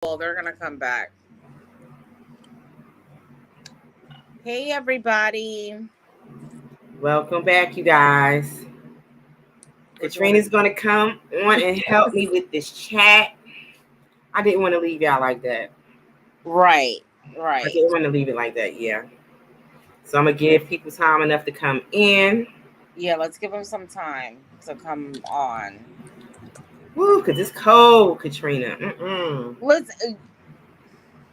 Well, they're gonna come back. Hey, everybody. Welcome back, you guys. We're doing it. Katrina's gonna come on and help me with this chat. I didn't want to leave y'all like that. Right, I right. didn't want to leave it like that, yeah. So I'm gonna give people time enough to come in. Yeah, let's give them some time to come on. Woo, cause it's cold, Katrina. Let's.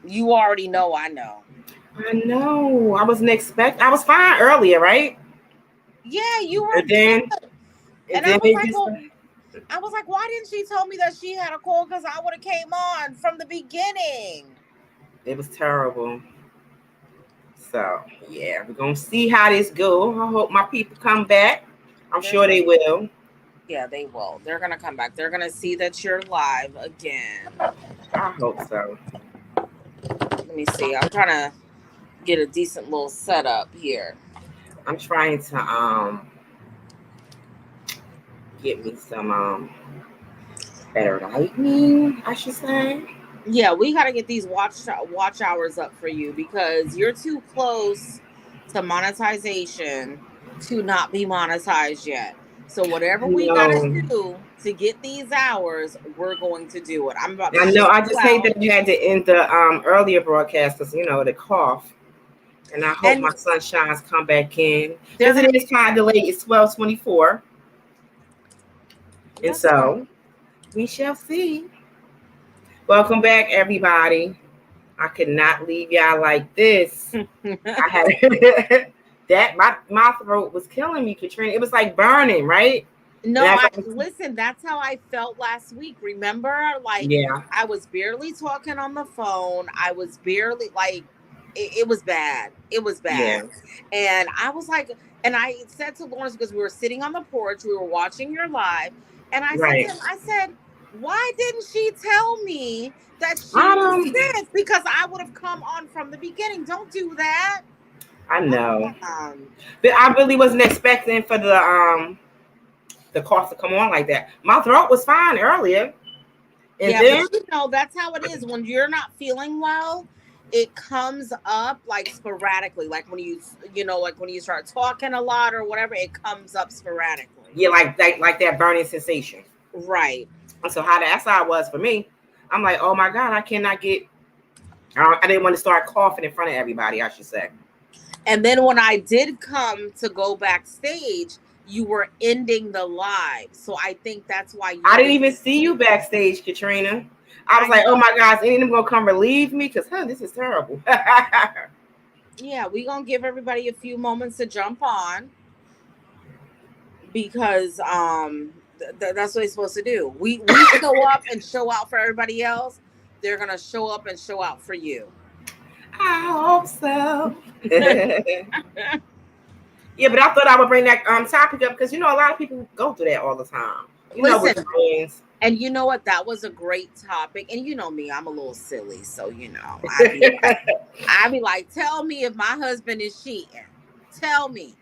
You already know. I know. I know. I wasn't expect. I was fine earlier, right? Yeah, you were And then, good. and And I then was it like, just. well, I was like, why didn't she tell me that she had a cold? Because I would have came on from the beginning. It was terrible. So yeah, we're gonna see how this go. I hope my people come back. I'm There's sure no. they will. Yeah, they will. They're gonna come back. They're gonna see that you're live again. I hope so. Let me see. I'm trying to get a decent little setup here. I'm trying to get me some better lighting, I should say. Yeah, we got to get these watch hours up for you because you're too close to monetization to not be monetized yet. So whatever we got to No, do to get these hours, we're going to do it. I'm about to I know. show I you just hate out. that you had to end the earlier broadcast because the cough. And I hope And my sunshines come back in they're because going it to is kind of delayed. It's 12:24, and That's fine. so we shall see. Welcome back, everybody. I could not leave y'all like this. I had that my throat was killing me, Katrina. It was like burning, right? And No, as I I was, listen, that's how I felt last week. Remember? Like yeah, I was barely talking on the phone. I was barely like it was bad. It was bad. yeah, And I was like, and I said to Lawrence because we were sitting on the porch, we were watching your live, and I said to right. him, I said, why didn't she tell me that she I was don't. sick? Because I would have come on from the beginning. Don't do that. I know, Um, but I really wasn't expecting for the cough to come on like that. My throat was fine earlier, and Yeah, but then that's how it is when you're not feeling well. It comes up like sporadically, like when like when you start talking a lot or whatever, it comes up sporadically. yeah, like that burning sensation. Right. And so that's how it was for me. I'm like, oh my god, I cannot get. I didn't want to start coughing in front of everybody. I should say. And then when I did come to go backstage, you were ending the live. So I think that's why you I didn't didn't even see you see. backstage, Katrina. I was I like, oh know. my gosh, any of them gonna come relieve me? Because this is terrible. Yeah, we gonna give everybody a few moments to jump on because that's what they're supposed to do. We show up and show out for everybody else. They're gonna show up and show out for you. I hope so. Yeah, but I thought I would bring that topic up because a lot of people go through that all the time. With Listen, friends. and you know what? That was a great topic. And you know me, I'm a little silly, so I'd be like, tell me if my husband is cheating. Tell me,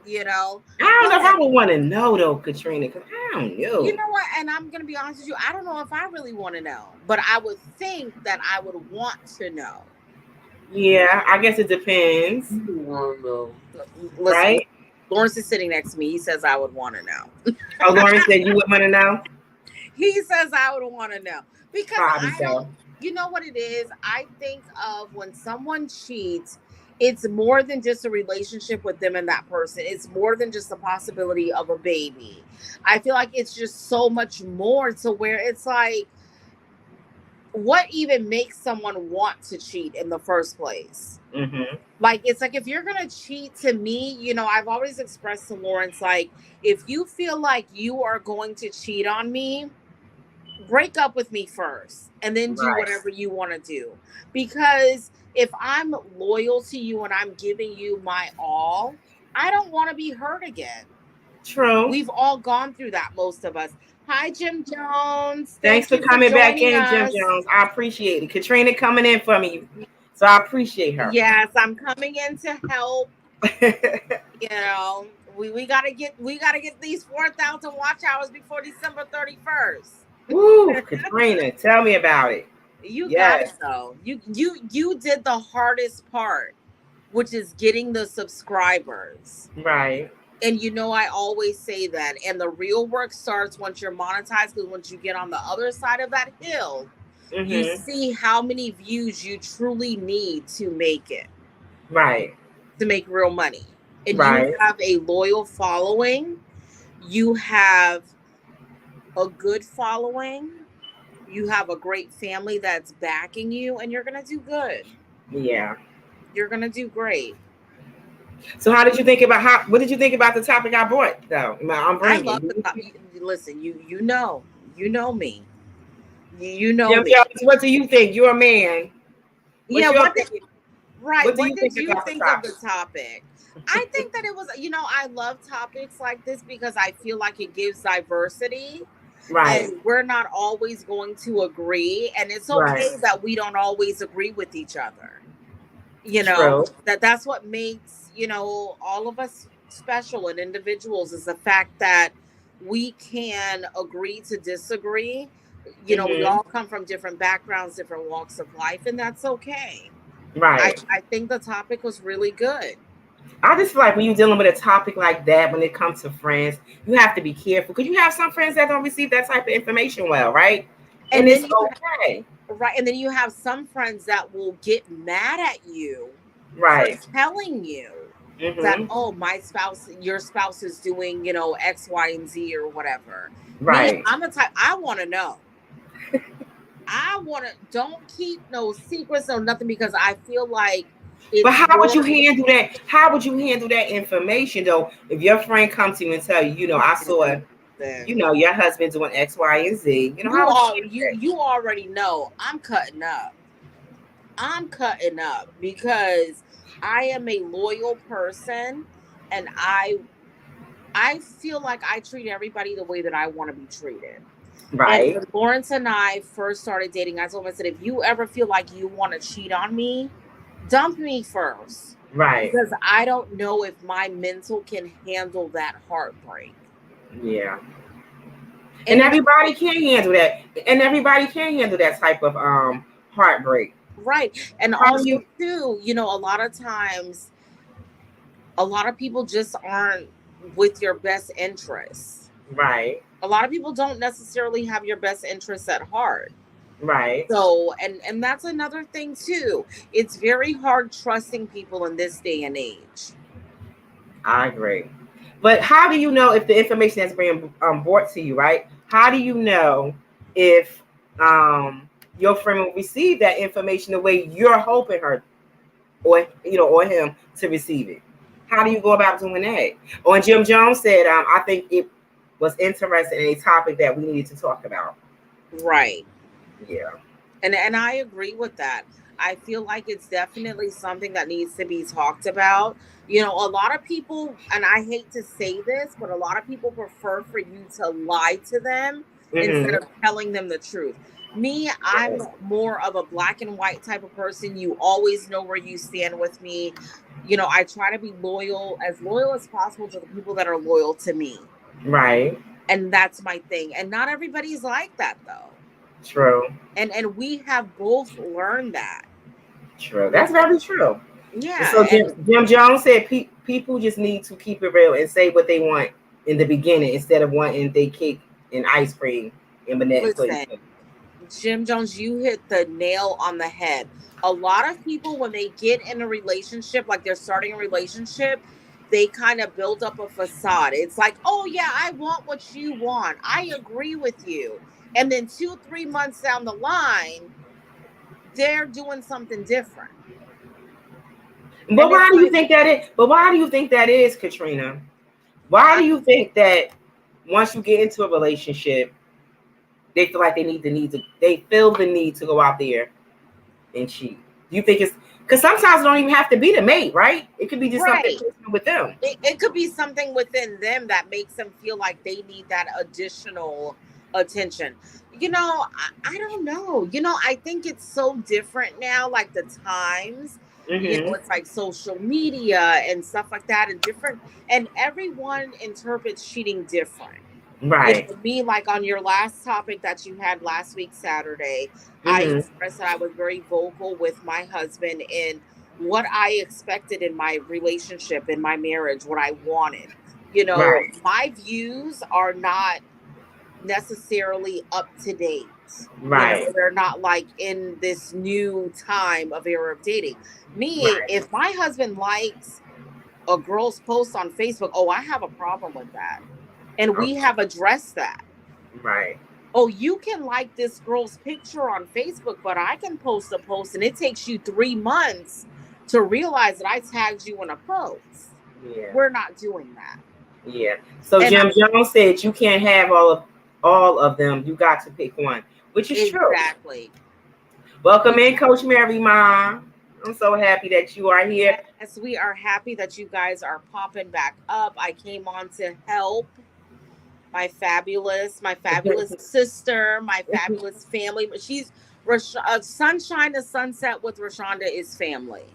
you know. I don't know if But I would want to know though, Katrina, because I don't you know. know what? And I'm gonna be honest with you. I don't know if I really want to know, but I would think that I would want to know. Yeah, I guess it depends, Listen, right? Lawrence is sitting next to me. He says I would want to know. Oh, Lauren said you would want to know. He says I would want to know because Probably I don't. so. You know what it is? I think of when someone cheats, it's more than just a relationship with them and that person. It's more than just the possibility of a baby. I feel like it's just so much more to where it's like, what even makes someone want to cheat in the first place? Hmm. Like, it's like if you're gonna cheat to me, I've always expressed to Lawrence, like, if you feel like you are going to cheat on me, break up with me first and then do Right. whatever you want to do. Because if I'm loyal to you and I'm giving you my all, I don't want to be hurt again. True. We've all gone through that, most of us. Hi, Jim Jones. Thanks Thank for you for coming back joining in, Jim us. Jones. I appreciate it. Katrina coming in for me, so I appreciate her. Yes, I'm coming in to help. You know, we gotta get these 4,000 watch hours before December 31st. Woo, Katrina, tell me about it. You got it Yes. though. You did the hardest part, which is getting the subscribers. Right. And I always say that. And the real work starts once you're monetized, because once you get on the other side of that hill, you Mm-hmm. see how many views you truly need to make it, Right. to make real money. And you Right. have a loyal following, you have a good following, you have a great family that's backing you, and you're going to do good. Yeah. You're going to do great. So what did you think about the topic I brought though? I'm I love bringing. listen, you know me. You know Jim me. Jones, what do you think? You're a man. What's Yeah, your what did opinion? right. What do What you did think you about the think of the topic? topic? I think that it was, I love topics like this because I feel like it gives diversity, Right. and we're not always going to agree, and it's Right. okay that we don't always agree with each other. True. That's what makes, all of us special and individuals, is the fact that we can agree to disagree. We Mm-hmm. all come from different backgrounds, different walks of life, and that's okay. I, Right. I think the topic was really good. I just feel like when you're dealing with a topic like that, when it comes to friends, you have to be careful because you have some friends that don't receive that type of information well, right? And And it's then okay. right, and then you have some friends that will get mad at you for Right. telling you that, Mm-hmm. oh, your spouse is doing, X, Y, and Z or whatever. Me, Right. I'm the type, I want to know. Don't keep no secrets or nothing, because I feel like But it's how would you more. handle that? How would you handle that information though? If your friend comes to you and tell you, I saw, Listen, your husband doing X, Y, and Z. you How would you all handle you already know I'm cutting up. I'm cutting up because I am a loyal person, and I feel like I treat everybody the way that I want to be treated. that? And Right. when Lawrence and I first started dating, I told him, I said, if you ever feel like you want to cheat on me, dump me first. Right. Because I don't know if my mental can handle that heartbreak. Yeah. And And it's everybody can't handle that. And everybody can't handle that type of heartbreak. right. And How do also, you too, a lot of times, a lot of people just aren't with your best interests. right, A lot of people don't necessarily have your best interests at heart. right. So, and that's another thing too. It's very hard trusting people in this day and age. I agree. But how do you know if the information that's being brought to you, right? How do you know if your friend will receive that information the way you're hoping her or him to receive it? How do you go about doing that? Or Jim Jones said, I think it was interesting in a topic that we needed to talk about. Right. Yeah. And I agree with that. I feel like it's definitely something that needs to be talked about. A lot of people, and I hate to say this, but a lot of people prefer for you to lie to them instead Mm-hmm. of telling them the truth. Me, I'm more of a black and white type of person. You always know where you stand with me. I try to be as loyal as possible to the people that are loyal to me. Right. And that's my thing. And not everybody's like that though. True. And we have both learned that. True. That's very true. And Yeah, so and Jim Jones said people just need to keep it real and say what they want in the beginning instead of wanting they cake and ice cream and banana pudding. listen, Jim Jones, you hit the nail on the head. A lot of people, when they get in a relationship, like they're starting a relationship, they kind of build up a facade. It's like, oh yeah, I want what you want. I agree with you. And then 2, 3 months down the line, they're doing something different. But And why it's do you like, think that is? But why do you think that is, Katrina? Why do you think that once you get into a relationship, they feel like they feel the need to go out there and cheat? Do you think it's because sometimes it don't even have to be the mate, right? It could be just something right. personal with them. It could be something within them that makes them feel like they need that additional attention. I don't know. I think it's so different now, like the times, Mm-hmm. it's like social media and stuff like that, and everyone interprets cheating different. Right. For me, like on your last topic that you had last week, Saturday, I Mm-hmm. expressed that I was very vocal with my husband in what I expected in my relationship, in my marriage, what I wanted. Right. My views are not necessarily up to date. Right. They're not like in this new time of era of dating. Me, Right. if my husband likes a girl's post on Facebook, oh, I have a problem with that. And we Okay. have addressed that. Right. Oh, you can like this girl's picture on Facebook, but I can post a post and it takes you 3 months to realize that I tagged you in a post. Yeah. We're not doing that. Yeah. So And Jim Jones said you can't have all of them. You got to pick one, which is true. exactly. Welcome in, Coach Mary Mom. I'm so happy that you are here. Yes, we are happy that you guys are popping back up. I came on to help my fabulous sister, my fabulous family. She's Sunshine to Sunset with Rashonda is family.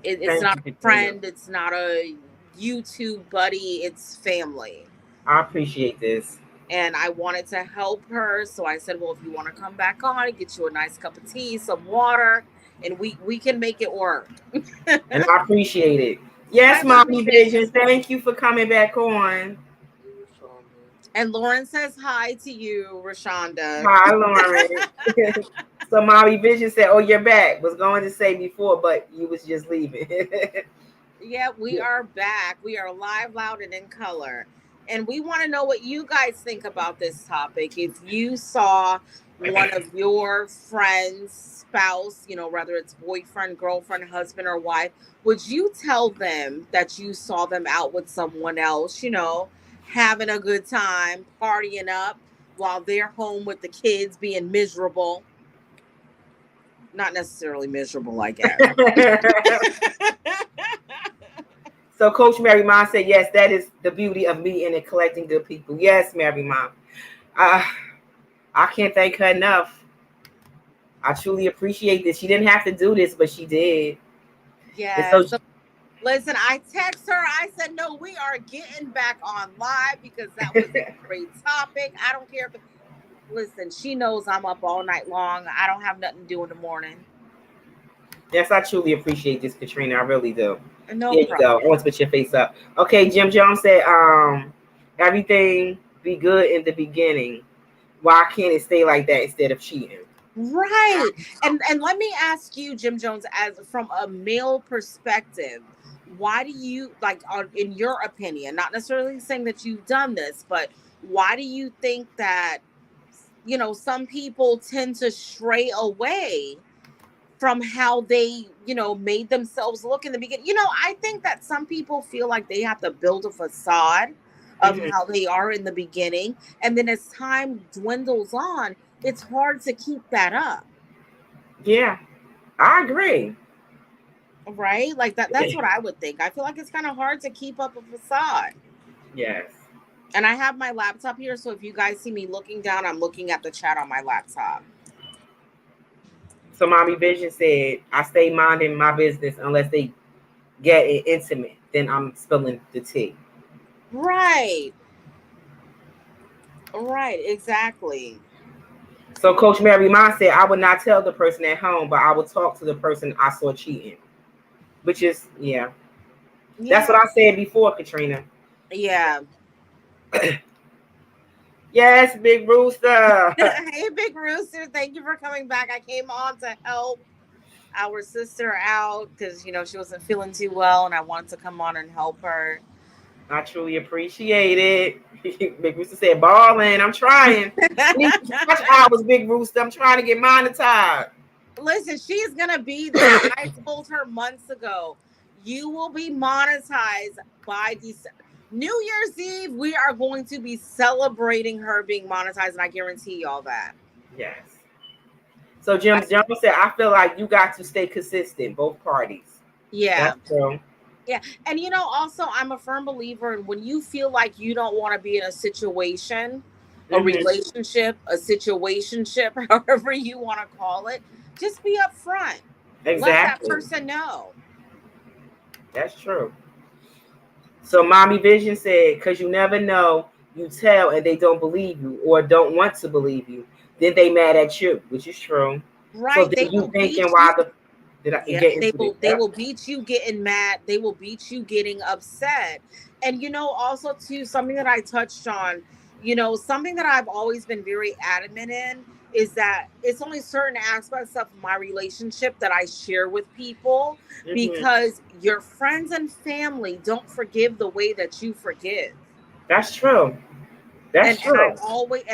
It's Thank not you, a Katrina. friend. It's not a YouTube buddy. It's family. I appreciate this. And I wanted to help her. So I said, well, if you want to come back on, get you a nice cup of tea, some water, and we can make it work. And I appreciate it. Yes, I love Mommy you, Vision. Thank you for coming back on. And Lauren says hi to you, Rashonda. Hi, Lauren. So Mommy Vision said, oh, you're back. Was going to say before, but you was just leaving. Yeah, we are back. We are live, loud, and in color. And we want to know what you guys think about this topic. If you saw one of your friends' spouse, whether it's boyfriend, girlfriend, husband, or wife, would you tell them that you saw them out with someone else, having a good time, partying up while they're home with the kids being miserable? Not necessarily miserable, I guess. So Coach Mary Mom said, yes, that is the beauty of meeting and collecting good people. Yes, Mary Mom. I can't thank her enough. I truly appreciate this. She didn't have to do this, but she did. Yeah. So listen, I text her. I said, no, we are getting back on live because that was a great topic. I don't care if listen, she knows I'm up all night long. I don't have nothing to do in the morning. Yes, I truly appreciate this, Katrina. I really do. No Here problem. you go. I want to put your face up. Okay, Jim Jones said, everything be good in the beginning. Why can't it stay like that instead of cheating? Right. And let me ask you, Jim Jones, as from a male perspective, why do you in your opinion, not necessarily saying that you've done this, but why do you think that some people tend to stray away from how they, made themselves look in the beginning? I think that some people feel like they have to build a facade of how they are in the beginning. And then as time dwindles on, it's hard to keep that up. Yeah, I agree. Right? Like that's what I would think. I feel like it's kind of hard to keep up a facade. Yes. And I have my laptop here, so if you guys see me looking down, I'm looking at the chat on my laptop. So Mommy Vision said, I stay minding my business unless they get it intimate. Then I'm spilling the tea. Right. Right, exactly. So Coach Mary Mom said, I would not tell the person at home, but I would talk to the person I saw cheating. Which is, yeah. That's what I said before, Katrina. Yeah. Yes, Big Rooster. Hey, Big Rooster. Thank you for coming back. I came on to help our sister out because, she wasn't feeling too well and I wanted to come on and help her. I truly appreciate it. Big Rooster said, balling. I'm trying. Watch hours, Big Rooster. I'm trying to get monetized. Listen, she's going to be there. I told her months ago, you will be monetized by New Year's Eve. We are going to be celebrating her being monetized, and I guarantee y'all that. Yes. So Jim Jones said, I feel like you got to stay consistent, both parties. Yeah. That's true. Yeah. And, also, I'm a firm believer in when you feel like you don't want to be in a situation, a relationship, a situationship, however you want to call it, just be upfront. Exactly. Let that person know. That's true. So Mommy Vision said, because you never know you tell and they don't believe you or don't want to believe you, then they mad at you, which is true. So Right. They then you will thinking, beat why you. the did I Yeah, get into this? they will beat you getting mad. They will beat you getting upset. And also too, something that I touched on, something that I've always been very adamant in is that it's only certain aspects of my relationship that I share with people, Mm-hmm. because your friends and family don't forgive the way that you forgive. That's true. That's And true.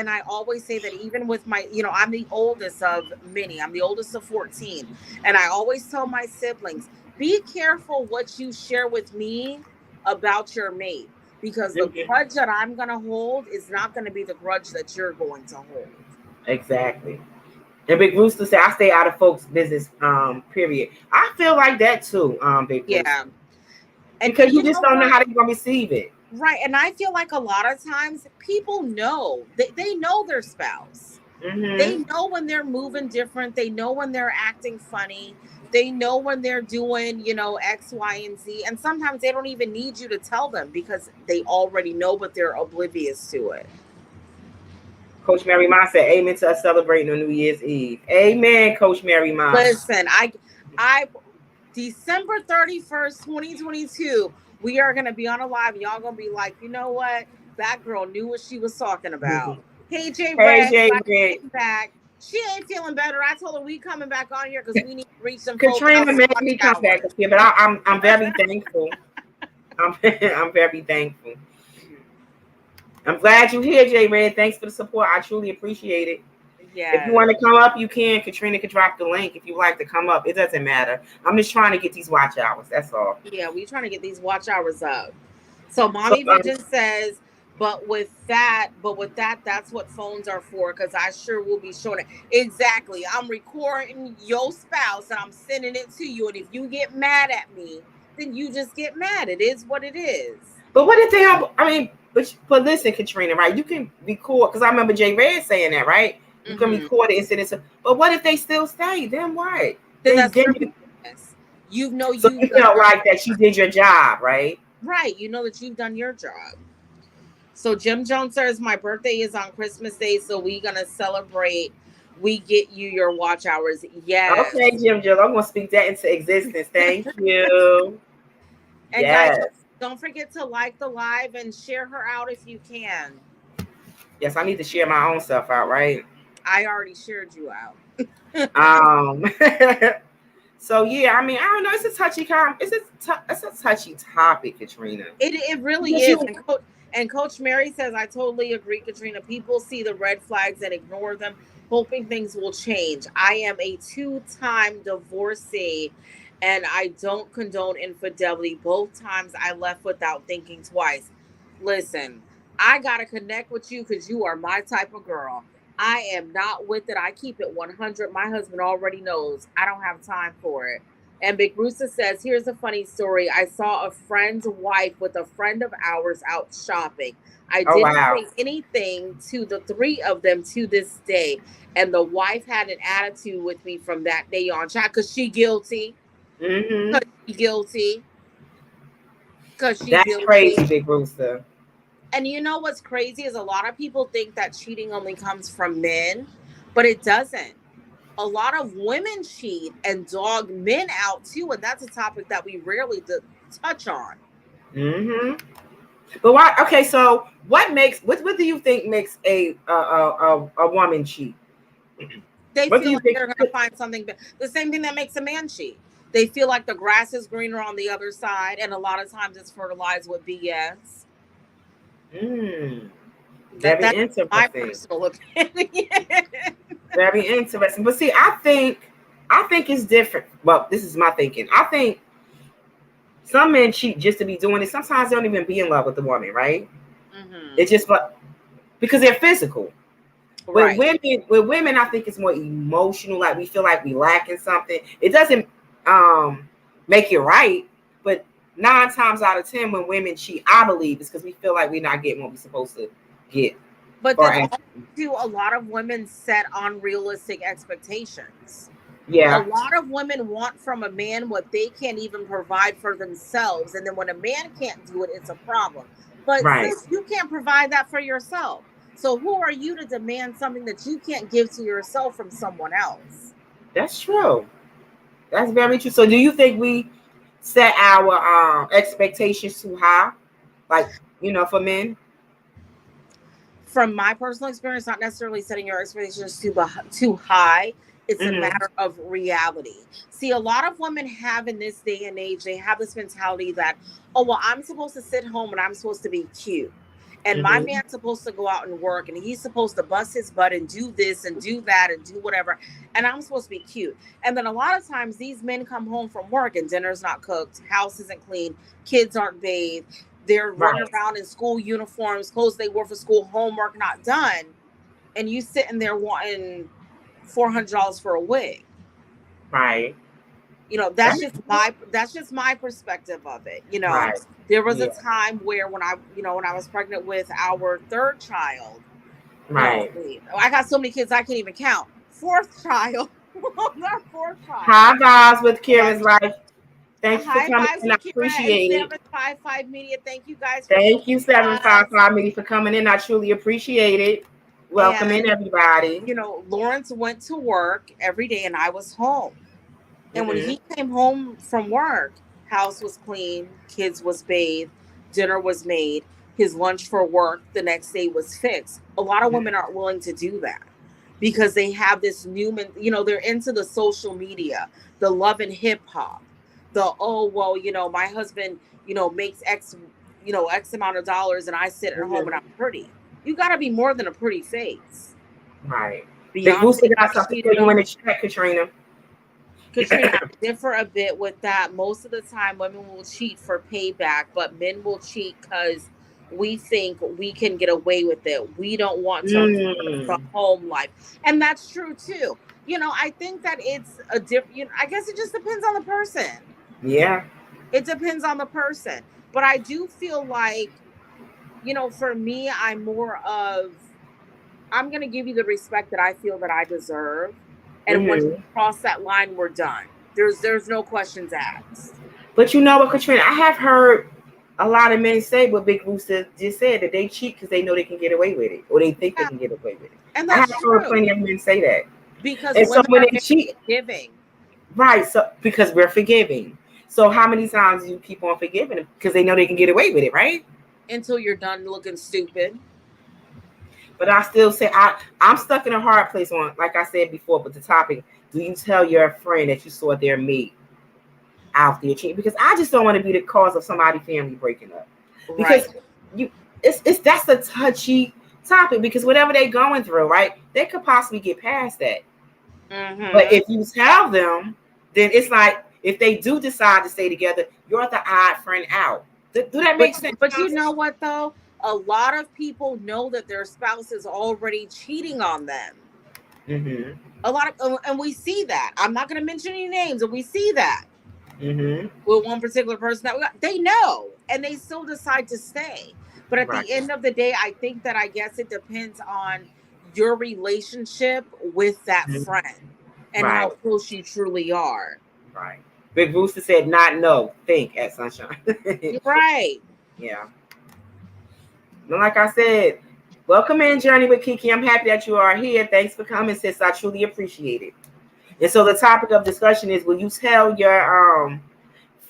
I always say that, even with my, I'm the oldest of many. I'm the oldest of 14. And I always tell my siblings, be careful what you share with me about your mate, because the Mhm. grudge that I'm going to hold is not going to be the grudge that you're going to hold. Exactly. And Big Rooster said, I stay out of folks' business, period. I feel like that too, Big Rooster. Yeah. And Because you you just know don't know what? how they're gonna receive it. Right. And I feel like a lot of times people know, they know their spouse. They Mm-hmm. know when they're moving different. They know when they're acting funny. They know when they're doing, X, Y, and Z. And sometimes they don't even need you to tell them, because they already know, but they're oblivious to it. Coach Mary Ma said, amen to us celebrating on New Year's Eve. Amen, Coach Mary Ma. Listen, I, December 31st, 2022, we are going to be on a live. Y'all going to be like, you know what? That girl knew what she was talking about. Hey, J Hey, Red, Jay glad you Red. came back. She ain't feeling better. I told her we coming back on here because we need to reach some folk Katrina else made watch me come back hours. up here, but I'm very thankful. I'm very thankful. I'm glad you're here, Jay Red. Thanks for the support. I truly appreciate it. If you Yes. want to come up, you can. Katrina could drop the link if you like to come up. It doesn't matter. I'm just trying to get these watch hours. That's all. Yeah, we trying to get these watch hours up. So So, Mommy Vision says, but with that, that's what phones are for. Because I sure will be showing it. Exactly. I'm recording your spouse and I'm sending it to you. And if you get mad at me, then you just get mad. It is what it is. but what if they have? I mean, but listen, Katrina, right? You can record because I remember Jay Red saying that, right? You can Mm-hmm. record it and send it to. But what if they still stay? Then what? Then They that's give their you. business. You know So you've you done felt your like that you did your job, right? right. You know that you've done your job. So Jim Jones says my birthday is on Christmas Day, so we gonna celebrate. We get you your watch hours. Yes. Okay, Jim Jill, I'm gonna speak that into existence. Thank you. And guys, Yes. don't forget to like the live and share her out if you can. Yes, I need to share my own stuff out, right? I already shared you out. Um so yeah, I mean, I don't know. It's a it's a touchy topic, Katrina. It really Because is. you And Coach Mary says I totally agree, Katrina. People see the red flags and ignore them, hoping things will change. I am a two-time divorcee and I don't condone infidelity. Both times I left without thinking twice. Listen, I gotta connect with you because you are my type of girl. I am not with it. I keep it 100. My husband already knows I don't have time for it. And Big Rooster says, here's a funny story. I saw a friend's wife with a friend of ours out shopping. I oh didn't wow. say anything to the three of them to this day. And the wife had an attitude with me from that day on. Because she guilty. Mm-hmm. Because she guilty. Because she That's guilty. crazy, Big Rooster. And you know what's crazy is a lot of people think that cheating only comes from men, but it doesn't. A lot of women cheat and dog men out too, and that's a topic that we rarely touch on. Mm-hmm. But why? Okay, so what do you think makes a woman cheat? They What do feel you like think? they're going to find something, the same thing that makes a man cheat. They feel like the grass is greener on the other side, and a lot of times it's fertilized with BS. Mm, very That's my interesting. personal opinion. Very interesting. But see, I think it's different. Well, this is my thinking. I think some men cheat just to be doing it. Sometimes they don't even be in love with the woman, right? Mm-hmm. It's just because they're physical. Right. With women, I think it's more emotional. Like we feel like we lacking something. It doesn't um make it right, but 9 times out of 10, when women cheat, I believe it's because we feel like we're not getting what we're supposed to get. But Or then also, a lot of women set unrealistic expectations. A yeah, lot of women want from a man what they can't even provide for themselves. And then when a man can't do it, it's a problem. But Right. sis, you can't provide that for yourself. So who are you to demand something that you can't give to yourself from someone else? That's true. That's very true. So do you think we set our expectations too high? Like, for men? From my personal experience, not necessarily setting your expectations too high. It's a Mm-hmm. matter of reality. See, a lot of women have in this day and age, they have this mentality that, oh, well, I'm supposed to sit home and I'm supposed to be cute. And my Mm-hmm. man's supposed to go out and work and he's supposed to bust his butt and do this and do that and do whatever. And I'm supposed to be cute. And then a lot of times these men come home from work and dinner's not cooked, house isn't clean, kids aren't bathed. They're running Right. around in school uniforms, clothes they wore for school, homework not done. And you sitting there wanting $400 for a wig. Right. That's just my perspective of it. Right. There was a Yeah. time where when I was pregnant with our third child, no, Right. wait, I got so many kids I can't even count. Fourth child, our fourth child. High vibes with Kira's And life. Thank you for high coming fives in. I with Kira and appreciate it. 755 Media. Thank you guys for Thank you, joining us. 755 Media, for coming in. I truly appreciate it. Welcome in, And everybody. Lawrence went to work every day and I was home. And when Mhm. he came home from work, house was clean, kids was bathed, dinner was made, his lunch for work the next day was fixed. A lot of women aren't willing to do that because they have this they're into the social media, the love and hip hop, my husband, makes X amount of dollars and I sit at home and I'm pretty. You got to be more than a pretty face. Right. Big Booster got something for you in the chat, Katrina. Katrina, I differ a bit with that. Most of the time, women will cheat for payback, but men will cheat because we think we can get away with it. We don't want to the home life, and that's true too. I think that it's a different. I guess it just depends on the person. Yeah, it depends on the person. But I do feel like, for me, I'm more of I'm going to give you the respect that I feel that I deserve. And once you cross that line, we're done. There's no questions asked. But you know what, Katrina? I have heard a lot of men say what Big Rooster just said, that they cheat because they know they can get away with it, or they think they can get away with it. And I that's have heard plenty of men say that. Because and women so when are they cheat, forgiving. Right, so because we're forgiving. So how many times do you keep on forgiving them? Because they know they can get away with it, right? Until you're done looking stupid. But I still say I'm stuck in a hard place on, like I said before, but the topic, do you tell your friend that you saw their mate out there cheating? Because I just don't want to be the cause of somebody's family breaking up. Because that's a touchy topic, because whatever they're going through, right, they could possibly get past that. Mm-hmm. But if you tell them, then it's like, if they do decide to stay together, you're the odd friend out. Do that make sense? But you know what, though? A lot of people know that their spouse is already cheating on them. Mm-hmm. A lot of, and we see that. I'm not going to mention any names, and we see that. Mm-hmm. With one particular person that they know, and they still decide to stay. But at the end of the day, I think that I guess it depends on your relationship with that friend and how close you truly are. Right. Big Booster said, "Not no, think at Sunshine." Right. Yeah. And like I said, welcome in, Journey with Kiki. I'm happy that you are here. Thanks for coming, sis. I truly appreciate it. And so the topic of discussion is: will you tell your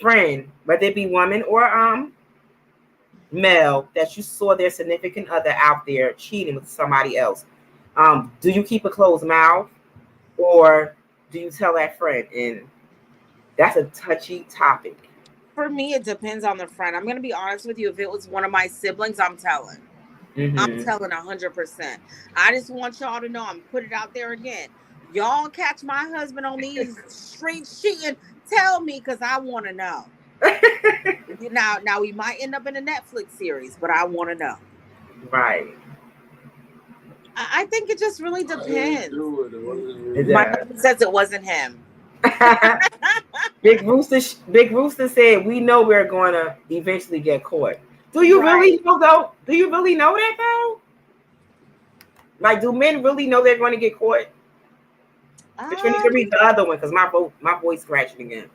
friend, whether it be woman or male, that you saw their significant other out there cheating with somebody else? Do you keep a closed mouth, or do you tell that friend? And that's a touchy topic. For me, it depends on the friend. I'm going to be honest with you. If it was one of my siblings, I'm telling. Mm-hmm. I'm telling 100%. I just want y'all to know, I'm putting it out there again. Y'all catch my husband on these streets cheating, tell me, because I want to know. Now we might end up in a Netflix series, but I want to know. Right. I think it just really depends. My husband says it wasn't him. Big Rooster said, "We know we're going to eventually get caught." Do you really know though? Do you really know that though? Like, do men really know they're going to get caught? Katrina, you can read the other one, because my voice scratching again.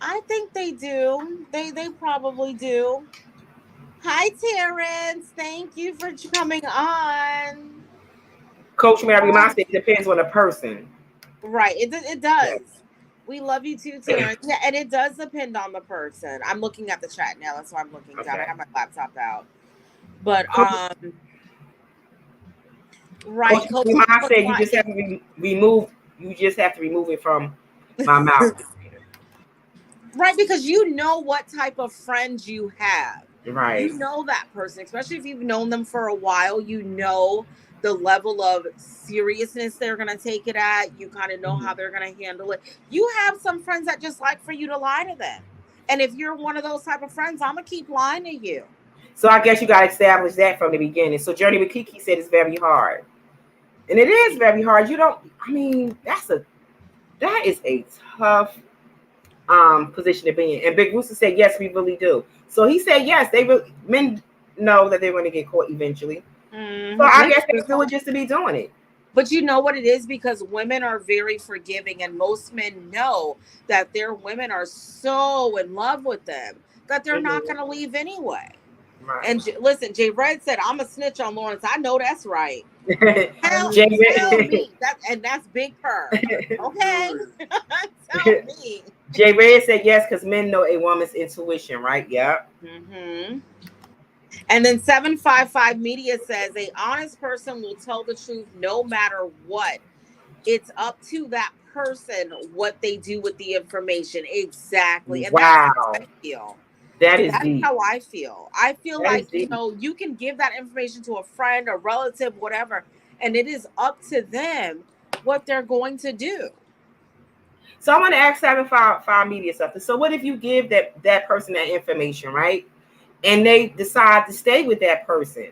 I think they do. They probably do. Hi, Terrence. Thank you for coming on. Coach Mary Moss said it depends on the person. Right. It does. Yeah. We love you too, Terrence. Yeah, and it does depend on the person. I'm looking at the chat now. That's why I'm looking down. I Okay. have my laptop out. But Coach, right, Coach Coach. Mary Moss said you just have to remove. You just have to remove it from my mouth. Right, because you know what type of friends you have. Right. You know that person, especially if you've known them for a while. You know the level of seriousness they're going to take it at. You kind of know how they're going to handle it. You have some friends that just like for you to lie to them. And if you're one of those type of friends, I'm going to keep lying to you. So I guess you got to establish that from the beginning. So Journey with Kiki said it's very hard. And it is very hard. You don't, I mean, that is a tough position to be in. And Big Rooster said, yes, we really do. So he said, yes, men know that they're going to get caught eventually. Mm-hmm. So I guess they do it just to be doing it. But you know what it is? Because women are very forgiving, and most men know that their women are so in love with them that they're not going to leave anyway. Right. And listen, Jay Red said, I'm a snitch on Lawrence. I know that's right. Tell me. That's Big Purr. Okay? Tell me. Jay Red said yes, because men know a woman's intuition, right? Yeah. Mm-hmm. And then 755 Media says, a honest person will tell the truth no matter what. It's up to that person what they do with the information. Exactly. And wow. That's how I feel. That's deep. How I feel. I feel that like, you know, you can give that information to a friend, a relative, whatever, and it is up to them what they're going to do. So I want to ask 755 Media something. So what if you give that person that information, right? And they decide to stay with that person.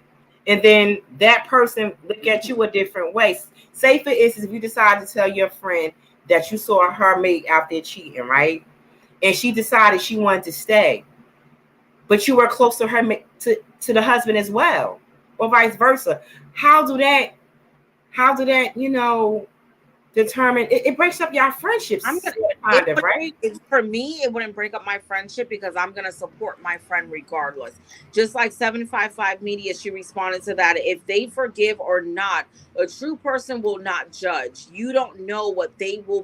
And then that person look at you a different way. Say, for instance, if you decide to tell your friend that you saw her mate out there cheating, right? And she decided she wanted to stay. But you were close to her to the husband as well, or vice versa. How do that, you know, determine it breaks up your friendships? Right? For me, it wouldn't break up my friendship because I'm gonna support my friend regardless. Just like 755 Media, she responded to that. If they forgive or not, a true person will not judge. You don't know what they will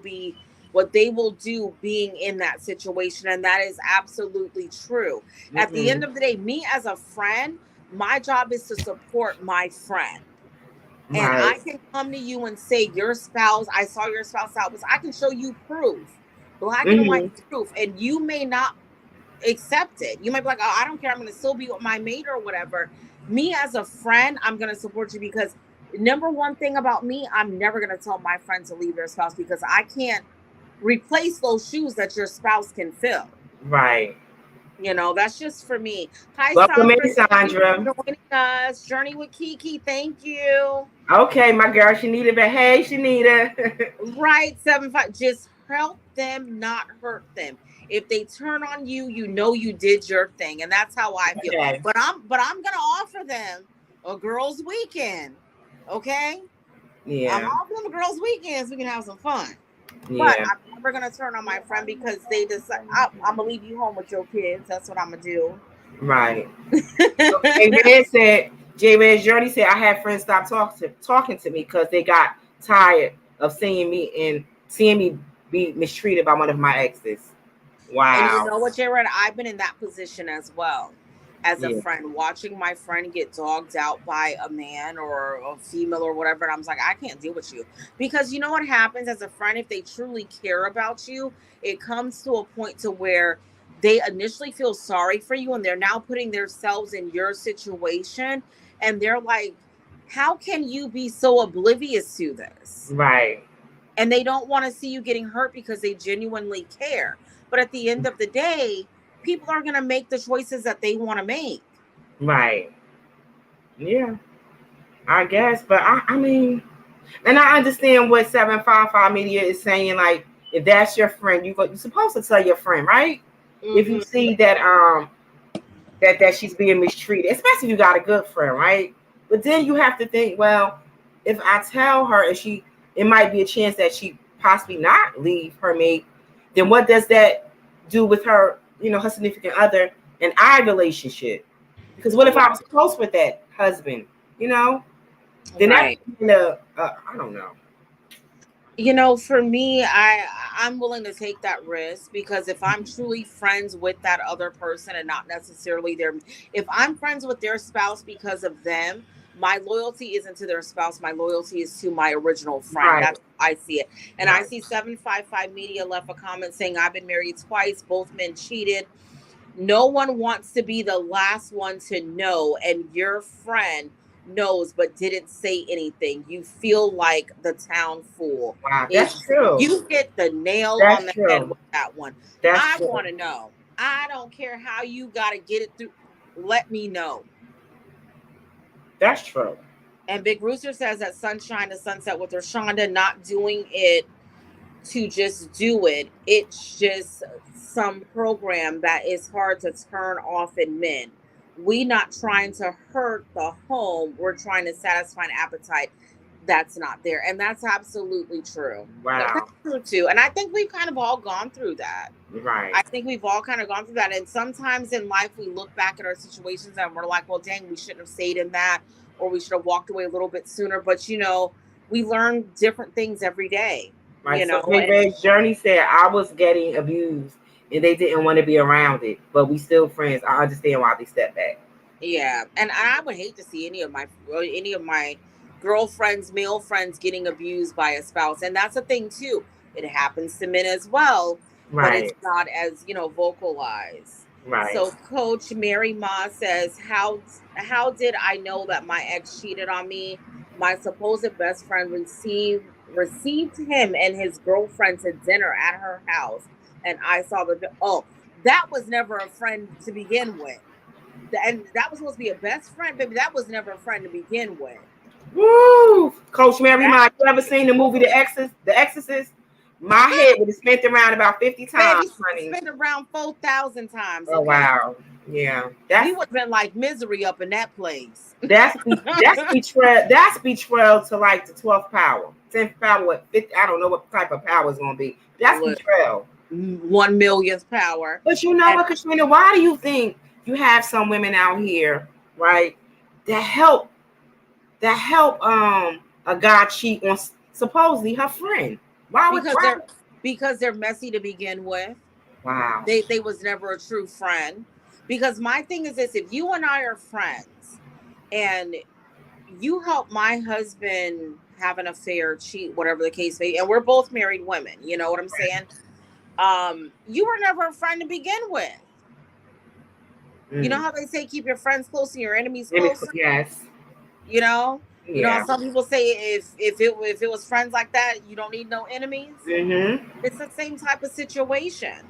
do being in that situation. And that is absolutely true. Mm-hmm. At the end of the day, me as a friend, my job is to support my friend. And I can come to you and say, your spouse, I saw your spouse out. I can show you proof, black and white proof. And you may not accept it. You might be like, oh, I don't care. I'm going to still be with my mate or whatever. Me as a friend, I'm going to support you because number one thing about me, I'm never going to tell my friend to leave their spouse because I can't replace those shoes that your spouse can fill. Right. You know, that's just for me. Hi, welcome in, Sandra. Joining us. Journey with Kiki. Thank you. Okay, my girl Shanita, but hey, Shanita. Right, 7-5. Just help them, not hurt them. If they turn on you, you know you did your thing, and that's how I feel. Okay. But I'm gonna offer them a girls' weekend. Okay. Yeah. I'm offering them a girls' weekend so we can have some fun. Yeah. But I'm never gonna turn on my friend because they decide I'm gonna leave you home with your kids. That's what I'm gonna do. Right. Jay Red's Journey said, I had friends stop talking to me because they got tired of seeing me be mistreated by one of my exes. Wow. And you know what, Jay Red? I've been in that position as well. As a friend, watching my friend get dogged out by a man or a female or whatever. And I was like, I can't deal with you. Because you know what happens as a friend, if they truly care about you, it comes to a point to where they initially feel sorry for you and they're now putting themselves in your situation. And they're like, how can you be so oblivious to this? Right. And they don't want to see you getting hurt because they genuinely care. But at the end of the day, people are going to make the choices that they want to make. Right. Yeah. I guess. But I mean, and I understand what 755 Media is saying. Like, if that's your friend, you're supposed to tell your friend, right? Mm-hmm. If you see that that she's being mistreated, especially if you got a good friend, right? But then you have to think, well, if I tell her and it might be a chance that she possibly not leave her mate, then what does that do with her, you know, her significant other and our relationship? Because what if I was close with that husband? You know, then Right. I don't know. You know, for me, I'm willing to take that risk because if I'm truly friends with that other person and not necessarily if I'm friends with their spouse because of them, my loyalty isn't to their spouse. My loyalty is to my original friend. Right. That's how I see it. And I Right. see 755 Media left a comment saying, I've been married twice. Both men cheated. No one wants to be the last one to know, and your friend knows but didn't say anything. You feel like the town fool. Wow, that's true. You hit the nail That's on the true. head with that one. That's I true. want to know. I don't care how you got to get it through. Let me know. That's true. And Big Rooster says that Sunshine to Sunset with Rashonda not doing it to just do it. It's just some program that is hard to turn off in men. We not trying to hurt the home. We're trying to satisfy an appetite that's not there. And that's absolutely true. Wow. That's true too. And I think we've kind of all gone through that. Right. I think we've all kind of gone through that. And sometimes in life, we look back at our situations and we're like, well, dang, we shouldn't have stayed in that, or we should have walked away a little bit sooner. But, you know, we learn different things every day. Right. You know, so Red's Journey said I was getting abused and they didn't want to be around it, but we still friends. I understand why they stepped back. Yeah, and I would hate to see any of my girlfriends, male friends, getting abused by a spouse, and that's a thing too. It happens to men as well, Right. but it's not as vocalized. Right. So Coach Mary Ma says, how did I know that my ex cheated on me? My supposed best friend received him and his girlfriend to dinner at her house, and I saw that was never a friend to begin with. And that was supposed to be a best friend, baby. That was never a friend to begin with. Woo! Coach Mary Ma, you ever seen the movie The Exorcist? My head would have spent around about 50 times, honey. Spent around 4,000 times. Oh, wow. Yeah. He would have been like Misery up in that place. That's betrayal. That's betrayal to like the 12th power. 10th power, what 50, I don't know what type of power it's gonna be. That's betrayal. 1 millionth power. But you know what, Katrina, why do you think you have some women out here, right, that help a guy cheat on supposedly her friend? Because they're messy to begin with. Wow. They was never a true friend. Because my thing is this: if you and I are friends and you help my husband have an affair, cheat, whatever the case may be, and we're both married women, you know what I'm saying? You were never a friend to begin with. You know how they say keep your friends close and your enemies close? Yes. You know? Yeah. You know how some people say if it was friends like that, you don't need no enemies? Mm-hmm. It's the same type of situation.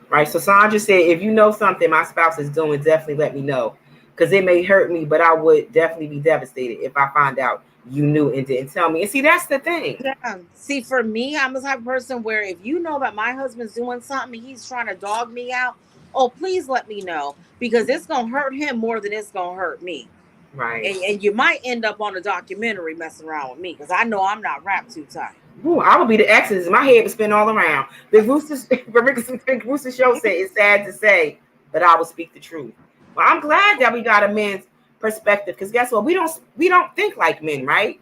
Right. So Sandra said, if you know something my spouse is doing, definitely let me know. Because it may hurt me, but I would definitely be devastated if I find out you knew and didn't tell me. And see, that's the thing. Yeah. See, for me, I'm the type of person where if you know that my husband's doing something, he's trying to dog me out, oh, please let me know. Because it's going to hurt him more than it's going to hurt me. Right. And you might end up on a documentary messing around with me because I know I'm not wrapped too tight. Ooh, I would be the exes. My head would spin all around. The Rooster Show said it's sad to say, but I will speak the truth. Well, I'm glad that we got a man's perspective because guess what? We don't think like men, right?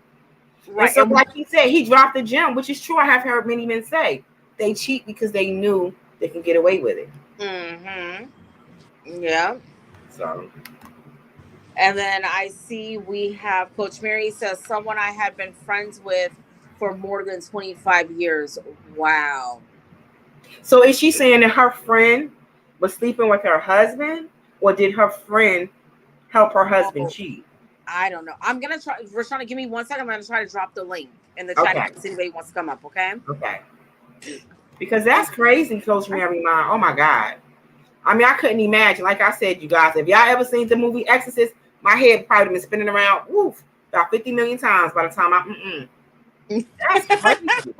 Right. And so, like he said, he dropped the gem, which is true. I have heard many men say they cheat because they knew they can get away with it. Mm-hmm. Yeah. So. And then I see we have Coach Mary says someone I had been friends with for more than 25 years. Wow. So is she saying that her friend was sleeping with her husband, or did her friend help her husband cheat? I don't know. I'm going to try. Rashonda, give me 1 second. I'm going to try to drop the link in the chat if anybody wants to come up, okay? Okay. Because that's crazy, Coach Mary Ma. Oh, my God. I mean, I couldn't imagine. Like I said, you guys, if y'all ever seen the movie Exorcist, my head probably been spinning around about 50 million times by the time that's crazy.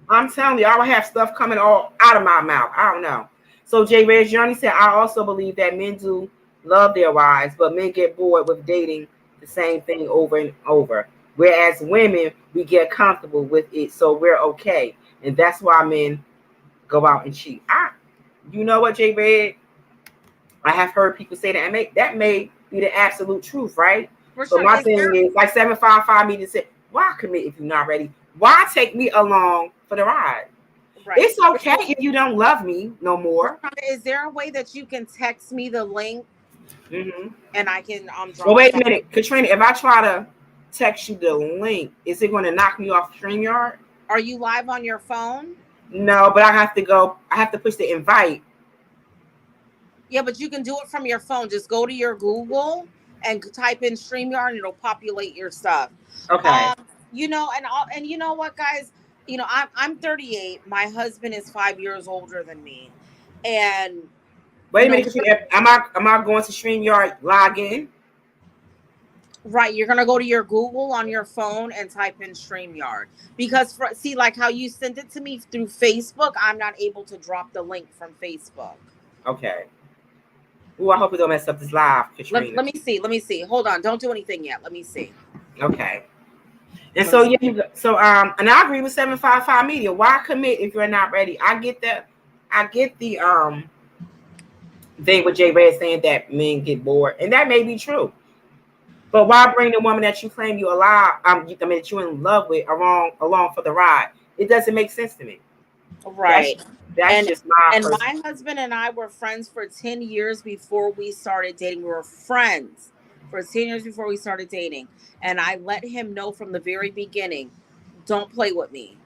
I'm telling you, I would have stuff coming all out of my mouth. I don't know. So J. Red's Journey said, I also believe that men do love their wives, but men get bored with dating the same thing over and over. Whereas women, we get comfortable with it, so we're okay. And that's why men go out and cheat. You know what, J. Red? I have heard people say that, and that may be the absolute truth, right? For So sure. my thing is like 755 media said, why commit if you're not ready? Why take me along for the ride? Right. It's okay if you don't love me no more. Is there a way that you can text me the link and I can drop? Well, wait a minute, Katrina. If I try to text you the link, is it going to knock me off StreamYard? Are you live on your phone? No, but I have to go. I have to push the invite. Yeah, but you can do it from your phone. Just go to your Google and type in StreamYard, and it'll populate your stuff. Okay. You know, and you know what, guys? You know, I'm 38. My husband is 5 years older than me, and wait a minute. Am I going to StreamYard login? Right, you're gonna go to your Google on your phone and type in StreamYard because see, like how you sent it to me through Facebook, I'm not able to drop the link from Facebook. Okay. Oh, I hope we don't mess up this live, Katrina. Let me see. Hold on, don't do anything yet. Let me see. Okay. And so yeah, and I agree with 755 Media. Why commit if you're not ready? I get that. I get the thing with J Red saying that men get bored, and that may be true. But why bring the woman that you claim you that you're in love with along for the ride? It doesn't make sense to me. Right. That's just my. And my husband and I were friends for 10 years before we started dating. We were friends for 10 years before we started dating. And I let him know from the very beginning, don't play with me.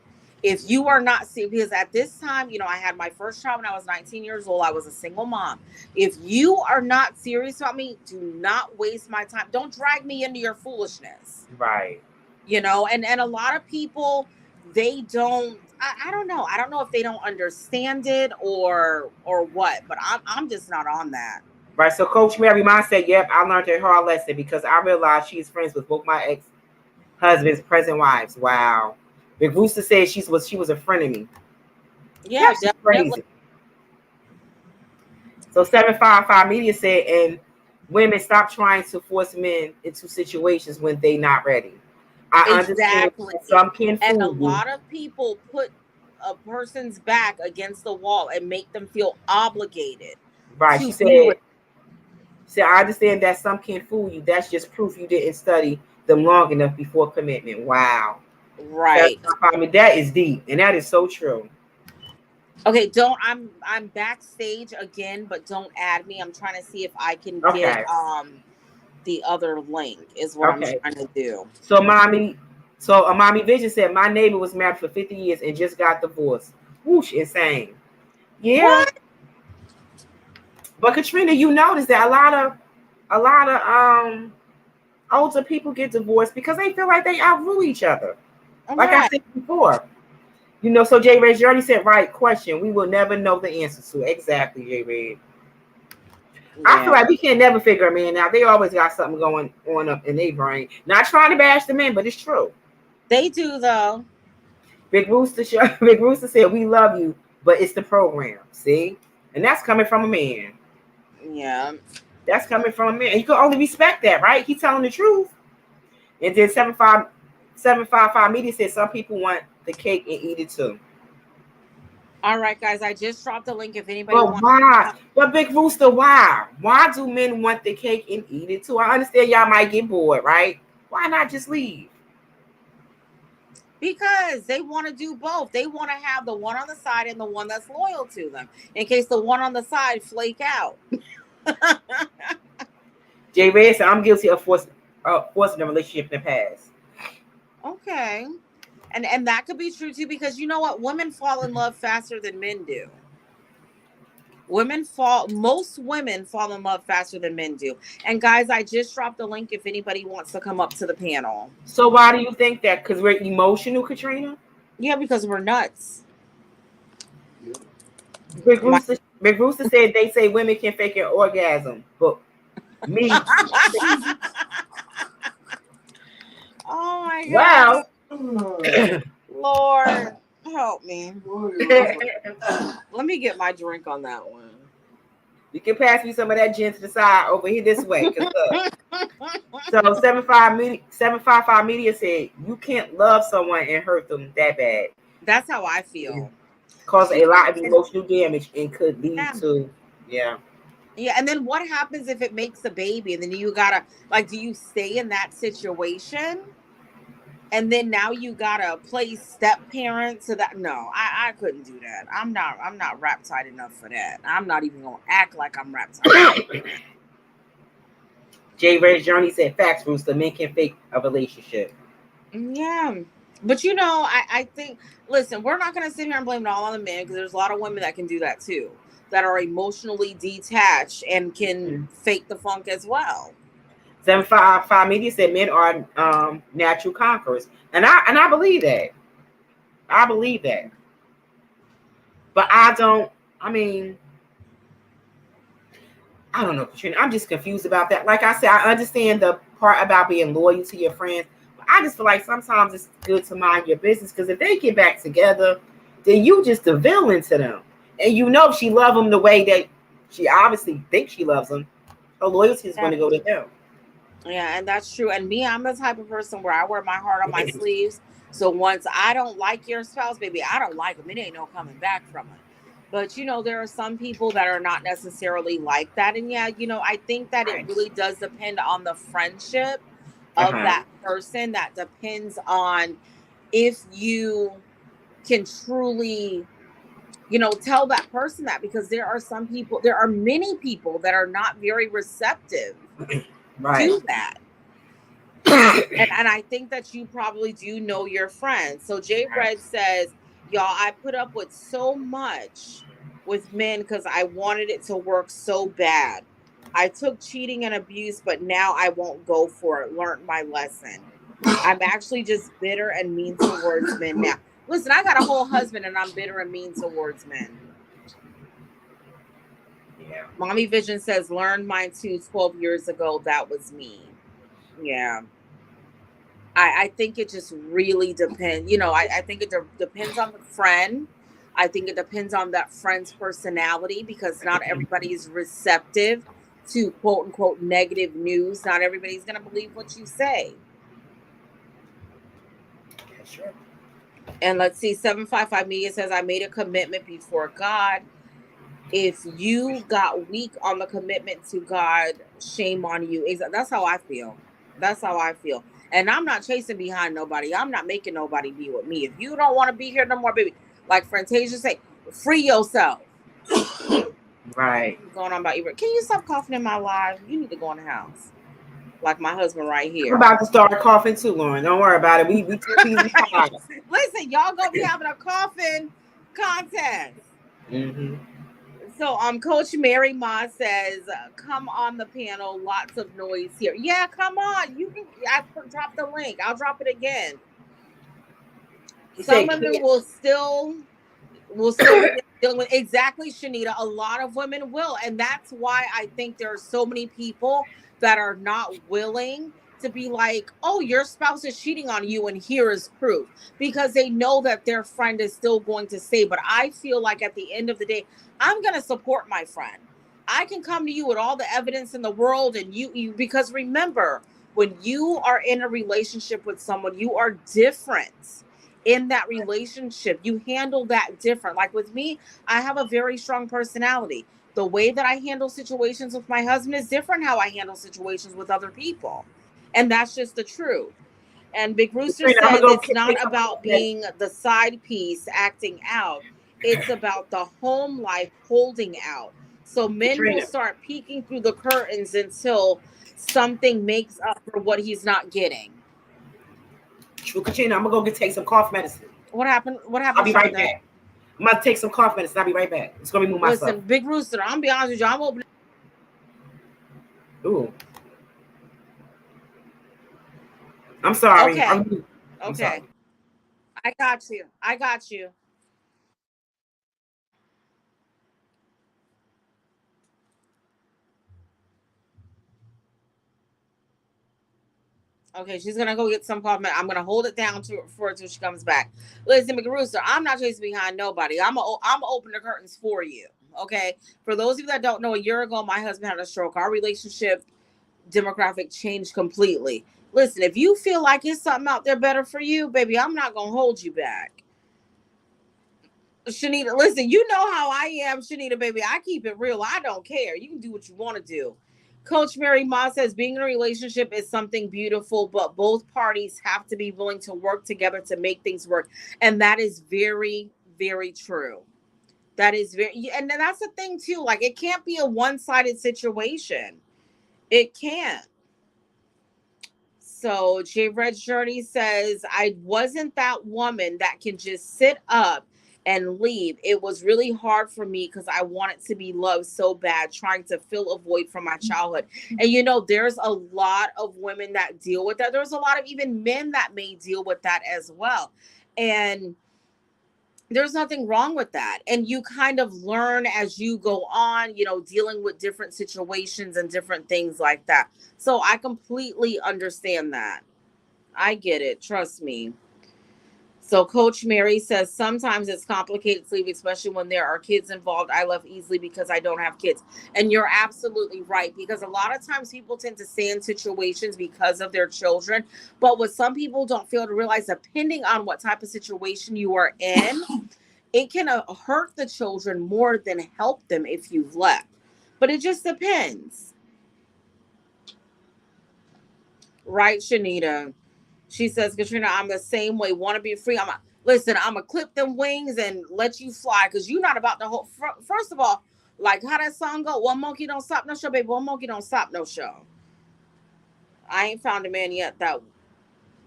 If you are not serious, because at this time, you know, I had my first child when I was 19 years old. I was a single mom. If you are not serious about me, do not waste my time. Don't drag me into your foolishness. Right. You know, and a lot of people, they don't, I don't know. I don't know if they don't understand it or what, but I'm just not on that. Right. So Coach Mary Mine said, yep, I learned a hard lesson because I realized she's friends with both my ex-husband's present wives. Wow. Big Rooster said she was a friend of me. Yeah, that's crazy. So 755 Media said, and women stop trying to force men into situations when they're not ready. I understand some can fool and a lot of people put a person's back against the wall and make them feel obligated. Right. She said, I understand that some can fool you. That's just proof you didn't study them long enough before commitment. Wow. Right. I mean, that is deep, and that is so true. Okay, I'm backstage again, but don't add me. I'm trying to see if I can get the other link is what I'm trying to do. So Mommy Vision said my neighbor was married for 50 years and just got divorced. Whoosh, insane. Yeah. What? But Katrina, you notice that a lot of older people get divorced because they feel like they outgrew each other. Like I said before. You know, so J Red, you already said right question. We will never know the answer to. Exactly, J Red. Yeah. I feel like we can never figure a man out. They always got something going on up in their brain. Not trying to bash the men, but it's true. They do though. Big Rooster said, we love you, but it's the program. See? And that's coming from a man. Yeah. That's coming from a man. And you can only respect that, right? He's telling the truth. And then 755 Media said some people want the cake and eat it too. All right, guys, I just dropped the link if anybody wants. Why? But Big Rooster, why? Why do men want the cake and eat it too? I understand y'all might get bored, right? Why not just leave? Because they want to do both. They want to have the one on the side and the one that's loyal to them in case the one on the side flake out. J Red said, I'm guilty of forcing a relationship in the past. Okay. And that could be true too, because you know what? Women fall in love faster than men do. Most women fall in love faster than men do. And guys, I just dropped the link if anybody wants to come up to the panel. So why do you think that? Because we're emotional, Katrina? Yeah, because we're nuts. Big Rooster said they say women can fake an orgasm, but me. Oh my God. Wow. Lord, help me. Let me get my drink on that one. You can pass me some of that gin to the side over here this way. So 755 Media said you can't love someone and hurt them that bad. That's how I feel. Cause a lot of emotional damage and could lead to Yeah, and then what happens if it makes a baby and then you gotta, like, do you stay in that situation? And then now you gotta play step parent to that. No, I couldn't do that. I'm not rap tight enough for that. I'm not even gonna act like I'm rap tight enough for that. Jay Red's Journey said, facts, Rooster. Men can fake a relationship. Yeah. But I think, listen, we're not gonna sit here and blame it all on the men, because there's a lot of women that can do that too, that are emotionally detached and can fake the funk as well. 755 Media said men are natural conquerors. And I believe that. I believe that. But I don't know, Katrina. I'm just confused about that. Like I said, I understand the part about being loyal to your friends. But I just feel like sometimes it's good to mind your business, because if they get back together, then you just the villain to them. And if she loves them the way that she obviously thinks she loves them, her loyalty is going to go to them. Yeah, and that's true. And me, I'm the type of person where I wear my heart on my sleeves. So once I don't like your spouse, baby, I don't like them. It ain't no coming back from it. But there are some people that are not necessarily like that. And yeah, I think that it really does depend on the friendship of that person. That depends on if you can truly, tell that person that, because there are many people that are not very receptive to that. And I think that you probably do know your friends. So Jay Red says, y'all, I put up with so much with men because I wanted it to work so bad. I took cheating and abuse, but now I won't go for it. Learned my lesson. I'm actually just bitter and mean towards men now. Listen, I got a whole husband and I'm bitter and mean towards men. Yeah. Mommy Vision says, learned mine too 12 years ago. That was me. Yeah. I think it just really depends. I think it depends on the friend. I think it depends on that friend's personality, because not everybody is receptive to quote unquote negative news. Not everybody's going to believe what you say. Sure. And let's see, 755 Media says, I made a commitment before God. If you got weak on the commitment to God, shame on you. That's how I feel. That's how I feel. And I'm not chasing behind nobody. I'm not making nobody be with me. If you don't want to be here no more, baby, like Fantasia say, free yourself. Right. What's going on about you? Can you stop coughing in my live? You need to go in the house. Like my husband right here. I'm about to start coughing too, Lauren. Don't worry about it. We Listen, y'all gonna be having a coughing contest. Mm-hmm. So Coach Mary Ma says, come on the panel, lots of noise here. Yeah, come on. You can drop the link. I'll drop it again. Some women will still be dealing with, exactly, Shanita. A lot of women will. And that's why I think there are so many people that are not willing to be like, oh, your spouse is cheating on you and here is proof, because they know that their friend is still going to say. But I feel like at the end of the day, I'm going to support my friend. I can come to you with all the evidence in the world, and you because remember, when you are in a relationship with someone, you are different in that relationship. You handle that different. Like with me, I have a very strong personality. The way that I handle situations with my husband is different how I handle situations with other people. And that's just the truth. And Big Rooster says it's not about being the side piece acting out. It's about the home life holding out. So men will start peeking through the curtains until something makes up for what he's not getting. True, Katrina. I'm gonna go take some cough medicine. What happened? I'll be right back. I'm gonna take some cough medicine. I'll be right back. It's gonna remove myself. Listen, Big Rooster, I'm gonna be honest with you. I'm opening. Ooh. I'm sorry. Okay. I'm sorry. I got you. Okay, she's gonna go get some coffee. I'm gonna hold it down for her till she comes back. Listen, McRooster, I'm not chasing behind nobody. I'm open the curtains for you. Okay. For those of you that don't know, a year ago, my husband had a stroke. Our relationship demographic changed completely. Listen, if you feel like it's something out there better for you, baby, I'm not gonna hold you back. Shanita, listen, you know how I am, Shanita, baby. I keep it real. I don't care. You can do what you want to do. Coach Mary Ma says being in a relationship is something beautiful, but both parties have to be willing to work together to make things work. And that is very, very true. That is very, and that's the thing too. Like, it can't be a one-sided situation. It can't. So J Red Journey says, I wasn't that woman that can just sit up and leave. It was really hard for me because I wanted to be loved so bad, trying to fill a void from my childhood. And there's a lot of women that deal with that. There's a lot of even men that may deal with that as well. And there's nothing wrong with that. And you kind of learn as you go on, dealing with different situations and different things like that. So I completely understand that. I get it. Trust me. So Coach Mary says, sometimes it's complicated to leave, especially when there are kids involved. I left easily because I don't have kids. And you're absolutely right, because a lot of times people tend to stay in situations because of their children. But what some people don't fail to realize, depending on what type of situation you are in, it can hurt the children more than help them if you've left. But it just depends. Right, Shanita? She says, Katrina, I'm the same way. Want to be free? I'm going to clip them wings and let you fly, because you're not about to hold. First of all, like how that song go, one monkey don't stop no show, baby. One monkey don't stop no show. I ain't found a man yet that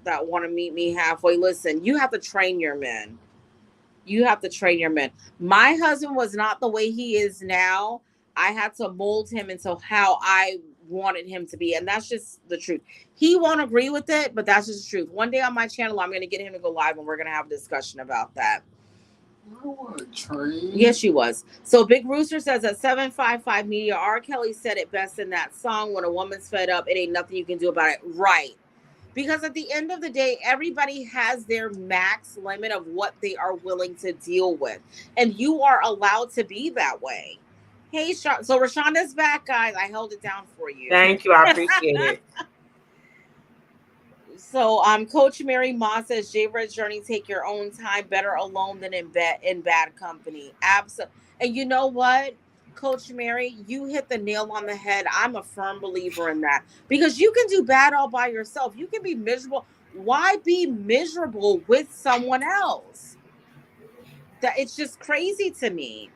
want to meet me halfway. Listen, you have to train your men. You have to train your men. My husband was not the way he is now. I had to mold him into how I wanted him to be, and that's just the truth. He won't agree with it, but that's just the truth. One day on my channel, I'm going to get him to go live, and we're going to have a discussion about that. I want to train. Yes, she was. So Big Rooster says at 755 Media, R. Kelly said it best in that song, when a woman's fed up, it ain't nothing you can do about it. Right. Because at the end of the day, everybody has their max limit of what they are willing to deal with. And you are allowed to be that way. Hey, Sean. So Rashonda's back, guys. I held it down for you. Thank you. I appreciate it. So Coach Mary Ma says, J Red's journey, take your own time, better alone than in bad company. Absolutely. And you know what, Coach Mary, you hit the nail on the head. I'm a firm believer in that, because you can do bad all by yourself. You can be miserable. Why be miserable with someone else? That it's just crazy to me.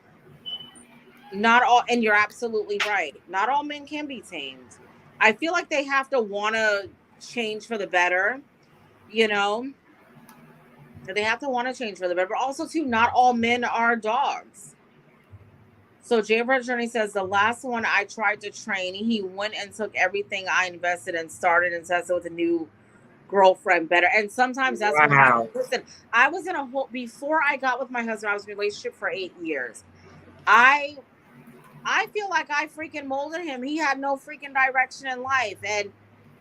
Not all, and you're absolutely right. Not all men can be tamed. I feel like they have to want to change for the better, They have to want to change for the better. But also, too, not all men are dogs. So J. Red Journey says, the last one I tried to train, he went and took everything I invested and started and tested with a new girlfriend better. And sometimes that's wow. Listen, I was in before I got with my husband, I was in a relationship for 8 years. I feel like I freaking molded him. He had no freaking direction in life. And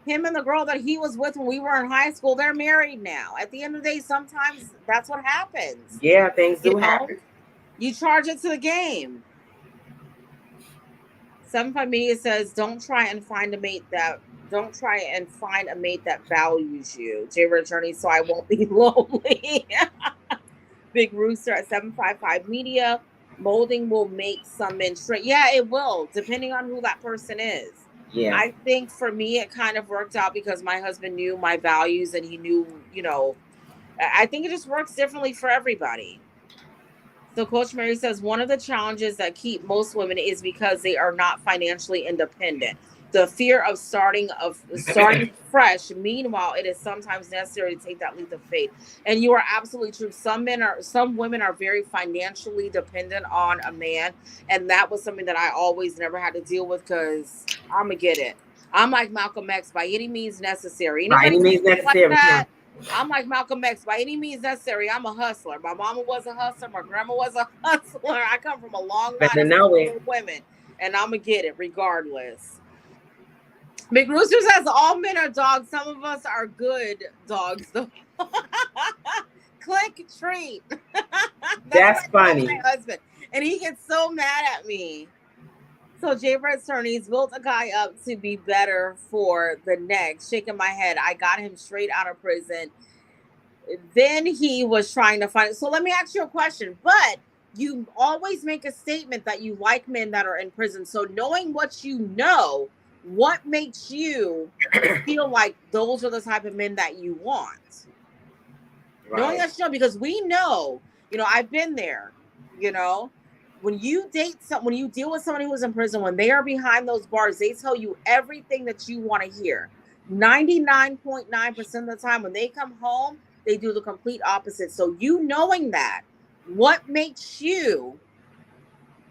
him and the girl that he was with when we were in high school, they're married now. At the end of the day, sometimes that's what happens. Yeah, things do happen. You charge it to the game. 75 Media says, don't try and find a mate that values you. J. Red Journey, so I won't be lonely. Big Rooster at 755 Media. Molding will make some men straight. Yeah, it will, depending on who that person is. Yeah. I think for me, it kind of worked out because my husband knew my values and he knew, I think it just works differently for everybody. So Coach Mary says, one of the challenges that keep most women is because they are not financially independent. The fear of starting fresh. Meanwhile, it is sometimes necessary to take that leap of faith. And you are absolutely true. Some women are very financially dependent on a man. And that was something that I always never had to deal with, because I'm going to get it. I'm like Malcolm X, by any means necessary. By any means necessary. Like that, I'm like Malcolm X, by any means necessary. I'm a hustler. My mama was a hustler. My grandma was a hustler. I come from a long line of women. And I'm going to get it regardless. Big Rooster says all men are dogs. Some of us are good dogs, though. Click treat. That's funny. My husband, and he gets so mad at me. So J. Red Cerny's built a guy up to be better for the next. Shaking my head. I got him straight out of prison. Then he was trying to find. So let me ask you a question. But you always make a statement that you like men that are in prison. So knowing what you know, what makes you feel like those are the type of men that you want? Knowing that, because we know, I've been there, when you when you deal with somebody who's in prison, when they are behind those bars, they tell you everything that you want to hear. 99.9% of the time when they come home, they do the complete opposite. So you knowing that, what makes you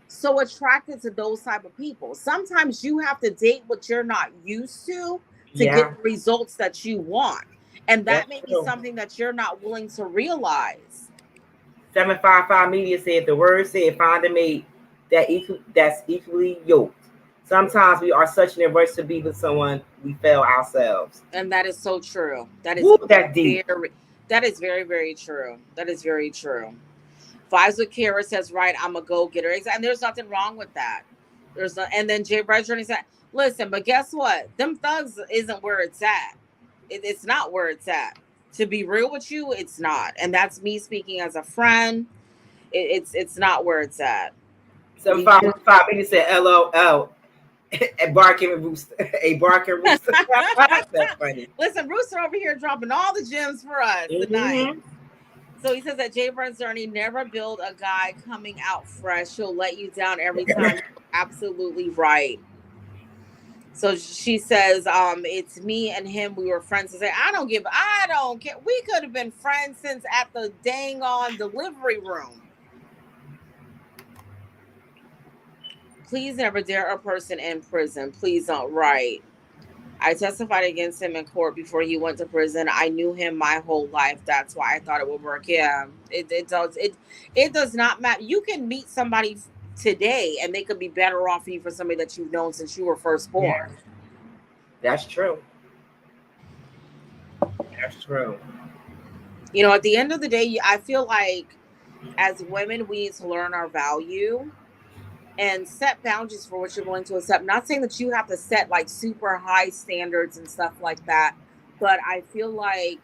so attracted to those type of people? Sometimes you have to date what you're not used to get the results that you want. And that may be something that you're not willing to realize. 755 Media said the word said find a mate that's equally yoked. Sometimes we are such in a rush to be with someone we fail ourselves. And that is so true. That is deep. That is very, very true. That is very true. Vibes with Kara says, right, I'm a go-getter. And there's nothing wrong with that. And then Jay Bredger said, listen, but guess what? Them thugs isn't where it's at. It's not where it's at. To be real with you, it's not. And that's me speaking as a friend. It's not where it's at. 755 Media said, LOL. A barking rooster. That's funny. Listen, Rooster over here dropping all the gems for us tonight. So he says that Jay Zerny never build a guy coming out fresh. He'll let you down every time. Absolutely right. So she says, it's me and him. We were friends. I don't care. We could have been friends since at the dang on delivery room. Please never dare a person in prison. Please don't write. I testified against him in court before he went to prison. I knew him my whole life. That's why I thought it would work. Yeah, it does not matter. You can meet somebody today and they could be better off for you for somebody that you've known since you were first born. Yeah. That's true. That's true. At the end of the day, I feel like as women, we need to learn our value and set boundaries for what you're willing to accept. Not saying that you have to set like super high standards and stuff like that, but I feel like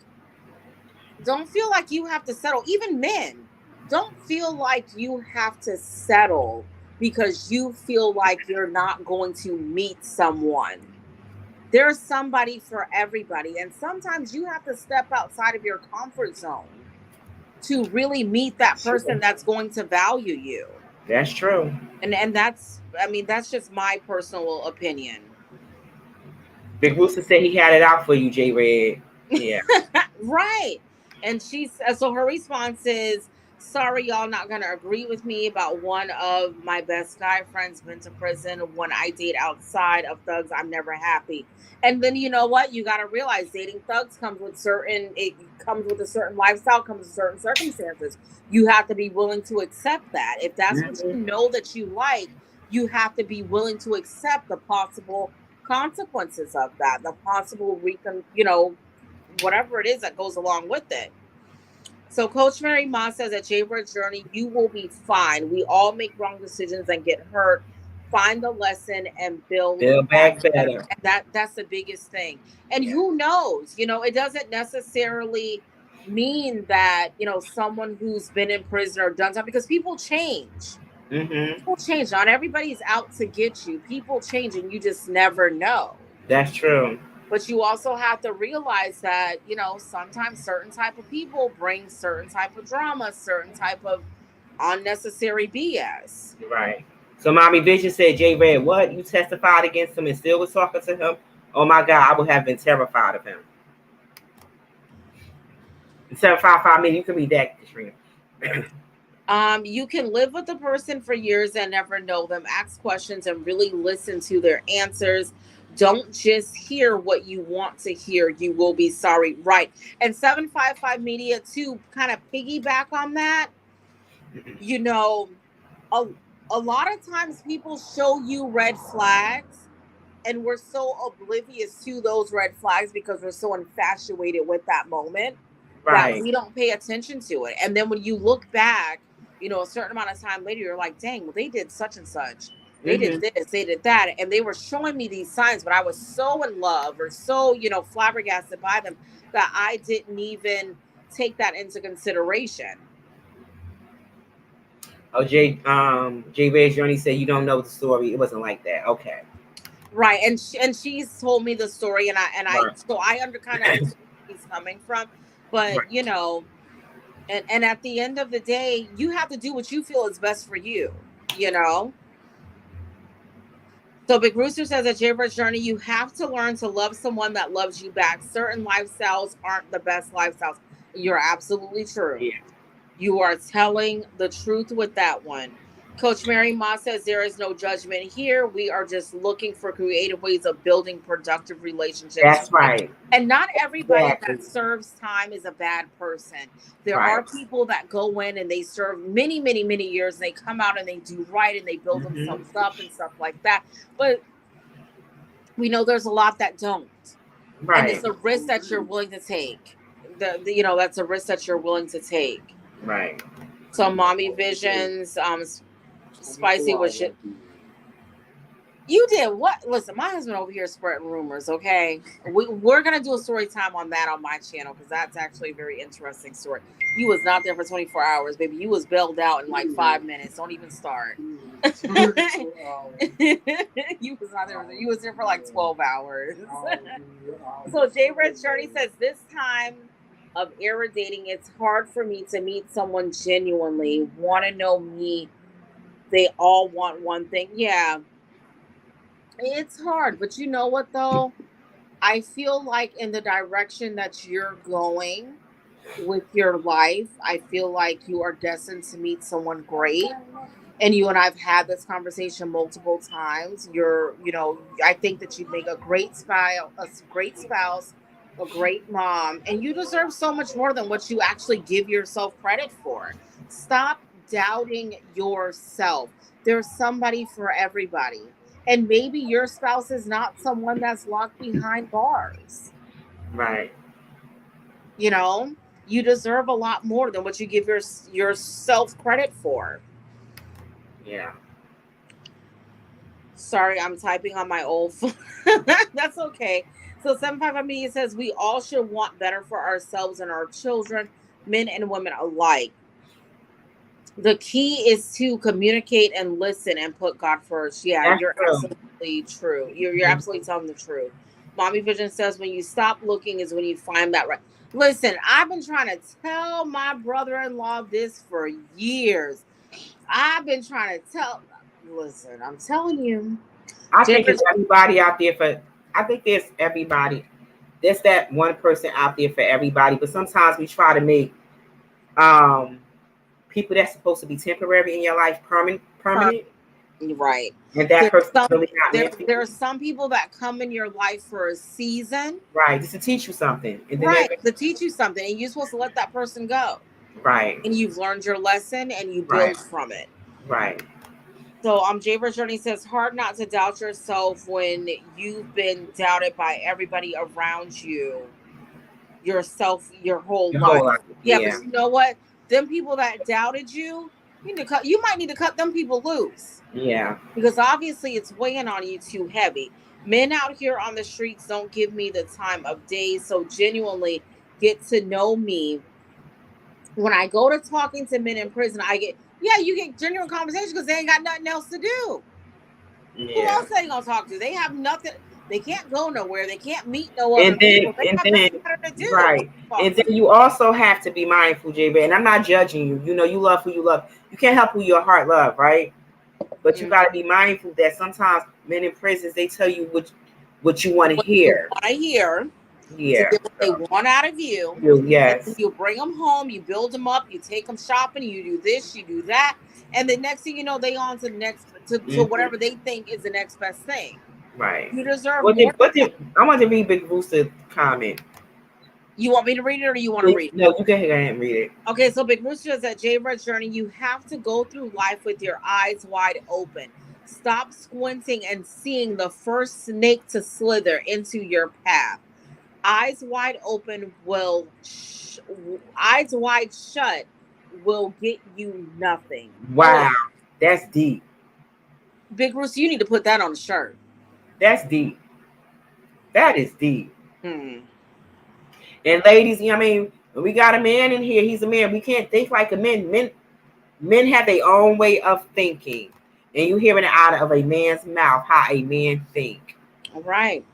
don't feel like you have to settle. Even men, don't feel like you have to settle because you feel like you're not going to meet someone. There's somebody for everybody, and sometimes you have to step outside of your comfort zone to really meet that person that's going to value you. That's true. And that's just my personal opinion. Big Rooster said he had it out for you, J Red. Yeah. Right. And so her response is, sorry, y'all not going to agree with me about one of my best guy friends been to prison. When I date outside of thugs, I'm never happy. And then you know what? You got to realize dating thugs comes with a certain lifestyle, comes with certain circumstances. You have to be willing to accept that. If that's what you know that you like, you have to be willing to accept the possible consequences of that, the possible whatever it is that goes along with it. So Coach Mary Ma says at Jay Bird's journey, you will be fine. We all make wrong decisions and get hurt. Find the lesson and build back better. That's the biggest thing. And who knows? It doesn't necessarily mean that, someone who's been in prison or done something, because people change. Mm-hmm. People change. Not everybody's out to get you. People change and you just never know. That's true. But you also have to realize that, sometimes certain type of people bring certain type of drama, certain type of unnecessary BS. Right. So Mommy Vision said, J Red, what? You testified against him and still was talking to him? Oh my God, I would have been terrified of him. 755 million, you can read that, Katrina. You can live with the person for years and never know them. Ask questions and really listen to their answers. Don't just hear what you want to hear. You will be sorry. Right. And 755 Media, to kind of piggyback on that, a lot of times people show you red flags and we're so oblivious to those red flags because we're so infatuated with that moment that we don't pay attention to it. And then when you look back, a certain amount of time later, you're like, dang, well, they did such and such. They did this, they did that. And they were showing me these signs, but I was so in love or so, flabbergasted by them that I didn't even take that into consideration. Oh, Jay Red's journey said you don't know the story. It wasn't like that. Okay. Right, and she's told me the story, and I Right. so I kind of understand where he's coming from, but Right. you know, and at the end of the day, you have to do what you feel is best for you. You know. So Big Rooster says at Jaybird Journey, you have to learn to love someone that loves you back. Certain lifestyles aren't the best lifestyles. You're absolutely true. Yeah. You are telling the truth with that one. Coach Mary Ma says there is no judgment here. We are just looking for creative ways of building productive relationships. That's right. And not everybody Exactly. that serves time is a bad person. There Right. are people that go in and they serve many, many, many years, and they come out and they do right and they build themselves up and stuff like that. But we know there's a lot that don't. Right. And it's a risk that you're willing to take. You know, that's a risk that you're willing to take. Right. So Mommy Visions, Spicy was shit. You did what? Listen, my husband over here spreading rumors. Okay, we're gonna do a story time on that on my channel because that's actually a very interesting story. You was not there for 24 hours, baby. You was bailed out in like 5 minutes. Don't even start. You was not there. You was there for like 12 hours. So Jay Red Journey says this time of irritating, it's hard for me to meet someone genuinely want to know me. They all want one thing. Yeah. It's hard, but you know what though? I feel like in the direction that you're going with your life, I feel like you are destined to meet someone great. And you and I've had this conversation multiple times. I think that you'd make a great spouse, a great mom, and you deserve so much more than what you actually give yourself credit for. Stop doubting yourself. There's somebody for everybody. And maybe your spouse is not someone that's locked behind bars. Right. You know, you deserve a lot more than what you give yourself credit for. Yeah. Sorry, I'm typing on my old phone. That's okay. So 75 Media says we all should want better for ourselves and our children, men and women alike. The key is to communicate and listen and put God first. Yeah, That's you're true. absolutely true. You're absolutely telling the truth. Mommy Vision says when you stop looking is when you find that right. Listen, I've been trying to tell my brother-in-law this for years. I've been trying to tell. Listen, I'm telling you. I think there's everybody out there I think there's everybody. There's that one person out there for everybody. But sometimes we try to make people that's supposed to be temporary in your life permanent. Right. And that person's really not meant for you. There are some people that come in your life for a season. Right. Just to teach you something. And then right. To teach you something. And you're supposed to let that person go. Right. And you've learned your lesson and you build from it. Right. So Jaybird Journey says hard not to doubt yourself when you've been doubted by everybody around you. Yourself, your whole life. Yeah, but you know what? Them people that doubted you, you might need to cut them people loose. Yeah. Because obviously it's weighing on you too heavy. Men out here on the streets don't give me the time of day. So genuinely get to know me. When I go to talking to men in prison, you get genuine conversations because they ain't got nothing else to do. Yeah. Who else they gonna talk to? They have nothing. They can't go nowhere. They can't meet no other people. They have nothing better to do. Right. And then you also have to be mindful, JB. And I'm not judging you. You know, you love who you love. You can't help who your heart love, right? But you gotta be mindful that sometimes men in prisons, they tell you what you want to hear. Yeah. To get what they want out of you. Yes. You bring them home, you build them up, you take them shopping, you do this, you do that, and the next thing you know, they on to the next to whatever they think is the next best thing. Right. You deserve more. I want to read Big Rooster's comment. You want me to read it or do you want to read it? No, you can go ahead and read it. Okay, so Big Rooster says at Jay Red's Journey, you have to go through life with your eyes wide open. Stop squinting and seeing the first snake to slither into your path. Eyes wide open eyes wide shut will get you nothing. Wow, that's deep. Big Rooster, you need to put that on a shirt. That's deep. That is deep. And ladies, you know what I mean? When we got a man in here, he's a man. We can't think like a man. Men, Men have their own way of thinking, and you hearing it out of a man's mouth how a man think. Right.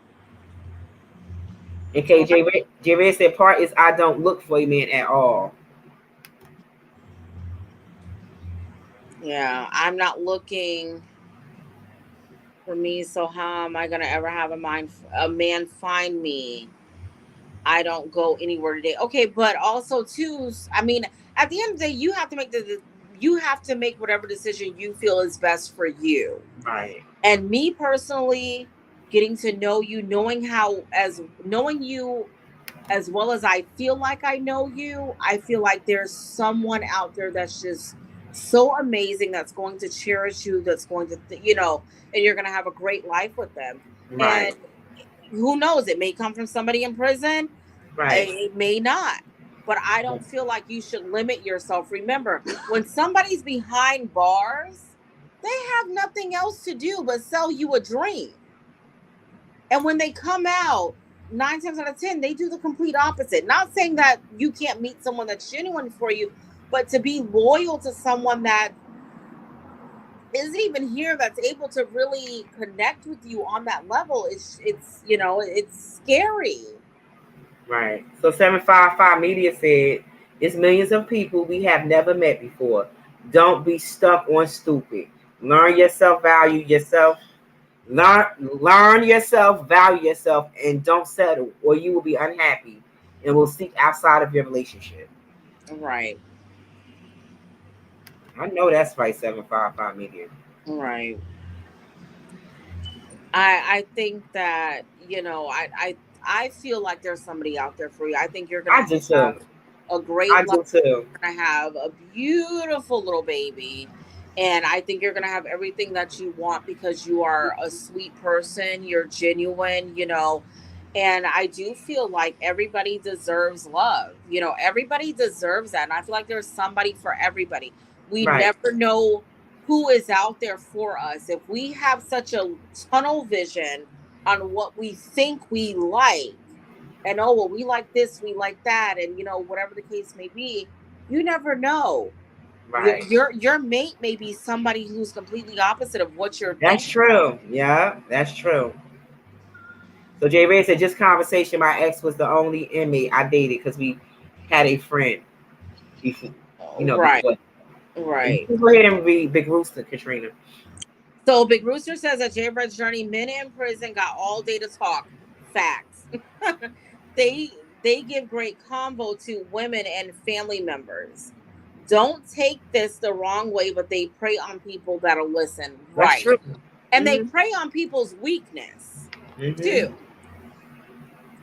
And KJ said part is I don't look for a man at all. Yeah, I'm not looking for me. So how am I gonna ever have a man find me? I don't go anywhere today. Okay, but also too, I mean, at the end of the day, you have to make whatever decision you feel is best for you. Right. And me personally, getting to know you, knowing you as well as I feel like I know you, I feel like there's someone out there that's just so amazing, that's going to cherish you, that's going to, and you're going to have a great life with them. Right. And who knows? It may come from somebody in prison. Right. It may not. But I don't feel like you should limit yourself. Remember, when somebody's behind bars, they have nothing else to do but sell you a dream. And when they come out, 9 times out of 10, they do the complete opposite. Not saying that you can't meet someone that's genuine for you, but to be loyal to someone that isn't even here, that's able to really connect with you on that level, it's scary. Right. So 755 Media said, it's millions of people we have never met before. Don't be stuck on stupid. Learn yourself, value yourself. Learn yourself, value yourself, and don't settle, or you will be unhappy and will seek outside of your relationship. Right. I know that's right, 755 Media. Right. I think that, I feel like there's somebody out there for you. I think you're going to have a great life. You're going to have a beautiful little baby. And I think you're going to have everything that you want because you are a sweet person. You're genuine, and I do feel like everybody deserves love. Everybody deserves that. And I feel like there's somebody for everybody. We never know who is out there for us. If we have such a tunnel vision on what we think we like, and we like this, we like that, and whatever the case may be, you never know. Right. Your mate may be somebody who's completely opposite of what you're thinking. That's true. Yeah, that's true. So Jay Ray said, just conversation. My ex was the only inmate I dated because we had a friend before. Right. Before. Right. Go ahead and read Big Rooster, Katrina. So Big Rooster says that Jay Red's journey, men in prison got all day to talk. Facts. They give great convo to women and family members. Don't take this the wrong way, but they prey on people that'll listen. That's true. And they prey on people's weakness too.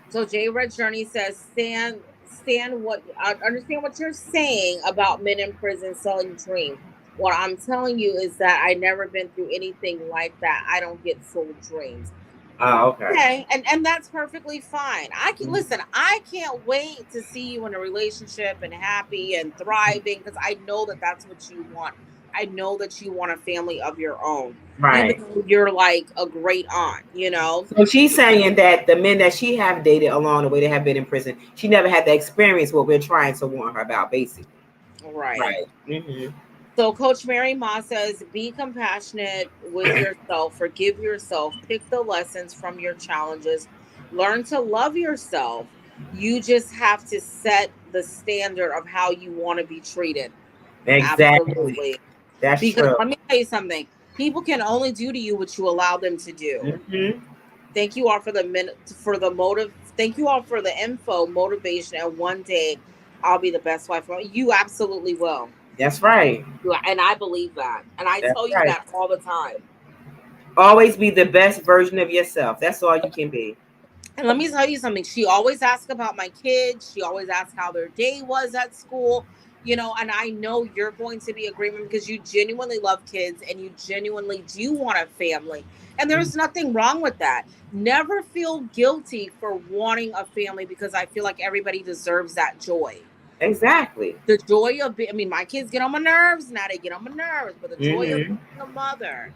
So Jay Red Journey says, I understand what you're saying about men in prison selling dreams. What I'm telling you is that I never been through anything like that. I don't get sold dreams. Oh, okay. Okay, and that's perfectly fine. Listen, I can't wait to see you in a relationship and happy and thriving, because I know that that's what you want. I know that you want a family of your own. Right. Even though you're like a great aunt, So she's saying that the men that she have dated along the way that have been in prison, she never had the experience what we're trying to warn her about, basically. Right. So Coach Mary Ma says, be compassionate with yourself, forgive yourself, pick the lessons from your challenges, learn to love yourself. You just have to set the standard of how you want to be treated. Exactly. Absolutely. That's true. Let me tell you something. People can only do to you what you allow them to do. Thank you all for the motive. Thank you all for the info, motivation, and one day I'll be the best wife. You absolutely will. That's right. And I believe that. And I tell you that all the time. Always be the best version of yourself. That's all you can be. And let me tell you something. She always asks about my kids. She always asks how their day was at school. And I know you're going to be agreement because you genuinely love kids and you genuinely do want a family. And there's nothing wrong with that. Never feel guilty for wanting a family, because I feel like everybody deserves that joy. Exactly. The joy of my kids get on my nerves. Now they get on my nerves. But the joy of being a mother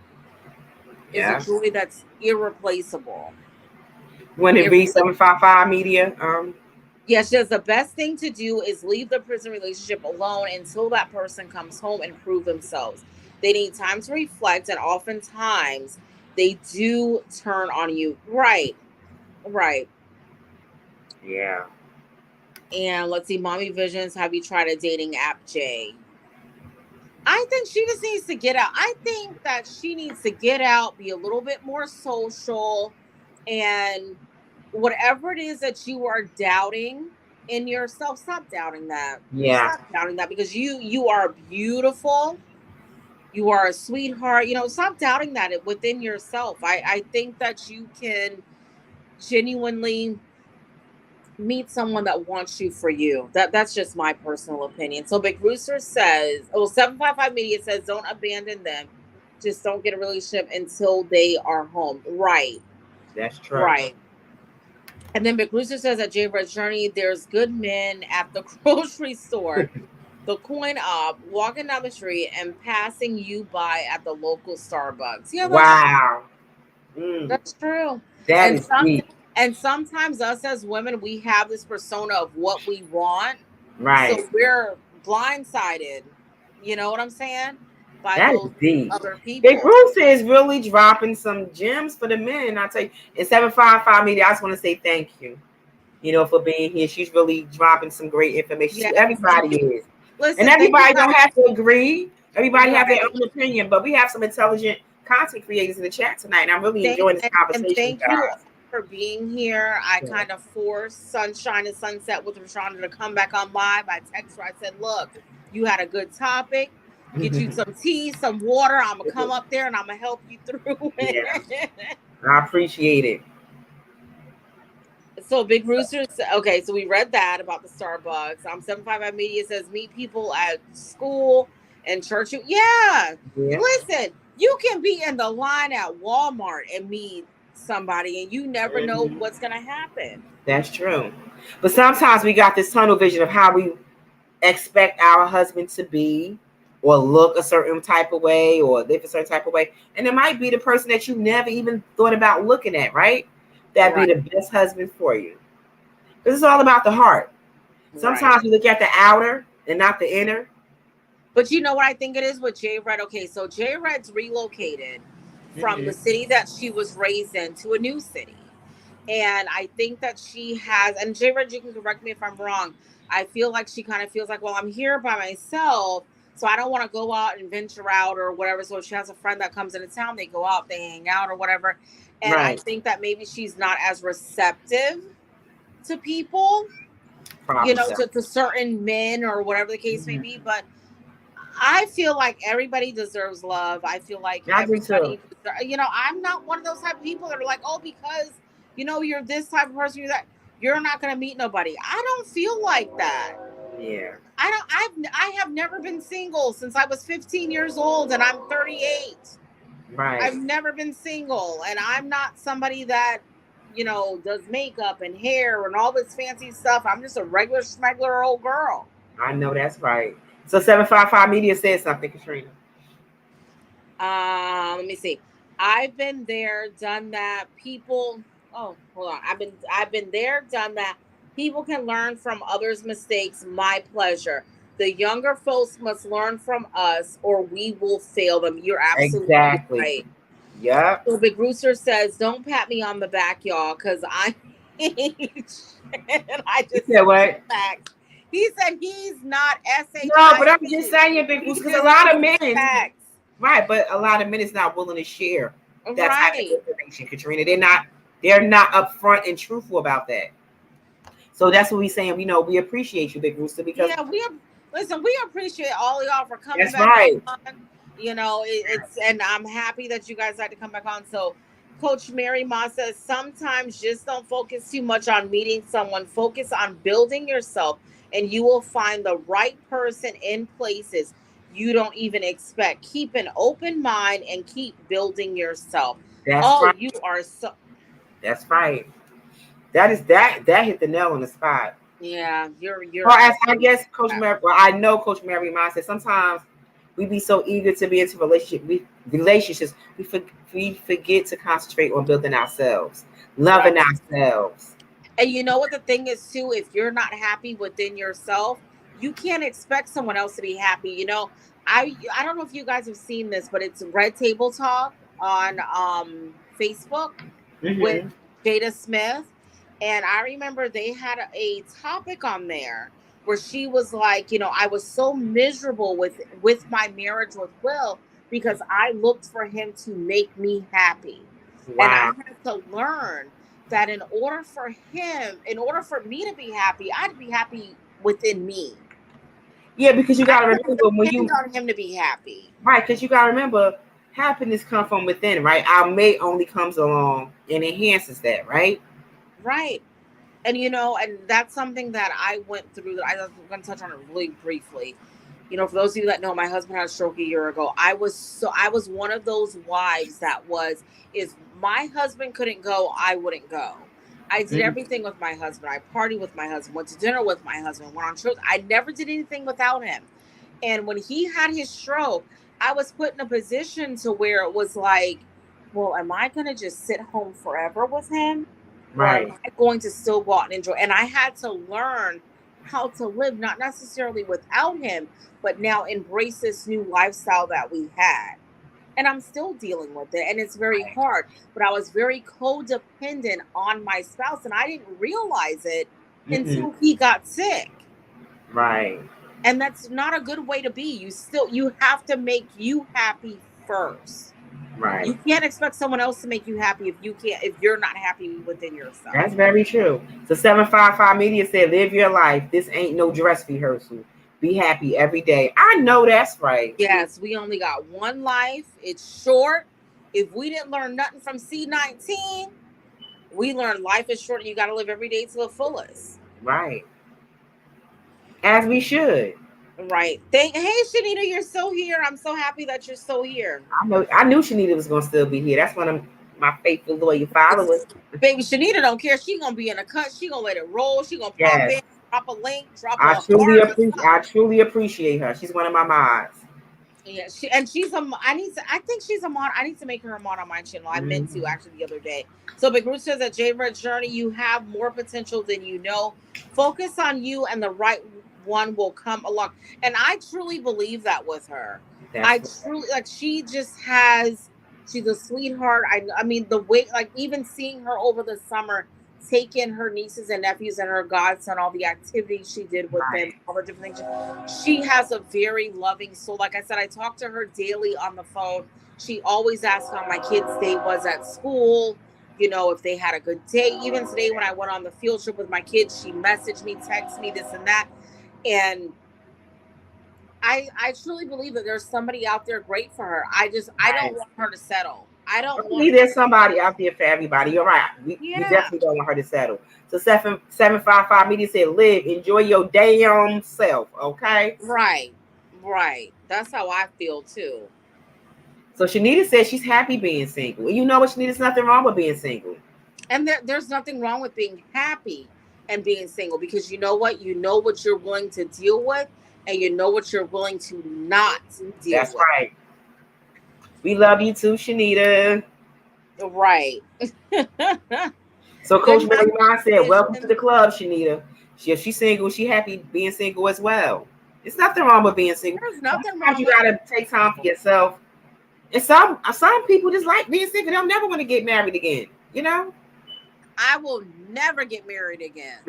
is a joy that's irreplaceable. When it reads 755 Media, Yeah, she says the best thing to do is leave the prison relationship alone until that person comes home and prove themselves. They need time to reflect, and oftentimes they do turn on you. Right, right. Yeah. And let's see, Mommy Visions, have you tried a dating app, Jay? I think she just needs to get out. I think that she needs to get out, be a little bit more social, and whatever it is that you are doubting in yourself, stop doubting that. Yeah. Stop doubting that because you are beautiful. You are a sweetheart. Stop doubting that within yourself. I think that you can genuinely meet someone that wants you for you. That's just my personal opinion. So Big Rooster says, 755 Media says, don't abandon them. Just don't get a relationship until they are home. Right. That's true. Right. And then Big Rooster says at J Red's Journey, there's good men at the grocery store, the coin op, walking down the street, and passing you by at the local Starbucks. Yeah, wow. That's true. That and is deep. And sometimes us as women, we have this persona of what we want. Right. So we're blindsided. You know what I'm saying? By That those is deep. other people. Big Rooster is really dropping some gems for the men. I tell you, in 755 Media, I just want to say thank you. For being here. She's really dropping some great information. Yes. Everybody is. Listen, and everybody don't have to agree. Everybody have their own opinion, but we have some intelligent content creators in the chat tonight. And I'm really enjoying this conversation. And thank you for being here. I kind of forced Sunshine and Sunset with Rashonda to come back on live. I texted her. I said, look, you had a good topic. Get you some tea, some water. I'm going to come up there and I'm going to help you through it. Yeah. I appreciate it. So Big Roosters, okay, so we read that about the Starbucks. 755 Media says meet people at school and church. Yeah. Listen, you can be in the line at Walmart and meet somebody and you never know what's going to happen. That's true. But sometimes we got this tunnel vision of how we expect our husband to be or look a certain type of way or live a certain type of way. And it might be the person that you never even thought about looking at, right? That'd be the best husband for you. Because it's all about the heart. Sometimes we look at the outer and not the inner. But you know what I think it is with J Red? Okay, so J Red's relocated from the city that she was raised in to a new city. And I think that she has, and J Red, you can correct me if I'm wrong. I feel like she kind of feels like, well, I'm here by myself, so I don't want to go out and venture out or whatever. So if she has a friend that comes into town, they go out, they hang out or whatever. And I think that maybe she's not as receptive to people, to certain men or whatever the case may be. But I feel like everybody deserves love. I feel like everybody, I'm not one of those type of people that are like, oh, because, you're this type of person, you're not going to meet nobody. I don't feel like that. Yeah. I have never been single since I was 15 years old and I'm 38. Right. I've never been single, and I'm not somebody that, does makeup and hair and all this fancy stuff. I'm just a regular smuggler old girl. I know that's right. So 755 Media said something, Katrina. Let me see. I've been there, done that. People. Oh, hold on. I've been there, done that. People can learn from others' mistakes. My pleasure. The younger folks must learn from us or we will fail them. You're absolutely right. Yeah. So Big Rooster says, don't pat me on the back, y'all, because I just said what? Facts. He said he's not S-H-I-T. No, but I'm just saying, Big Rooster, because a lot of men, right, but a lot of men is not willing to share that type of information, Katrina. They're not upfront and truthful about that. So that's what we're saying. We appreciate you, Big Rooster, because we appreciate all of y'all for coming back on. And I'm happy that you guys had to come back on. So Coach Mary Ma says, sometimes just don't focus too much on meeting someone. Focus on building yourself and you will find the right person in places you don't even expect. Keep an open mind and keep building yourself. Right. You are so. That's right. That hit the nail on the spot. Yeah, you're. Well, as I guess Coach Mary, I know Coach Mary Ma said sometimes we be so eager to be into relationships, we forget to concentrate on building ourselves, loving ourselves. And you know what the thing is too, if you're not happy within yourself, you can't expect someone else to be happy. I don't know if you guys have seen this, but it's Red Table Talk on Facebook with Mm-hmm. Jada Smith. And I remember they had a topic on there where she was like, I was so miserable with my marriage with Will because I looked for him to make me happy. And I Wow. had to learn that in order for me to be happy, I had to be happy within me. Yeah, because you I gotta couldn't remember when depend you on him to be happy. right, because you gotta remember happiness comes from within, right? Our mate only comes along and enhances that, right? Right. And and that's something that I went through that I'm going to touch on it really briefly. For those of you that know, my husband had a stroke a year ago. I was one of those wives that was, if my husband couldn't go, I wouldn't go. I did Mhm. everything with my husband. I partied with my husband, went to dinner with my husband, went on trips. I never did anything without him. And when he had his stroke, I was put in a position to where it was like, well, am I going to just sit home forever with him? Or am Right. I going to still go out and enjoy? And I had to learn how to live, not necessarily without him, but now embrace this new lifestyle that we had. And I'm still dealing with it. And it's very hard. But I was very codependent on my spouse. And I didn't realize it Mm-mm. until he got sick. Right. And that's not a good way to be. You have to make you happy first. Right. You can't expect someone else to make you happy if you're not happy within yourself. That's very true. So 755 Media said, live your life. This ain't no dress rehearsal. Be happy every day. I know that's right. Yes, we only got one life. It's short. If we didn't learn nothing from C19, we learned life is short and you got to live every day to the fullest. Right. As we should. Right. Hey, Shanita, you're so here. I'm so happy that you're so here. I knew Shanita was gonna still be here. That's one of my faithful loyal followers. Baby, Shanita don't care. She gonna be in a cut. She gonna let it roll. She gonna pop Yes. in, drop a link, drop I a heart. truly appreciate her. She's one of my mods. Yeah, she's a. I think she's a mod. I need to make her a mod on my channel. I meant to actually the other day. So Big Ruth says that Jade Red Journey, you have more potential than you know. Focus on you, and the right one will come along. And I truly believe that with her. I truly she just has. She's a sweetheart. I mean the way, like, even seeing her over the summer, taking her nieces and nephews and her godson, all the activities she did with them, all the different things. She has a very loving soul. Like I said, I talk to her daily on the phone. She always asks how my kids' day was at school, if they had a good day. Even today when I went on the field trip with my kids, she messaged me, texted me, this and that. And I truly believe that there's somebody out there great for her. I don't want her to settle. I don't want there's somebody out there for everybody. You're right. We definitely don't want her to settle. So 755 Media said, live, enjoy your damn self. Okay. Right. That's how I feel too. So Shanita says she's happy being single. You know what, Shanita? There's nothing wrong with being single. And there's nothing wrong with being happy and being single, because you know what? You know what you're willing to deal with, and you know what you're willing to not deal with. That's right. We love you too, Shanita. Right. So Coach Mary Ron said, welcome to the club, Shanita. If she's single, she happy being single as well. There's nothing wrong with being single. There's nothing wrong. Sometimes you gotta take time for yourself. And some people just like being single. They'll never want to get married again. I will never get married again.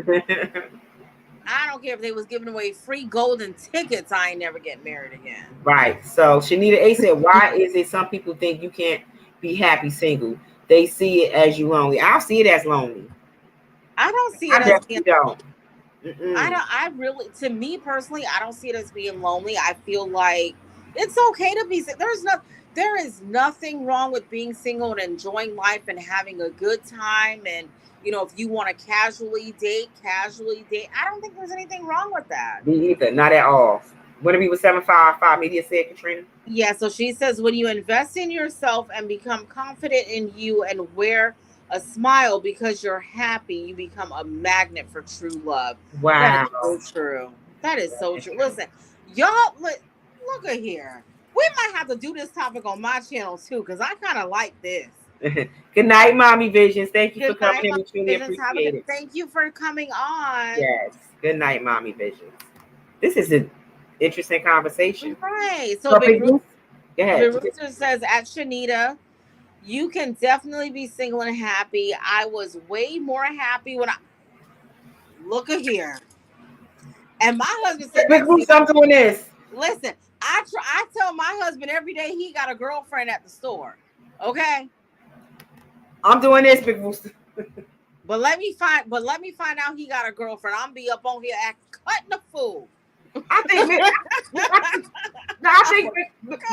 I don't care if they was giving away free golden tickets. I ain't never get married again. Right. So Shanita A said, why is it some people think you can't be happy single? They see it as you lonely. I see it as lonely. I don't see it as being lonely. I really, to me personally, I don't see it as being lonely. I feel like it's okay to be single. There is nothing wrong with being single and enjoying life and having a good time. And if you want to casually date. I don't think there's anything wrong with that. Me either, not at all. What did we with 755 Media said, Katrina? Yeah, so she says, when you invest in yourself and become confident in you and wear a smile because you're happy, you become a magnet for true love. Wow. That is so true. That is so true. Listen, y'all, look at here. We might have to do this topic on my channel too, because I kind of like this. Good night, Mommy Visions. Thank you Good for coming night, in. We Mommy truly Visions. appreciate it. Thank you for coming on. Yes. Good night, Mommy Visions. This is an interesting conversation. Right. So Big Big Go ahead. Rooster says at Shanita, you can definitely be single and happy. I was way more happy when I look at here. And my husband said, Big Rooster, I'm doing this. listen, I tell my husband every day he got a girlfriend at the store. Okay. I'm doing this, Big Rooster. But let me find out he got a girlfriend. I'm be up on here cutting the fool. I think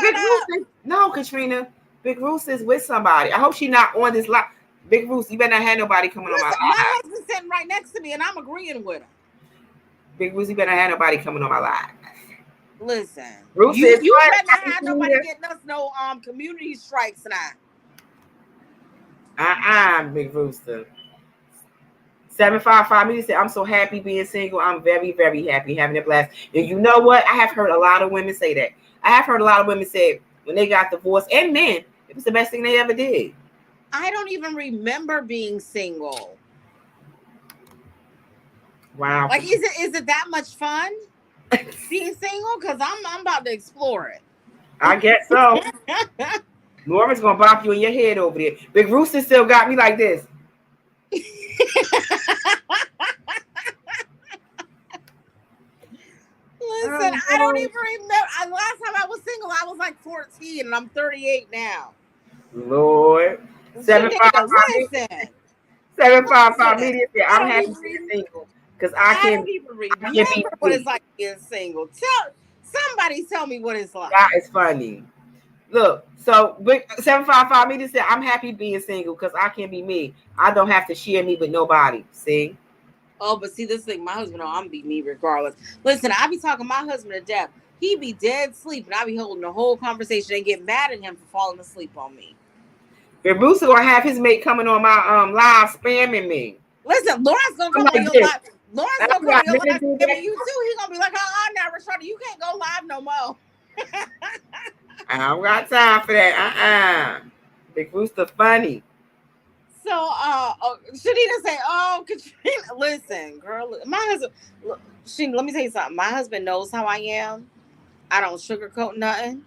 Big Rooster. No, Katrina. Big Rooster is with somebody. I hope she's not on this live. Big Rooster, you better not have nobody coming on my live. My husband's sitting right next to me and I'm agreeing with him. Big Rooster, you better not have nobody coming on my live. Listen, Rooster, you better not have nobody getting us no community strikes now. Big Rooster. 755 me said, I'm so happy being single. I'm very, very happy having a blast. And you know what? I have heard a lot of women say that. I have heard a lot of women say when they got divorced, and men, it was the best thing they ever did. I don't even remember being single. Wow. Like, is it that much fun being single? Because I'm about to explore it. I guess so. Norman's gonna bop you in your head over there. Big Rooster still got me like this. Listen, I don't even remember. Last time I was single, I was like 14, and I'm 38 now. Lord. 755 media said, I'm happy being single because I don't even remember what it's like being single. Somebody tell me what it's like. That is funny. Look, so 755 media said, I'm happy being single because I can be me. I don't have to share me with nobody. See? Oh, but see, this thing, my husband, I'm be me regardless. Listen, I be talking my husband to death. He be dead sleep, and I be holding the whole conversation and get mad at him for falling asleep on me. But Bruce gonna have his mate coming on my live spamming me. Listen, Lawrence gonna come on your live. Lawrence gonna come on your live spamming you too. He gonna be like, now, Rashada, you can't go live no more. I don't got time for that. Big Rooster funny. So, Shanita say, Katrina, listen, girl, my husband, let me tell you something. My husband knows how I am. I don't sugarcoat nothing.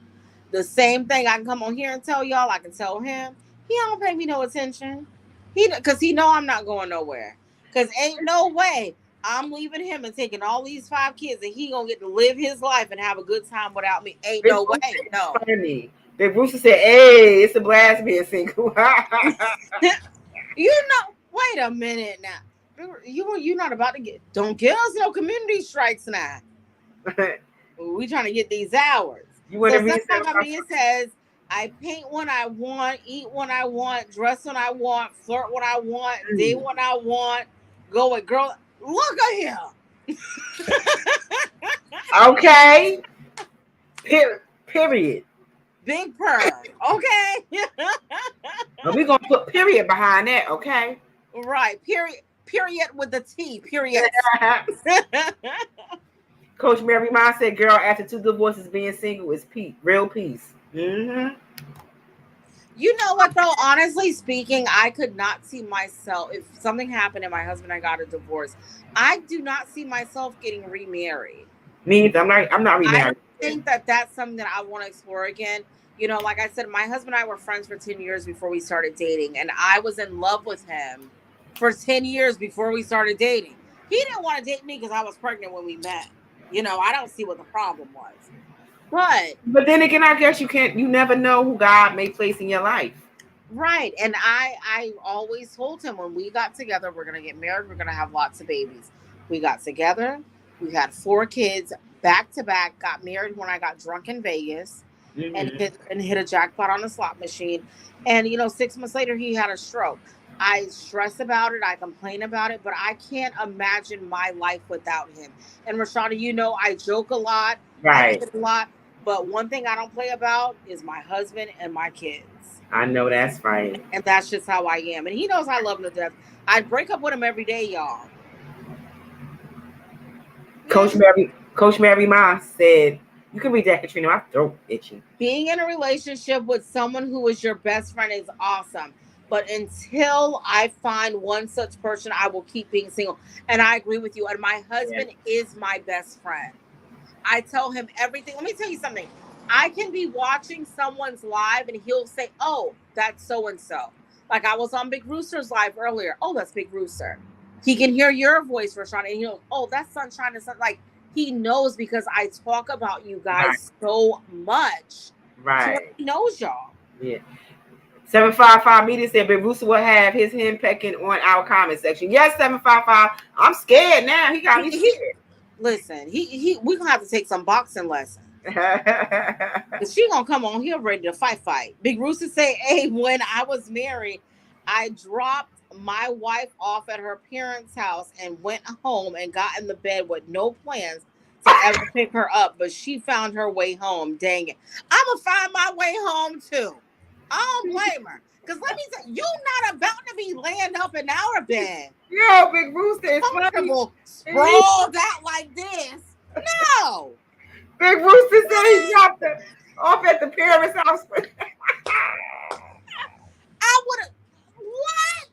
The same thing I can come on here and tell y'all, I can tell him. He don't pay me no attention. Because he know I'm not going nowhere. Because ain't no way I'm leaving him and taking all these 5 kids and he gonna get to live his life and have a good time without me. Ain't no way. No. Funny. Big Rooster said, hey, it's a blast being single. You know, wait a minute now. You're not about to don't give us no community strikes now. We trying to get these hours. You want to read something? It says, I paint when I want, eat when I want, dress when I want, flirt when I want, date when I want, go with girl. Look at him. Okay. Period. Big purr. Okay. We're going to put period behind that, okay? Right. Period with the T. Period. Coach Mary Ma said, girl, after 2 divorces, being single is peace. Real peace. Mm-hmm. You know what, though? Honestly speaking, I could not see myself, if something happened and my husband and I got a divorce, I do not see myself getting remarried. Me either. I'm not remarried. I think that's something that I want to explore again. You know, like I said, my husband and I were friends for 10 years before we started dating, and I was in love with him for 10 years before we started dating. He didn't want to date me because I was pregnant when we met. You know, I don't see what the problem was. But then again, I guess you never know who God may place in your life. Right. And I always told him when we got together, we're going to get married. We're going to have lots of babies. We got together. We had 4 kids back to back, got married when I got drunk in Vegas and hit a jackpot on a slot machine. And, 6 months later, he had a stroke. I stress about it. I complain about it, but I can't imagine my life without him. And Rashada, I joke a lot. Right. I a lot. But one thing I don't play about is my husband and my kids. I know that's right. And that's just how I am. And he knows I love him to death. I'd break up with him every day, y'all. Coach Mary Ma said, you can read that, Katrina. My throat itchy. Being in a relationship with someone who is your best friend is awesome. But until I find one such person, I will keep being single. And I agree with you. And my husband is my best friend. I tell him everything. Let me tell you something. I can be watching someone's live and he'll say, "Oh, that's so and so." Like I was on Big Rooster's live earlier. "Oh, that's Big Rooster." He can hear your voice, Rashawn, and he'll, "Oh, that's Sunshine and Sun." Like he knows because I talk about you guys so much. Right. So he knows y'all. Yeah. 755 Media said Big Rooster will have his hen pecking on our comment section. Yes, 755. I'm scared now. He got me scared. Listen, we gonna have to take some boxing lessons. Cause she gonna come on here ready to fight. Big Rooster say, "Hey, when I was married, I dropped my wife off at her parents' house and went home and got in the bed with no plans to ever pick her up, but she found her way home. Dang it. I'ma find my way home too. I don't blame her. Cause let me say, you not about to be laying up in our bed. Yo, Big Rooster is comfortable, sprawled out like this. No. Big Rooster said he dropped her off at the parents' house. I would have. What?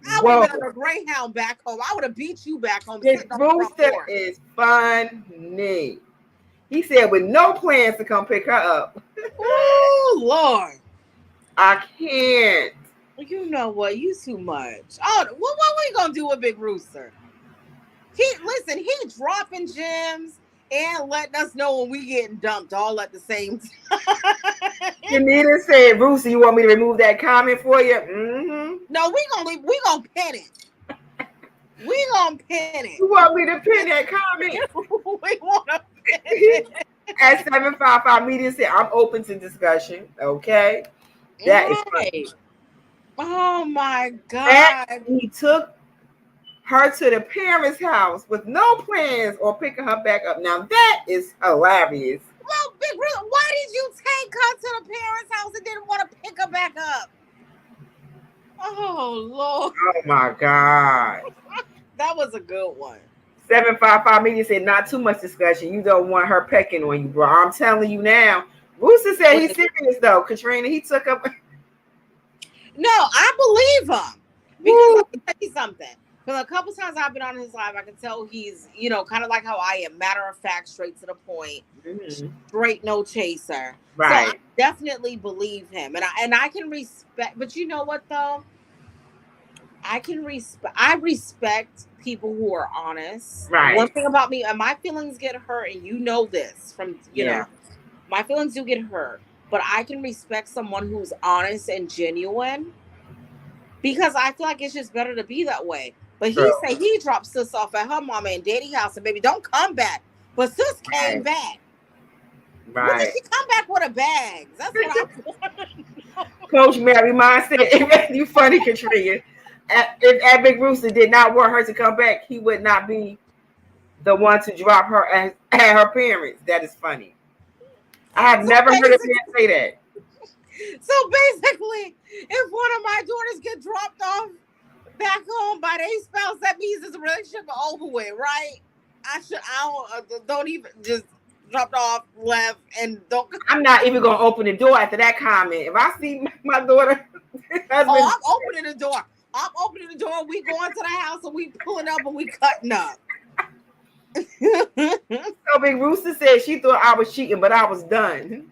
I would have been on a Greyhound back home. I would have beat you back home. Big Rooster is funny. He said with no plans to come pick her up. Oh, Lord. I can't. You know what? You too much. Oh, what we gonna do with Big Rooster? He dropping gems and letting us know when we getting dumped all at the same time. Janita said, "Rooster, you want me to remove that comment for you?" Mm-hmm. No, we gonna pin it. We gonna pin it. You want me to pin that comment? We want to pin it. At 755 Media said, "I'm open to discussion." Okay, that is funny. Oh my God! And he took her to the parents' house with no plans or picking her back up. Now that is hilarious. Well, Big Rooster, why did you take her to the parents' house and didn't want to pick her back up? Oh Lord! Oh my God! That was a good one. 755 Media said, "Not too much discussion. You don't want her pecking on you, bro. I'm telling you now." Rooster said he's serious though. Katrina, he took up. No, I believe him. Because let me tell you something. Because a couple times I've been on his live, I can tell he's, kind of like how I am. Matter of fact, straight to the point. Mm-hmm. Straight, no chaser. Right. So I definitely believe him. And I can respect, but you know what though? I respect people who are honest. Right. One thing about me, and my feelings get hurt, and you know this from, you know, my feelings do get hurt. But I can respect someone who's honest and genuine because I feel like it's just better to be that way. But he said he dropped sis off at her mama and daddy house and baby, don't come back. But sis came back. Right. When did she come back with a bag? That's what I want to know. Coach Mary Mine said, "It made you funny, Katrina. If Big Rooster did not want her to come back, he would not be the one to drop her at her parents." That is funny. I have never heard a man say that. So basically, if one of my daughters get dropped off back home by their spouse, that means it's a relationship over with, right? I don't even just dropped off, left, and don't. I'm not even gonna open the door after that comment. If I see my daughter, I'm opening the door. I'm opening the door. We going to the house and we pulling up and we cutting up. So Big Rooster said she thought I was cheating, but I was done.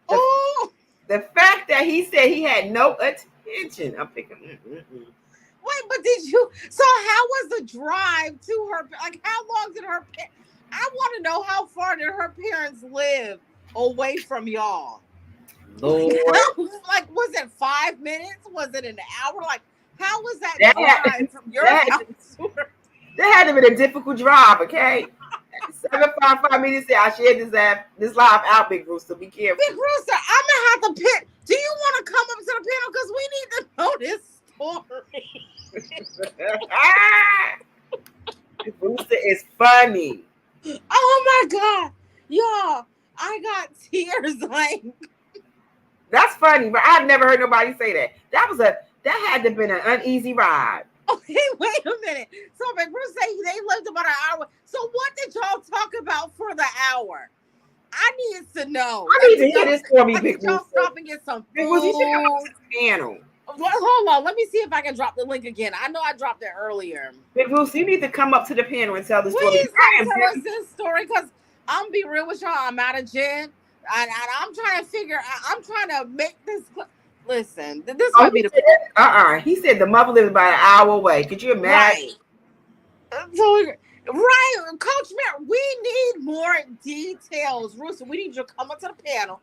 The fact that he said he had no attention. I'm picking. Wait, but did you? So how was the drive to her? Like, how long did her? I want to know how far did her parents live away from y'all? Lord. Like, was it 5 minutes? Was it an hour? Like, how was that drive from your house to her? That had to be a difficult drive, okay? 755 Media said, "I shared this live out, Big Rooster. Be careful." Big Rooster, I'm gonna have to pick. Do you want to come up to the panel? Because we need to know this story. Big Rooster is funny. Oh my God. Y'all, I got tears like. That's funny, but I've never heard nobody say that. That had to have been an uneasy ride. Okay, wait a minute. So Big Rooster say they lived about an hour. So what did y'all talk about for the hour? I need to know. I need to hear this for me, Big Rooster. Y'all stop and get some food. Big Rooster, you should come to the panel. Hold on. Let me see if I can drop the link again. I know I dropped it earlier. Big Bruce, you need to come up to the panel and tell the story. Please tell us this story, because I'm gonna be real with y'all. I'm out of gin, and I'm trying to figure. I'm trying to make this. Listen, this might be the. He said the mother lives about an hour away. Could you imagine? Right. So, right, Coach Mayor, we need more details. Rooster, we need you to come up to the panel.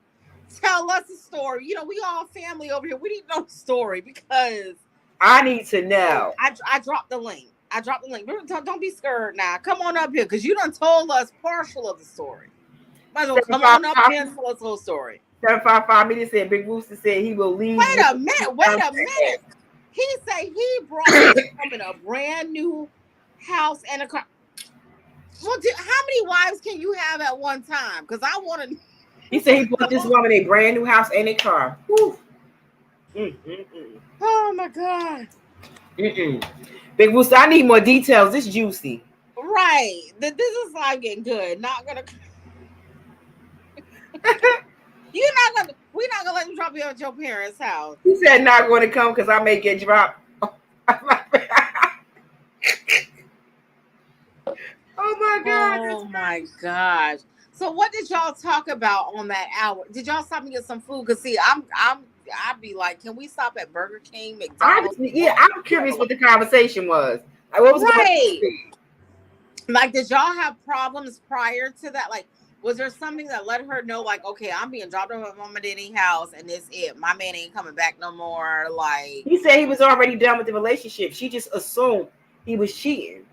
Tell us a story. You know, we all family over here. We need to know the story, because I need to know. I dropped the link. Don't be scared now. Come on up here, because you done told us partial of the story. Might as well come on up here and tell us the whole story. 755 minutes said Big Rooster said he will leave. Wait a minute. He said he brought his woman a brand new house and a car. Well, how many wives can you have at one time? Because I want to. He said he bought this woman a brand new house and a car. Oh my God. Big Rooster, I need more details. This juicy. Right. This is like getting good. Not gonna. We're not gonna let you drop you at your parents' house. He said not going to come because I may get dropped. Oh my God. Oh my gosh. So what did y'all talk about on that hour? Did y'all stop and get some food? Cause see, I'd be like, can we stop at Burger King, McDonald's? I'm curious what the conversation was. Like, what was right? Like, did y'all have problems prior to that? Like, was there something that let her know, like, okay, I'm being dropped off at Mama Denny's house, and this it. My man ain't coming back no more. Like, he said he was already done with the relationship. She just assumed he was cheating.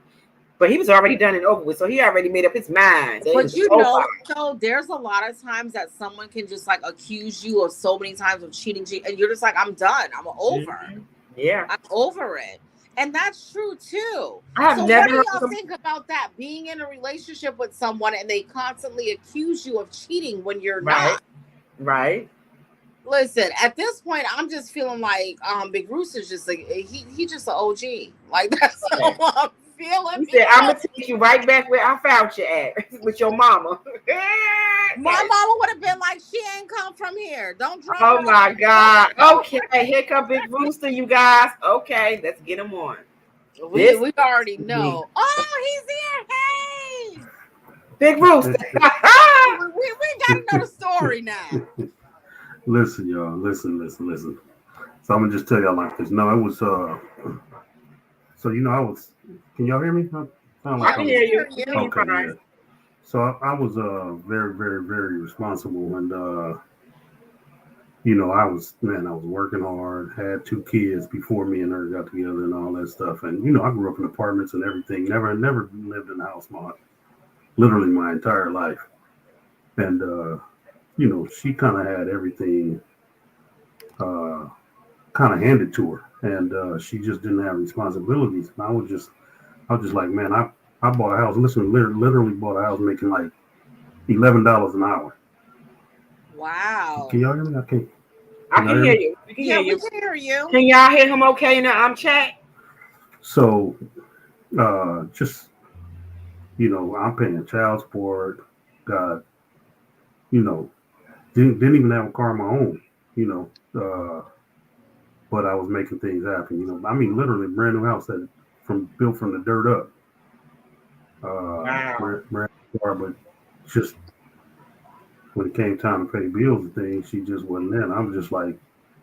But he was already done and over with, so he already made up his mind. But you know, so there's a lot of times that someone can just like accuse you of so many times of cheating, and you're just like, I'm done. I'm over. Yeah, I'm over it, and that's true too. So what do y'all think about that? Being in a relationship with someone and they constantly accuse you of cheating when you're not. Right. Listen, at this point, I'm just feeling like Big Rooster's just like he just an OG. Like that's all I'm feeling. He said, I'm gonna take you right back where I found you at with your mama. My mama would have been like, she ain't come from here. Don't drop her. Oh my God. Okay, here come Big Rooster, you guys. Okay, let's get him on. We already know. Oh, he's here. Hey, Big Rooster. we gotta know the story now. Listen, y'all. Listen. So I'm gonna just tell y'all like this. No, it was so you know I was. Can y'all hear me? I can hear you. Okay. Yeah. So I was very, very, very responsible, and you know I was working hard. Had 2 kids before me and her got together and all that stuff. And you know I grew up in apartments and everything. Never lived in a house literally my entire life. And you know she kind of had everything kind of handed to her, and she just didn't have responsibilities. And I was just like, man, I bought a house. Listen, literally bought a house making like $11 an hour. Wow. Can y'all hear me? I can hear you. We can hear you. We can hear you. Can y'all hear him okay in the chat? So, just, you know, I'm paying child support. God, you know, didn't even have a car of my own, you know, but I was making things happen, you know. I mean, literally brand new house built from the dirt up. Wow. Brand new car, but just when it came time to pay bills and things, she just wasn't there. And I was just like,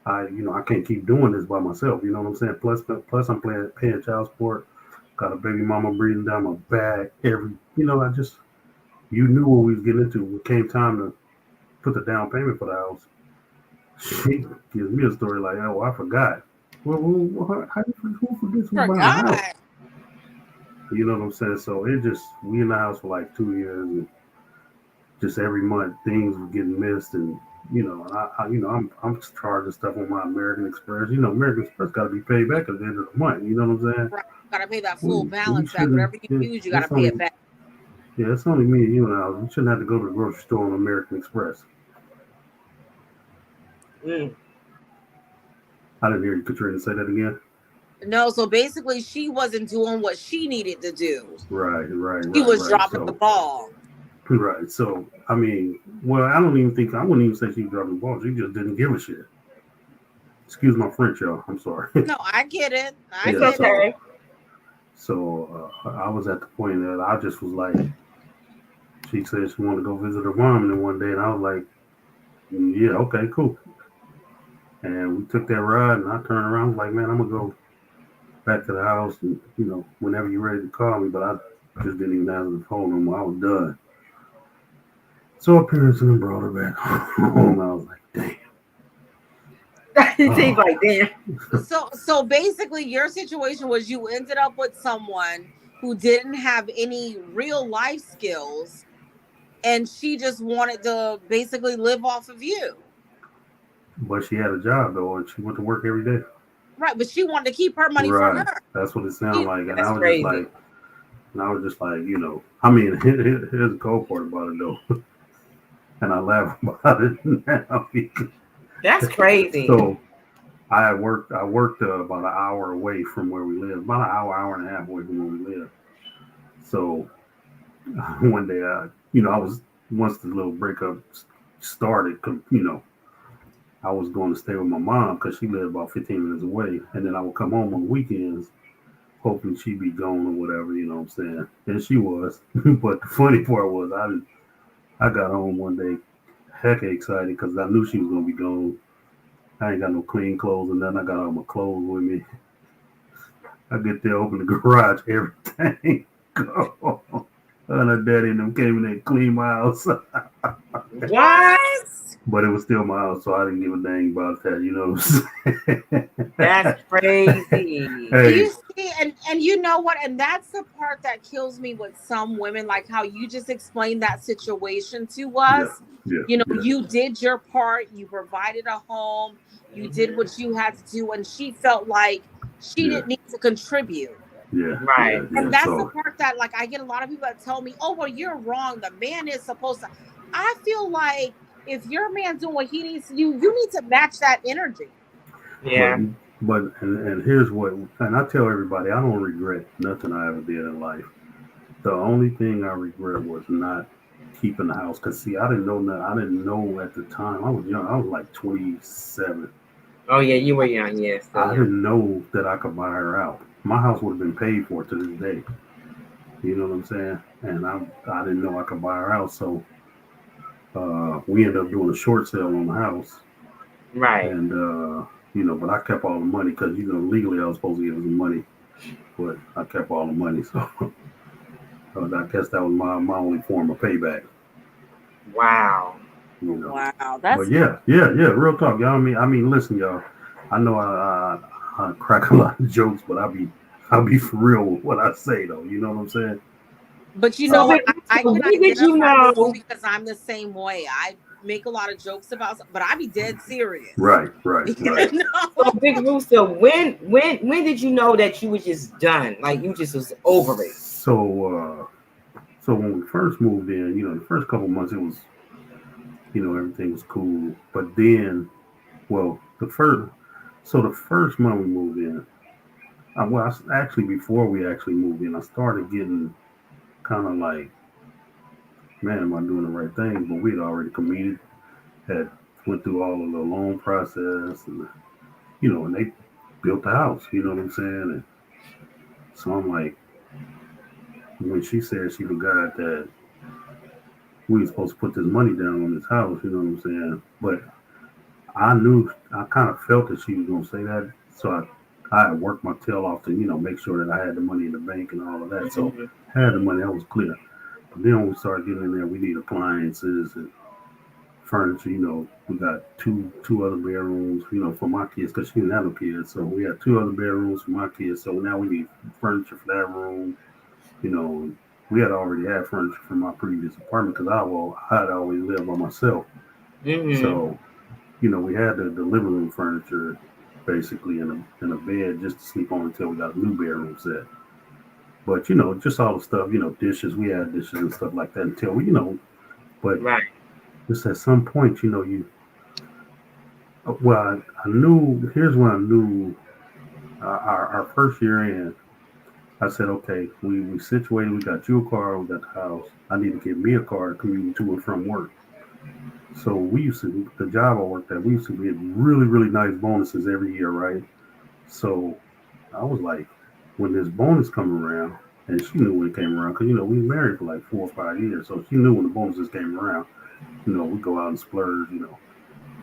I can't keep doing this by myself. You know what I'm saying? Plus I'm paying child support. Got a baby mama breathing down my back. You know, you knew what we was getting into. When it came time to put the down payment for the house, she gives me a story like, oh, I forgot. Well, who forgets who bought the house? You know what I'm saying? So we in the house for like 2 years, and just every month things were getting missed, and you know, and I'm charging stuff on my American Express. You know, American Express got to be paid back at the end of the month. You know what I'm saying? Right. Got to pay that full balance back. Whatever you use, you got to pay it back. Yeah, it's only me and you now. We shouldn't have to go to the grocery store on American Express. I didn't hear you, Katrina, say that again. No, so basically she wasn't doing what she needed to do. Right. She was dropping the ball. Right. So, I mean, well, I wouldn't even say she was dropping the ball. She just didn't give a shit. Excuse my French, y'all. I'm sorry. No, I get it. I Yeah, It's get it. okay. So I was at the point that I just was like, she said she wanted to go visit her mom, and then one day, and I was like, yeah, okay, cool. And we took that ride, and I turned around, I was like, man, I'm gonna go back to the house, and whenever you're ready to call me. But I just didn't even answer the phone no more. I was done. So her parents and brought her back home. I was like, damn. He's like, damn. So basically your situation was you ended up with someone who didn't have any real life skills and she just wanted to basically live off of you. But she had a job though, and she went to work every day. Right, but she wanted to keep her money for Right. her. That's what it sounded like. And That's I was crazy. just like, I mean, here's the cold part about it though. And I laugh about it now. That's crazy. So I worked about an hour away from where we live, about an hour and a half away from where we live. So one day, I was, once the little breakup started, I was going to stay with my mom because she lived about 15 minutes away. And then I would come home on weekends, hoping she'd be gone or whatever, you know what I'm saying? And she was. But the funny part was I got home one day, heck excited because I knew she was going to be gone. I ain't got no clean clothes or nothing. I got all my clothes with me. I get there, open the garage, everything go. And her daddy and them came in there and cleaned my house. What? But it was still my house, so I didn't give a dang about that, you know what I'm saying? That's crazy. Hey. You see, and you know what? And that's the part that kills me with some women, like how you just explained that situation to us. Yeah, You did your part, you provided a home, you did what you had to do, and she felt like she didn't need to contribute. Yeah. Right. Yeah, And that's so, the part that, like, I get a lot of people that tell me, oh, well, you're wrong. The man is supposed to. I feel like if your man's doing what he needs to do, you need to match that energy. Yeah. But and here's what, and I tell everybody, I don't regret nothing I ever did in life. The only thing I regret was not keeping the house. Cause see, I didn't know that. I didn't know at the time. I was young. I was like 27. Oh yeah, you were young. Yes. I didn't know that I could buy her out. My house would have been paid for to this day. You know what I'm saying? And I didn't know I could buy her out. So we ended up doing a short sale on the house. Right. And but I kept all the money because legally I was supposed to give her some money, but I kept all the money. So I guess that was my only form of payback. Wow. Wow, that's. But yeah, real talk, y'all. I mean, listen, y'all. I know I crack a lot of jokes, but I'll be for real with what I say, though. You know what I'm saying? But you know what? I can identify with you because I'm the same way. I make a lot of jokes about something, but I be dead serious. Right. So Big Rooster, when did you know that you were just done? Like you just was over it? So when we first moved in, the first couple months it was, everything was cool. But then, the first month we moved in, actually before we actually moved in, I started getting kind of like, man, am I doing the right thing? But we'd already committed, had went through all of the loan process, and and they built the house. You know what I'm saying? And so I'm like, when she said she forgot that we were supposed to put this money down on this house, you know what I'm saying? But I knew, I kind of felt that she was going to say that. So I had worked my tail off to, make sure that I had the money in the bank and all of that. So I had the money, that was clear. But then when we started getting in there, we need appliances and furniture. We got two other bedrooms, for my kids, because she didn't have no kids. So we had 2 other bedrooms for my kids. So now we need furniture for that room. We had already had furniture from my previous apartment because I had always lived by myself. Mm-hmm. So, we had the living room furniture basically in a bed just to sleep on until we got a new bedroom set. But, just all the stuff, dishes, we had dishes and stuff like that until we, but right. Just at some point, I knew, here's when I knew our first year in, I said, okay, we situated, we got you a car, we got the house. I need to get me a car to commute to and from work. So we used to, the job I worked at, we used to get really, really nice bonuses every year, right? So I was like, when this bonus come around, and she knew when it came around, because we were married for like 4 or 5 years, so she knew when the bonuses came around. We go out and splurge.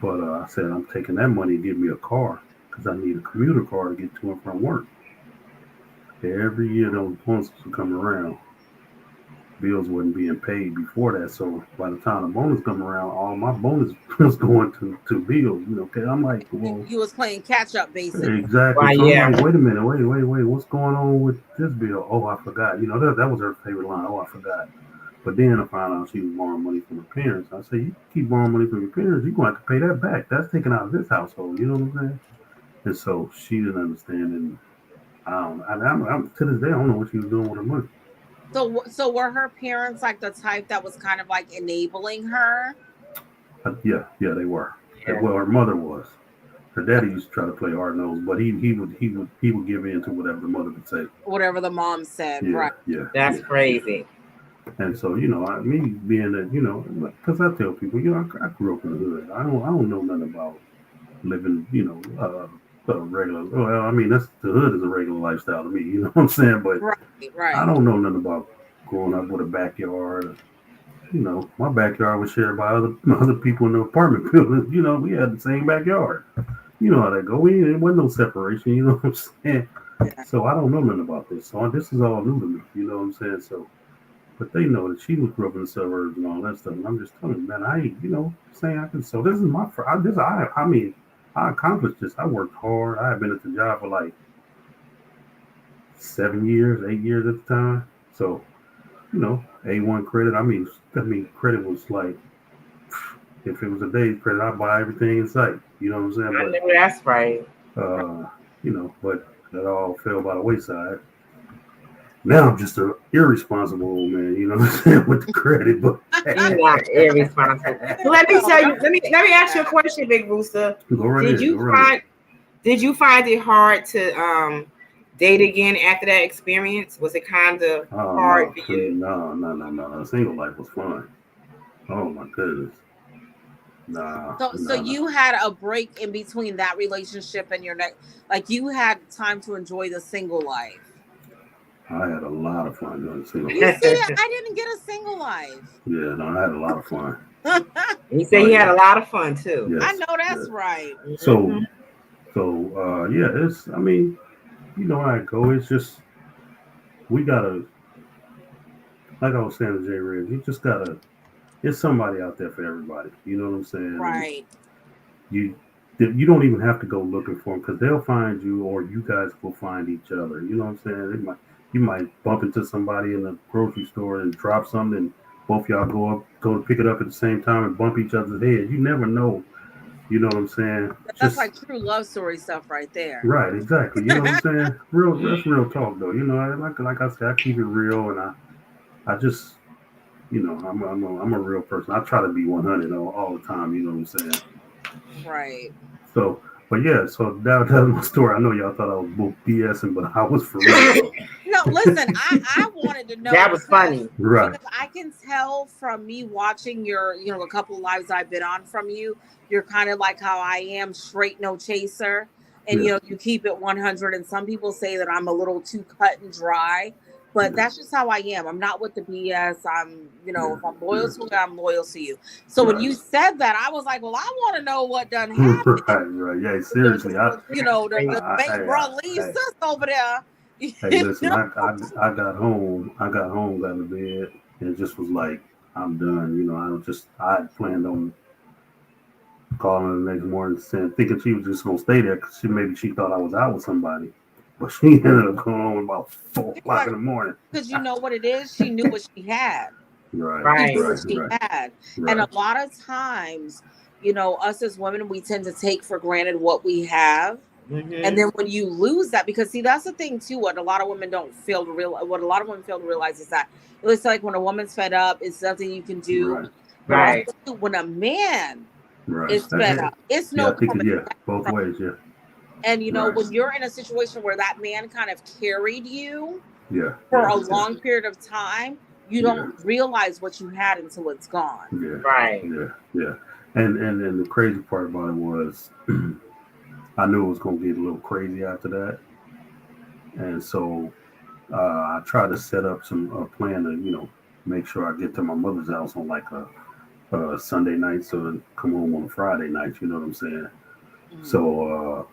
But I said, I'm taking that money to give me a car because I need a commuter car to get to and from work. Every year those bonuses would come around, bills wasn't being paid before that. So by the time the bonus come around, all my bonus was going to bills. Okay, I'm like, well, You was playing catch up, basically. exactly. Why, So I'm yeah. like, wait a minute, wait, what's going on with this bill? Oh, I forgot. That was her favorite line. Oh, I forgot. But then I found out she was borrowing money from her parents. I said, you keep borrowing money from your parents, you're going to have to pay that back. That's taken out of this household. You know what I'm saying? And so she didn't understand. And I'm to this day, I don't know what she was doing with her money. So were her parents like the type that was kind of like enabling her? Yeah, they were. Yeah. Well, her mother was. Her daddy used to try to play hard nose, but he would give in to whatever the mother would say. Whatever the mom said, Yeah, right? That's crazy. And so, me being that, because I tell people, I grew up in the hood. I don't know nothing about living, regular. Well, I mean, that's the hood is a regular lifestyle to me. You know what I'm saying? But Right. I don't know nothing about growing up with a backyard. My backyard was shared by other people in the apartment building. We had the same backyard. You know how that go. There wasn't no separation. You know what I'm saying? Yeah. So I don't know nothing about this. So this is all new to me. You know what I'm saying? So. But they know that she grew up in the suburbs and all that stuff. And I'm just telling them, man, I ain't, saying I can. So this is my first. I mean, I accomplished this. I worked hard. I had been at the job for like 7 years, 8 years at the time. So, A1 credit. I mean, credit was like, if it was a day's credit, I'd buy everything in sight. You know what I'm saying? I know that's right. But that all fell by the wayside. Now I'm just an irresponsible old man, you know what I'm saying, with the credit. But You're not irresponsible. So let me tell you. Let me ask you a question, Big Rooster. Go right Did ahead, you go right ahead. Did you find it hard to date again after that experience? Was it kind of hard for you? No. Single life was fun. Oh my goodness. So you had a break in between that relationship and your next, like you had time to enjoy the single life. I had a lot of fun doing single You life. see, I didn't get a single life. Yeah, no, I had a lot of fun. He said he had a lot of fun too. Yes, I know that's right. So yeah, it's. I mean, how it go. It's just we gotta, like I was saying to Jay Red, you just gotta. There's somebody out there for everybody. You know what I'm saying? Right. You don't even have to go looking for them because they'll find you, or you guys will find each other. You know what I'm saying? You might bump into somebody in the grocery store and drop something, and both y'all go to pick it up at the same time and bump each other's head. You never know. You know what I'm saying? That's like true love story stuff right there. Right, exactly. You know what I'm saying? That's real talk though. Like I said, I keep it real, and I just, I'm a real person. I try to be 100 all the time. You know what I'm saying? Right. So, but yeah, so that was my story. I know y'all thought I was BSing, but I was for real. No, listen, I wanted to know. That was funny. Right. Because I can tell from me watching your, a couple of lives I've been on from you, you're kind of like how I am, straight, no chaser. And, you keep it 100. And some people say that I'm a little too cut and dry. But that's just how I am. I'm not with the BS. I'm, if I'm loyal to you, I'm loyal to you. So when you said that, I was like, well, I want to know what done happened. Right. Yeah, seriously. The fake bro leave sis over there. Hey, listen, I got home, got in the bed, and it just was like, I'm done. I planned on calling the next morning, thinking she was just going to stay there because she thought I was out with somebody. But she ended up going home about 4 o'clock in the morning. Because you know what it is? She knew what she had. Right. She knew what she had. Right. And a lot of times, us as women, we tend to take for granted what we have. Mm-hmm. And then when you lose that, because see, that's the thing too, what a lot of women fail to realize is that it's like when a woman's fed up, it's nothing you can do. Right. When a man is fed up, it's no coming back both ways, yeah. And when you're in a situation where that man kind of carried you for a long period of time, you don't realize what you had until it's gone. Yeah. Right. Yeah. And the crazy part about it was, I knew it was gonna get a little crazy after that, and so I tried to set up some plan to make sure I get to my mother's house on like a Sunday night, so to come home on a Friday night. You know what I'm saying? So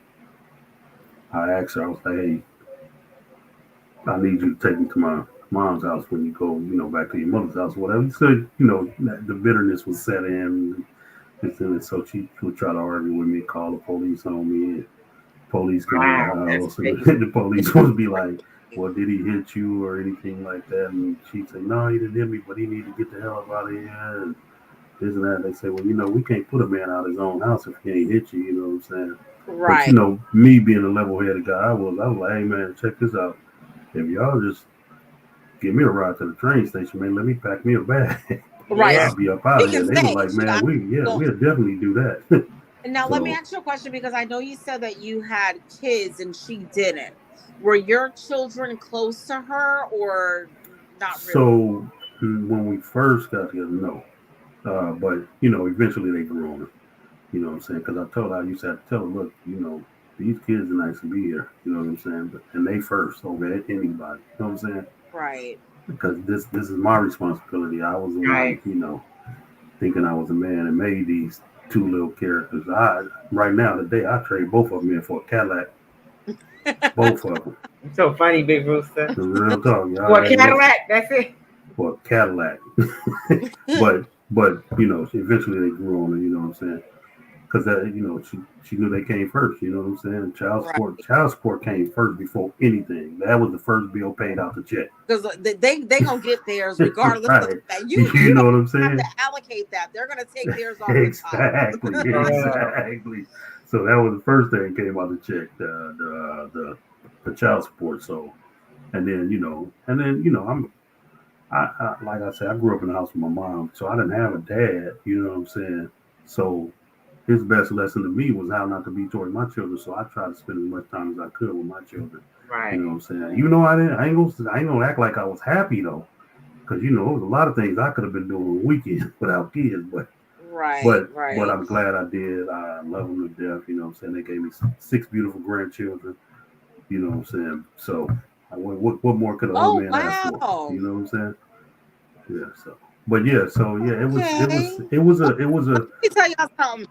I asked her. I was like, "Hey, I need you to take me to my mom's house when you go, back to your mother's house, whatever." So the bitterness was set in. And so she would try to argue with me, call the police on me. And police come Wow, to the that's house, and the police would be like, "Well, did he hit you or anything like that?" And she'd say, "No, he didn't hit me, but he needed to get the hell out of here." And this and that. They say, "Well, we can't put a man out of his own house if he ain't hit you." You know what I'm saying? Right. But me being a level-headed guy, I was like, "Hey, man, check this out. If y'all just give me a ride to the train station, man, let me pack me a bag." Right. Yeah. I'll be up out of We here. can They say, were like, "Man, we'll definitely do that." And now let me ask you a question, because I know you said that you had kids and she didn't. Were your children close to her or not really? So when we first got together, no. But eventually they grew on her. You know what I'm saying? Because I told her, I used to have to tell her, look, these kids are nice to be here. You know what I'm saying? And they first over anybody. You know what I'm saying? Right. Because this is my responsibility. I was the Right. one, thinking I was a man and made these two little characters. Right now today I trade both of them in for a Cadillac. Both of them. It's so funny, Big Rooster. The real talk, y'all. For a Cadillac, that's it. For a Cadillac. but eventually they grew on her. You know what I'm saying? Because that she knew they came first. You know what I'm saying? Child support came first before anything. That was the first bill paid out the check. Because they gonna get theirs regardless right. of that. You know what I'm saying? Have to allocate that. They're gonna take theirs off exactly, the top. exactly. So that was the first thing that came out the check, the child support. So, and then I like I said, I grew up in the house with my mom, so I didn't have a dad. You know what I'm saying? So his best lesson to me was how not to be towards my children. So I tried to spend as much time as I could with my children. Right. You know what I'm saying? Even though I ain't gonna act like I was happy though, because there was a lot of things I could have been doing on the weekend without kids. But I'm glad I did. I love them to death. You know what I'm saying? They gave me 6 beautiful grandchildren. You know what I'm saying? So what more could a old man ask for? You know what I'm saying? Yeah. So, but yeah. So yeah, it was a. Let me tell y'all something.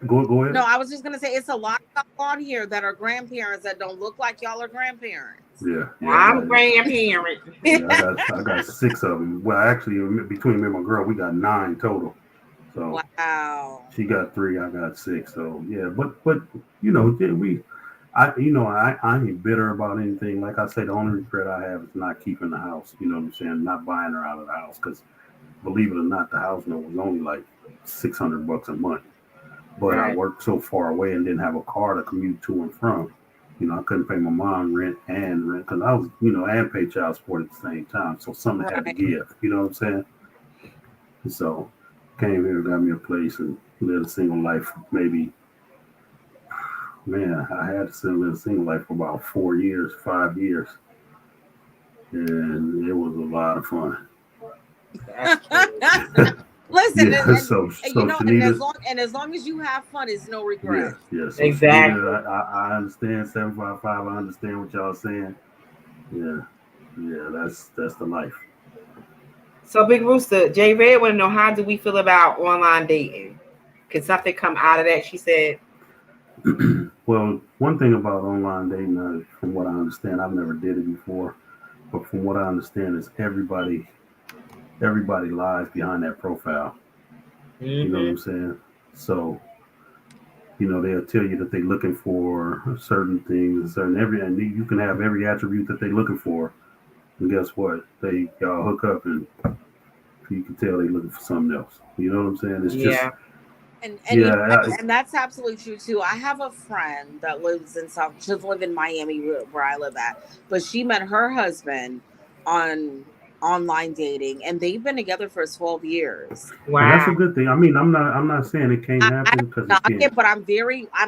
Go ahead. No, I was just gonna say it's a lot of people on here that are grandparents that don't look like y'all are grandparents. Yeah. I'm a grandparent. Yeah, I got 6 of them. Well, actually, between me and my girl, we got 9 total. So wow. She got 3, I got 6. So yeah, but I ain't bitter about anything. Like I say, the only regret I have is not keeping the house. You know what I'm saying? Not buying her out of the house, because believe it or not, the house note was only like $600 a month. But I worked so far away and didn't have a car to commute to and from. I couldn't pay my mom rent because I was, and pay child support at the same time. So something had to give. You know what I'm saying? And so came here, got me a place, and lived a single life. Maybe, man, I had to live a single life for about 4 years, 5 years, and it was a lot of fun. Listen, yeah, and as long as you have fun, it's no regret. Yes, exactly. I understand 755. I understand what y'all saying. Yeah, that's the life. So, Big Rooster, J Red want to know, how do we feel about online dating? Can something come out of that? She said. Well, one thing about online dating, from what I understand, I've never did it before, but from what I understand is everybody lies behind that profile. Mm-hmm. You know what I'm saying? So, they'll tell you that they're looking for certain things, and you can have every attribute that they're looking for, and guess what? Y'all hook up, and you can tell they're looking for something else. You know what I'm saying? It's just. And that's absolutely true too. I have a friend that lives in she lives in Miami where I live at, but she met her husband on online dating, and they've been together for 12 years. Wow, and that's a good thing. I mean, I'm not saying it can't happen, because it can't. But I'm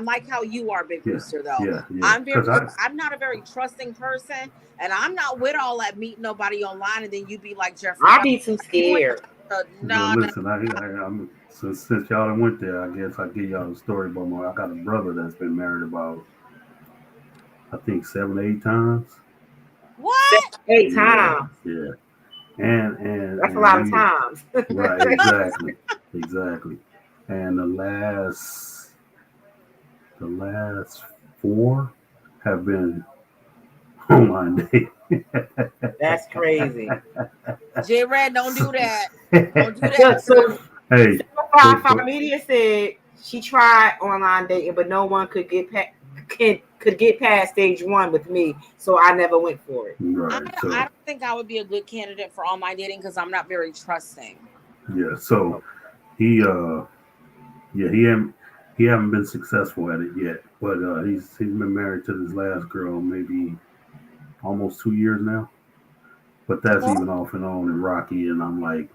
like how you are, Big Rooster, though. Yeah. I'm not a very trusting person, and I'm not with all that meeting nobody online, and then you be like, Jeffrey, I'll be too scared. No, no. listen, I'm since y'all done went there, I guess I'll give y'all the story about I got a brother that's been married about I think 7 8 times. What? 8 Yeah, times. yeah, and That's a lot of he times. right, exactly, and the last 4 have been online dating. That's crazy. J Red, don't do that. hey, Don't do that. Look, so but Media said she tried online dating, but no one could get past stage 1 with me, so I never went for it. right, I so don't think I would be a good candidate for online dating because I'm not very trusting. yeah, so he yeah he haven't been successful at it yet, but he's been married to this last girl maybe almost 2 years now, but that's even off and on and rocky, and I'm like,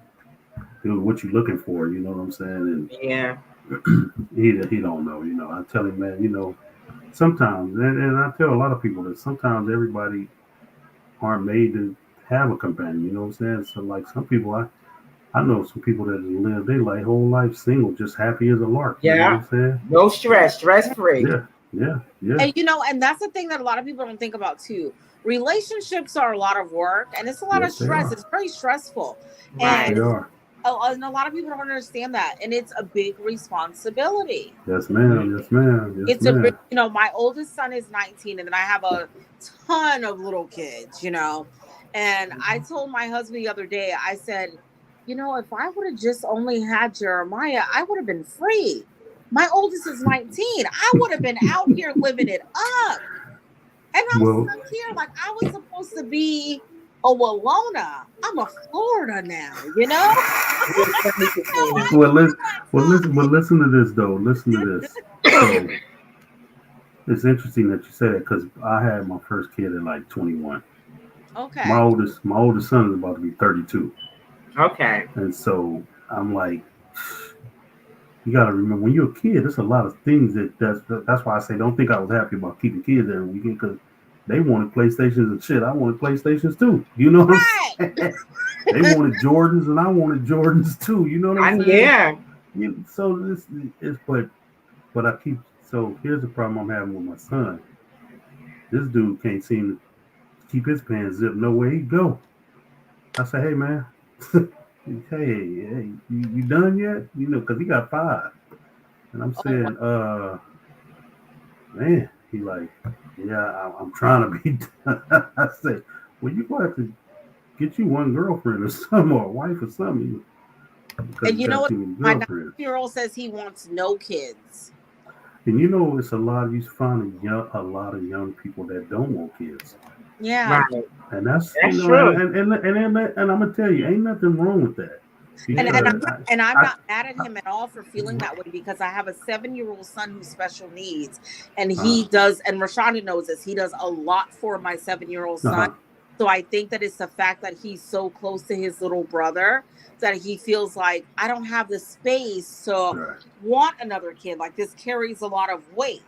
dude, what you looking for? You know what I'm saying? Yeah. And he don't know. I tell him, man, sometimes, and I tell a lot of people that sometimes everybody aren't made to have a companion. You know what I'm saying? So like some people, I know some people that live their whole life single, just happy as a lark. You know what I'm saying? No stress free. Yeah. And that's the thing that a lot of people don't think about too. Relationships are a lot of work and it's a lot of Yes, they stress. are. It's very stressful. Right. And They are. and a lot of people don't understand that. And it's a big responsibility. Yes, ma'am. Yes, ma'am. Yes, It's a ma'am. big, my oldest son is 19 and then I have a ton of little kids, And I told my husband the other day, I said, if I would have just only had Jeremiah, I would have been free. My oldest is 19. I would have been out here living it up. And I'm Well, stuck here. Like I was supposed to be a Walona. I'm a Florida now, listen to this though. Listen to this. So it's interesting that you said it because I had my first kid at like 21. Okay. My oldest son is about to be 32. Okay. And so I'm like, you got to remember when you're a kid, there's a lot of things that's why I say don't think I was happy about keeping kids every weekend because they wanted PlayStations and shit. I wanted PlayStations too. You know what I'm saying? They wanted Jordans and I wanted Jordans too. You know what I'm saying? Yeah. So this is but I keep so here's the problem I'm having with my son. This dude can't seem to keep his pants zipped no way he go. I say, hey man, hey, you done yet? Because he got 5. And I'm saying, man, he like, yeah, I'm trying to be done. I say, well, you gonna have to get you one girlfriend or something, or a wife or something. And you know what? My 9-year-old says he wants no kids. And it's a lot of you find a lot of young people that don't want kids. Yeah. Right. And that's true. And I'm gonna tell you, ain't nothing wrong with that. And I'm not mad at him at all for feeling that way because I have a 7-year-old son who's special needs, and he does. And Rashonda knows this. He does a lot for my 7-year-old son. So I think that it's the fact that he's so close to his little brother that he feels like I don't have the space to want another kid. Like this carries a lot of weight.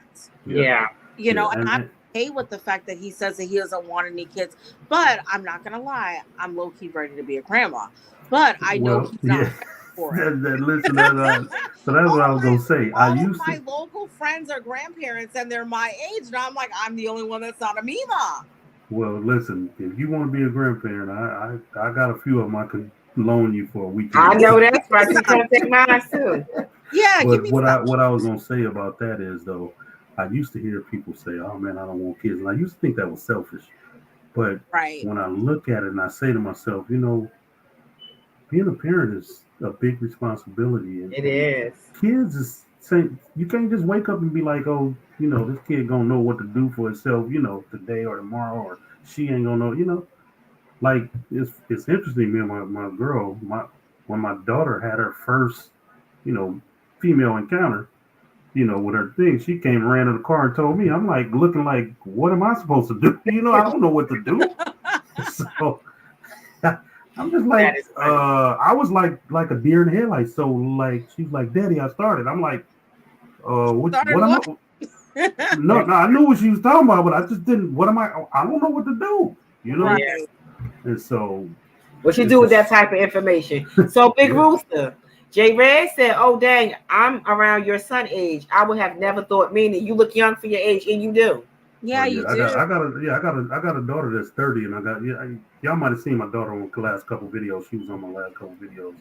Yeah. And I'm okay with the fact that he says that he doesn't want any kids, but I'm not gonna lie, I'm low key ready to be a grandma. But I know he's not ready for it. Listen, so that's what I was gonna say. My local friends are grandparents and they're my age, and I'm like, I'm the only one that's not a Mima. Well, listen, if you want to be a grandparent, I got a few of them I could loan you for a weekend. I know that's right. You can take mine too. Yeah, but what I was gonna say about that is though, I used to hear people say, "Oh man, I don't want kids," and I used to think that was selfish. But when I look at it and I say to myself, being a parent is a big responsibility. And it is. Kids is saying you can't just wake up and be like, "Oh, this kid gonna know what to do for itself," today or tomorrow, or she ain't gonna know. Like it's interesting. Me and my girl, when my daughter had her first, female encounter, with her thing, she came and ran in the car and told me. I'm like looking like, what am I supposed to do? I don't know what to do. So I'm just like, I was like a deer in the headlights. So like, she's like, Daddy, I started. I'm like, what am I? No, I knew what she was talking about, but I just didn't. What am I? I don't know what to do. Right. And so What you do with that type of information? So, Big Rooster, J Red said, "Oh dang, I'm around your son age. I would have never thought." Meaning, you look young for your age, and you do. Yeah, you do. I got a daughter that's 30, and y'all might have seen my daughter on the last couple videos. She was on my last couple videos.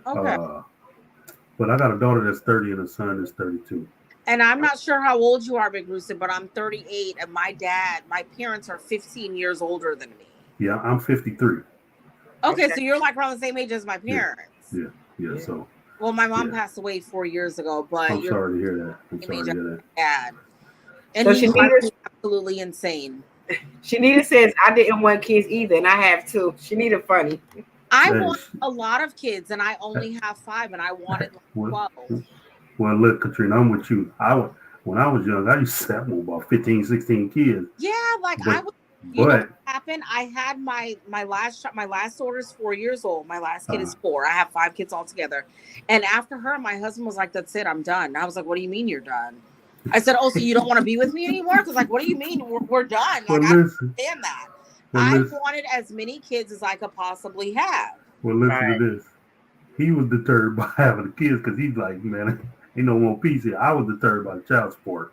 Okay. But I got a daughter that's 30 and a son that's 32. And I'm not sure how old you are, Big Rooster, but I'm 38, and my parents are 15 years older than me. Yeah, I'm 53. Okay, so you're like around the same age as my parents. Yeah. So. Well, my mom passed away 4 years ago, but I'm sorry to hear that. I'm sorry to hear that. Dad. And So he's absolutely insane. Shanita says, "I didn't want kids either, and I have two." Shanita funny. I want a lot of kids, and I only have 5, and I wanted 12. Well, look, Katrina, I'm with you. When I was young, I used to have about 15, 16 kids. Yeah, you know what happened? I had my last daughter is 4 years old. My last kid is 4. I have 5 kids altogether. And after her, my husband was like, "That's it, I'm done." And I was like, "What do you mean you're done?" I said, "Oh, so you don't want to be with me anymore?" Because what do you mean we're done? I understand that. I wanted as many kids as I could possibly have. Well, listen to this. He was deterred by having the kids because he's like, "Man, ain't no more peace here." I was deterred by the child support.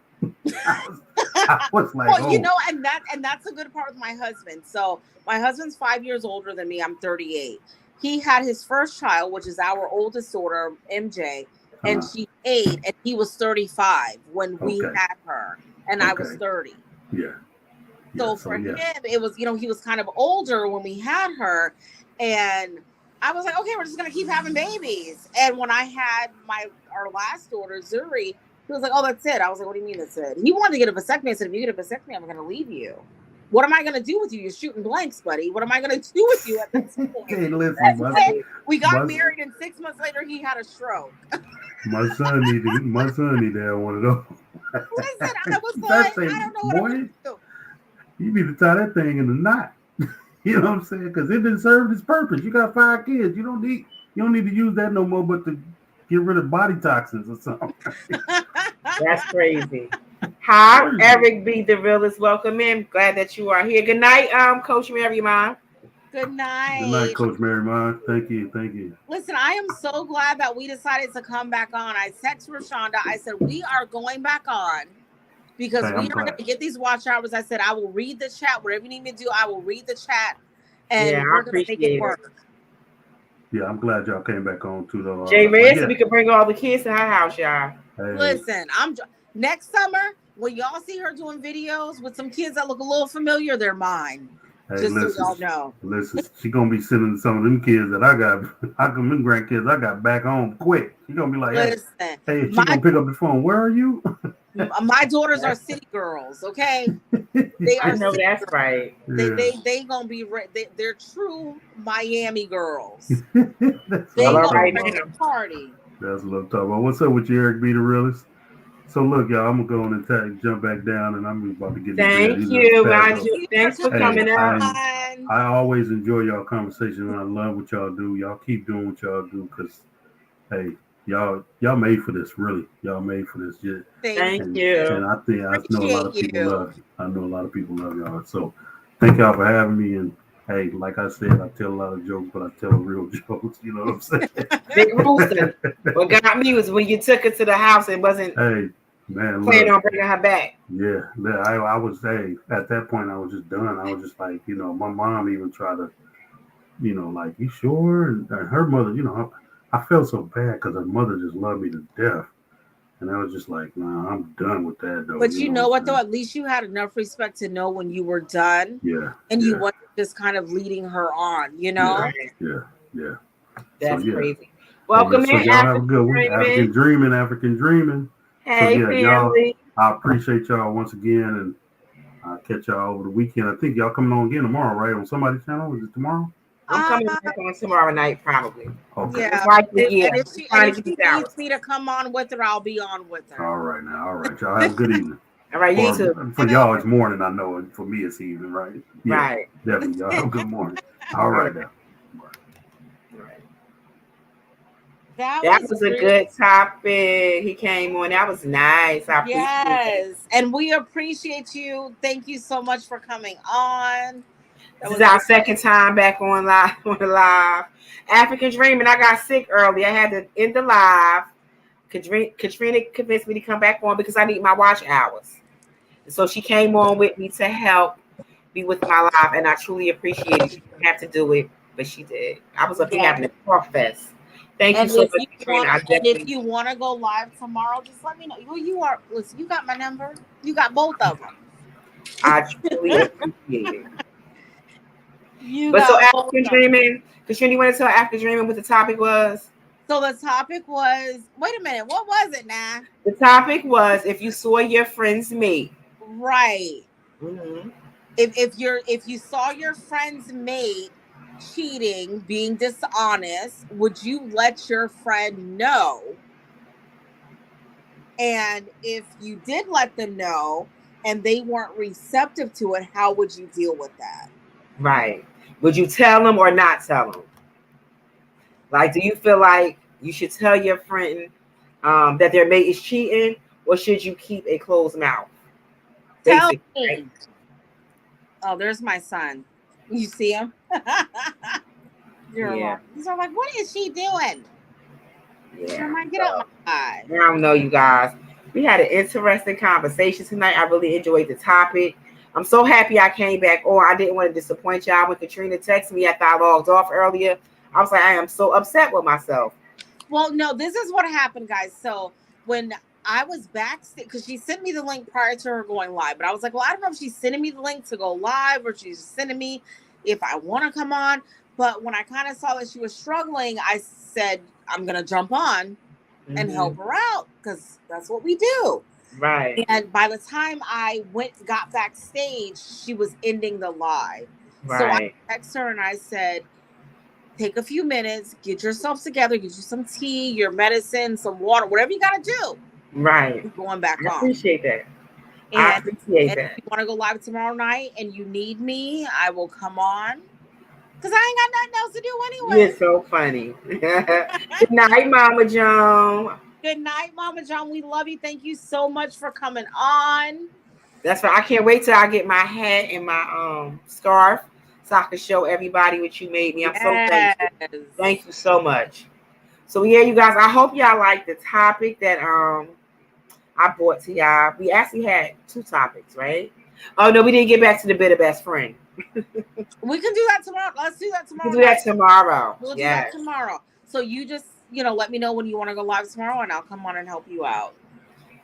I was like, well, and that's a good part with my husband. So my husband's 5 years older than me. I'm 38. He had his first child, which is our oldest daughter, MJ, and she's 8, and he was 35 when we had her, and I was 30. Yeah. So for him, it was, he was kind of older when we had her, and I was like, okay, we're just gonna keep having babies. And when I had our last daughter, Zuri, he was like, "Oh, that's it." I was like, "What do you mean that's it?" He wanted to get a vasectomy. I said, "If you get a vasectomy, I'm gonna leave you. What am I gonna do with you? You're shooting blanks, buddy. What am I gonna do with you at this point?" Hey, listen, we got married, and 6 months later, he had a stroke. My son needed to have one of those. Listen, I was like, I don't know what I'm gonna do. You need to tie that thing in a knot. You know what I'm saying? Because it didn't serve its purpose. You got 5 kids. You don't need to use that no more, but to get rid of body toxins or something. That's crazy. Hi, Eric B. the realist. Welcome in. Glad that you are here. Good night, Coach Marymount. Good night. Good night, Coach Marymount. Thank you. Listen, I am so glad that we decided to come back on. I texted Rashonda. I said, we are going back on because we are going to get these watch hours. I said, I will read the chat. Whatever you need me to do, I will read the chat. And we're going to make it work. Yeah, I'm glad y'all came back on too, though. Jay Red, so we can bring all the kids to her house, y'all. Hey. Listen, next summer when y'all see her doing videos with some kids that look a little familiar, they're mine. Hey, just so y'all know. Listen, she gonna be sending some of them kids that I got. Them grandkids I got back home quick. She gonna be like, hey, she gonna pick up the phone. Where are you? My daughters are city girls. Okay, they are. I know that's right. They gonna be. They're true Miami girls. They gonna be a party. That's what I'm talking about. What's up with you, Eric B. the realist? So look, y'all, I'm gonna go on and jump back down, and I'm about to get. Thank you, Roger. Thanks for coming out. I always enjoy y'all conversation, and I love what y'all do. Y'all keep doing what y'all do, because, hey, y'all made for this. Really, y'all made for this. Yeah. Thank you. And I know a lot of people love. I know a lot of people love y'all. So, thank y'all for having me. And hey, like I said, I tell a lot of jokes, but I tell real jokes. You know what I'm saying? Big Rooster. What got me was when you took her to the house and wasn't. Hey. Man, planning on bringing her back. Yeah, I was at that point I was just done. I was just like, my mom even tried to, like, you sure? And her mother, I felt so bad because her mother just loved me to death. And I was just like, nah, I'm done with that though. But you know what though? At least you had enough respect to know when you were done. Yeah. And you weren't just kind of leading her on, Yeah. That's crazy. Welcome in, y'all have a good one. African dreaming. Hey, family. Y'all, I appreciate y'all once again, and I'll catch y'all over the weekend. I think y'all coming on again tomorrow, right? On somebody's channel? Is it tomorrow? I'm coming back on tomorrow night, probably. Okay. Yeah. And if she needs me to come on with her, I'll be on with her. All right, now. All right, y'all have a good evening. All right, you too. For y'all, it's morning, I know. And for me, it's evening, right? Yeah, right. Definitely. Y'all have a good morning. All right, now. That was a good topic. He came on. That was nice. Yes. And we appreciate you. Thank you so much for coming on. This is our second time back on live. On the live, African Dreaming. I got sick early. I had to end the live. Katrina convinced me to come back on because I need my watch hours. And so she came on with me to help me with my live, and I truly appreciate it. She didn't have to do it, but she did. I was up here having a cough fest. Thank you so much, Katrina. If you want to go live tomorrow, just let me know who you are. Listen, you got my number. You got both of them. I truly appreciate it. But so African Dreaming, Katrina, you want to tell African Dreaming what the topic was? So the topic was, wait a minute, what was it now? The topic was if you saw your friend's mate. Right. Mm-hmm. If you saw your friend's mate cheating, being dishonest, would you let your friend know? And if you did let them know and they weren't receptive to it, how would you deal with that? Right. Would you tell them or not tell them? Like, do you feel like you should tell your friend that their mate is cheating, or should you keep a closed mouth? Tell me. Right? Oh, there's my son. You see him? Yeah. He's all like, what is she doing? Yeah. Get up my eye. I don't know, you guys. We had an interesting conversation tonight. I really enjoyed the topic. I'm so happy I came back on. I didn't want to disappoint y'all. When Katrina texted me after I logged off earlier, I was like, I am so upset with myself. Well, no, this is what happened, guys. So when I was backstage, because she sent me the link prior to her going live, but I was like, well, I don't know if she's sending me the link to go live or she's sending me if I want to come on. But when I kind of saw that she was struggling, I said, I'm going to jump on and help her out because that's what we do. Right. And by the time I got backstage, she was ending the live. Right. So I texted her and I said, take a few minutes, get yourself together, get you some tea, your medicine, some water, whatever you got to do. Right. Going back on. I appreciate that. And if you want to go live tomorrow night and you need me, I will come on. Because I ain't got nothing else to do anyway. You're so funny. Good night, Mama Joan. Good night, Mama Joan. We love you. Thank you so much for coming on. That's right. I can't wait till I get my hat and my scarf so I can show everybody what you made me. I'm so thankful. Thank you so much. So yeah, you guys, I hope y'all like the topic that I brought to y'all. We actually had 2 topics, right? Oh no, we didn't get back to the bitter best friend. We can do that tomorrow. Let's do that tomorrow. We'll do that tomorrow. We'll do that tomorrow. So you just, let me know when you want to go live tomorrow and I'll come on and help you out.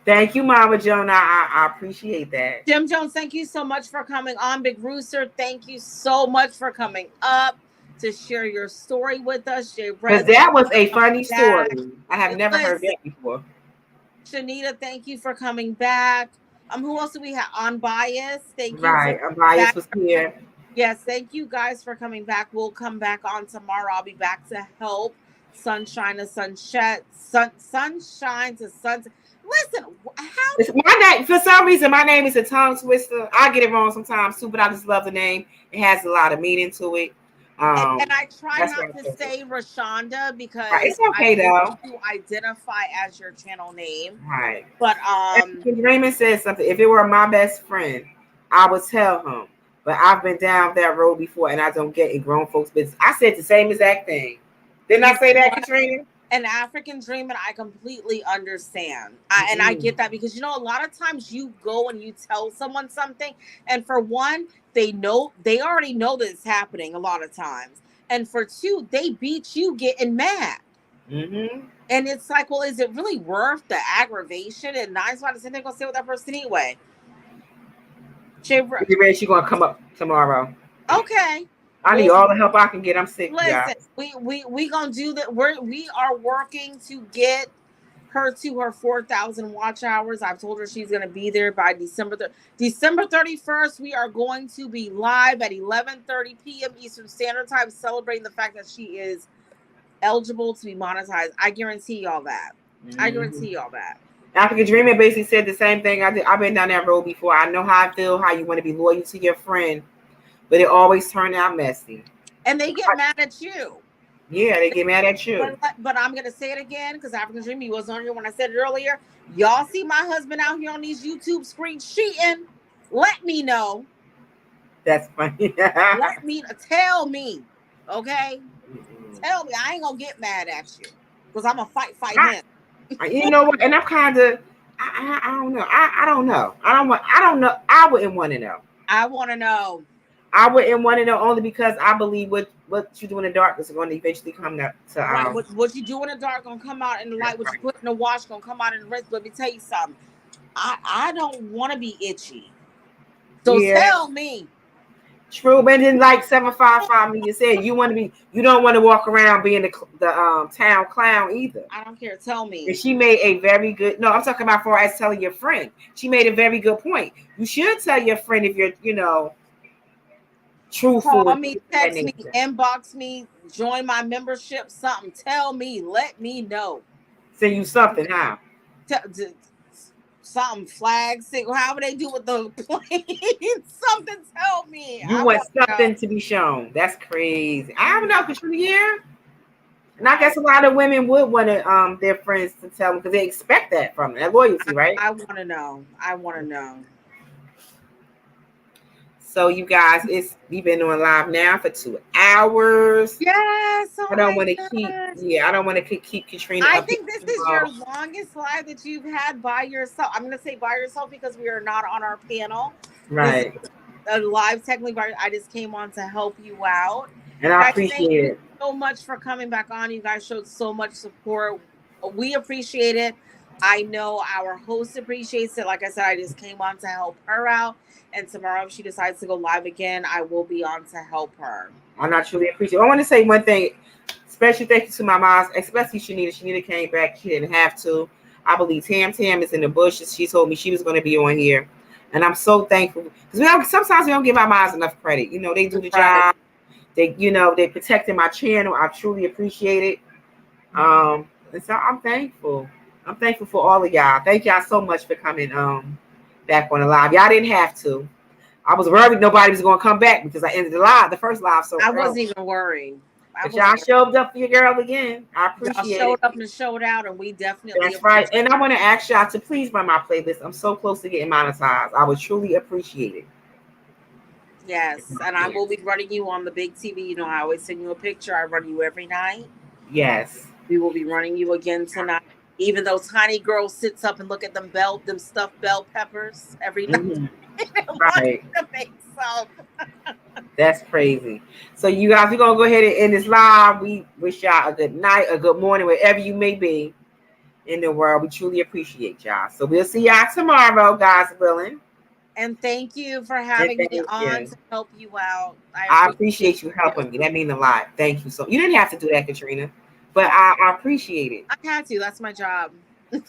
Thank you, Mama Joan. I appreciate that. Jim Jones, thank you so much for coming on. Big Rooster, thank you so much for coming up to share your story with us. Because that was a funny story. I have never heard that before. Shanita, thank you for coming back. Who else do we have? Unbiased. Thank you. Right. Unbiased was here. Yes, thank you guys for coming back. We'll come back on tomorrow. I'll be back to help sunshine to sunset. Sunshine to sunset. Listen, it's my name. For some reason, my name is a tongue twister. I get it wrong sometimes too, but I just love the name. It has a lot of meaning to it. And I try not to say Rashonda because it's okay though. To identify as your channel name. Right. But Raymond said something. If it were my best friend, I would tell him. But I've been down that road before, and I don't get in grown folks' business. I said the same exact thing. Didn't I say that, Katrina? An African Dreaming, I completely understand. And I get that because, a lot of times you go and you tell someone something, and for one, they already know that it's happening a lot of times. And for two, they beat you getting mad. Mm-hmm. And it's like, well, is it really worth the aggravation? And 9 times out of 10, they're going to stay with that person anyway. She's going to come up tomorrow. Okay. I need all the help I can get. I'm sick. Listen, we gonna do that. We are working to get her to her 4,000 watch hours. I've told her she's gonna be there by December 31st. We are going to be live at 11:30 p.m. Eastern Standard Time, celebrating the fact that she is eligible to be monetized. I guarantee y'all that. Mm-hmm. I guarantee y'all that. African Dreaming basically said the same thing. I've been down that road before. I know how I feel. How you want to be loyal to your friend. But it always turned out messy. And they get mad at you. Yeah, they get mad at you. But I'm going to say it again because African Dreaming was on here when I said it earlier. Y'all see my husband out here on these YouTube screens cheating. Let me know. That's funny. Let me tell me, okay? Tell me. I ain't gonna get mad at you because I'm gonna fight him. You know what? And I'm kind of, I don't know. I don't know. I don't know. I wouldn't want to know. I want to know. I wouldn't want to know only because I believe what you do in the dark is going to eventually come to Right, what you do in the dark gonna come out in the light. What you put in the wash gonna come out in the rinse. Let me tell you something. I don't want to be itchy. So tell me. True, but then like 755 me, you said you don't want to walk around being the town clown either. I don't care. Tell me. And she made a very good. No, I'm talking about for as telling your friend. She made a very good point. You should tell your friend if you're, truthful. Call me, text me, inbox me, join my membership. Something. Tell me. Let me know. Send you something, huh? Something, flags, however they do with the plane. Something, tell me. You want something to be shown. That's crazy. I don't know, Katrina. Yeah. And I guess a lot of women would want to their friends to tell them because they expect that from them. That loyalty, right? I want to know. I want to know. So you guys, we've been on live now for 2 hours. Yes. I don't want to keep. Yeah, I don't want to keep Katrina. I think this is your longest live that you've had by yourself. I'm going to say by yourself because we are not on our panel. Right. A live technically, I just came on to help you out. And I appreciate it so much for coming back on. You guys showed so much support. We appreciate it. I know our host appreciates it. Like I said, I just came on to help her out. And tomorrow, if she decides to go live again, I will be on to help her. I truly appreciate it. I want to say one thing. Special thank you to my moms, especially Shanita. Shanita came back. She didn't have to. I believe Tam is in the bushes. She told me she was going to be on here. And I'm so thankful. Because sometimes we don't give our moms enough credit. They do the job. They protecting my channel. I truly appreciate it. And so I'm thankful. I'm thankful for all of y'all. Thank y'all so much for coming back on the live. Y'all didn't have to. I was worried nobody was going to come back because I ended the first live. So I wasn't even worried. But y'all showed up for your girl again. I appreciate it. Showed up and showed out, and we definitely. That's right. And I want to ask y'all to please run my playlist. I'm so close to getting monetized. I would truly appreciate it. Yes, and I will be running you on the big TV. I always send you a picture. I run you every night. Yes. We will be running you again tonight. Even though Tiny Girl sits up and look at them stuffed bell peppers every night. Mm-hmm. Right. That's crazy. So you guys, we're gonna go ahead and end this live. We wish y'all a good night, a good morning, wherever you may be in the world. We truly appreciate y'all. So we'll see y'all tomorrow, God's willing. And thank you for having me on to help you out. I appreciate you helping me. That means a lot. Thank you. So you didn't have to do that, Katrina, but I appreciate it. I had to. That's my job. Good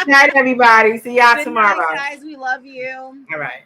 night, everybody. See y'all tomorrow. Good night, guys. We love you. All right.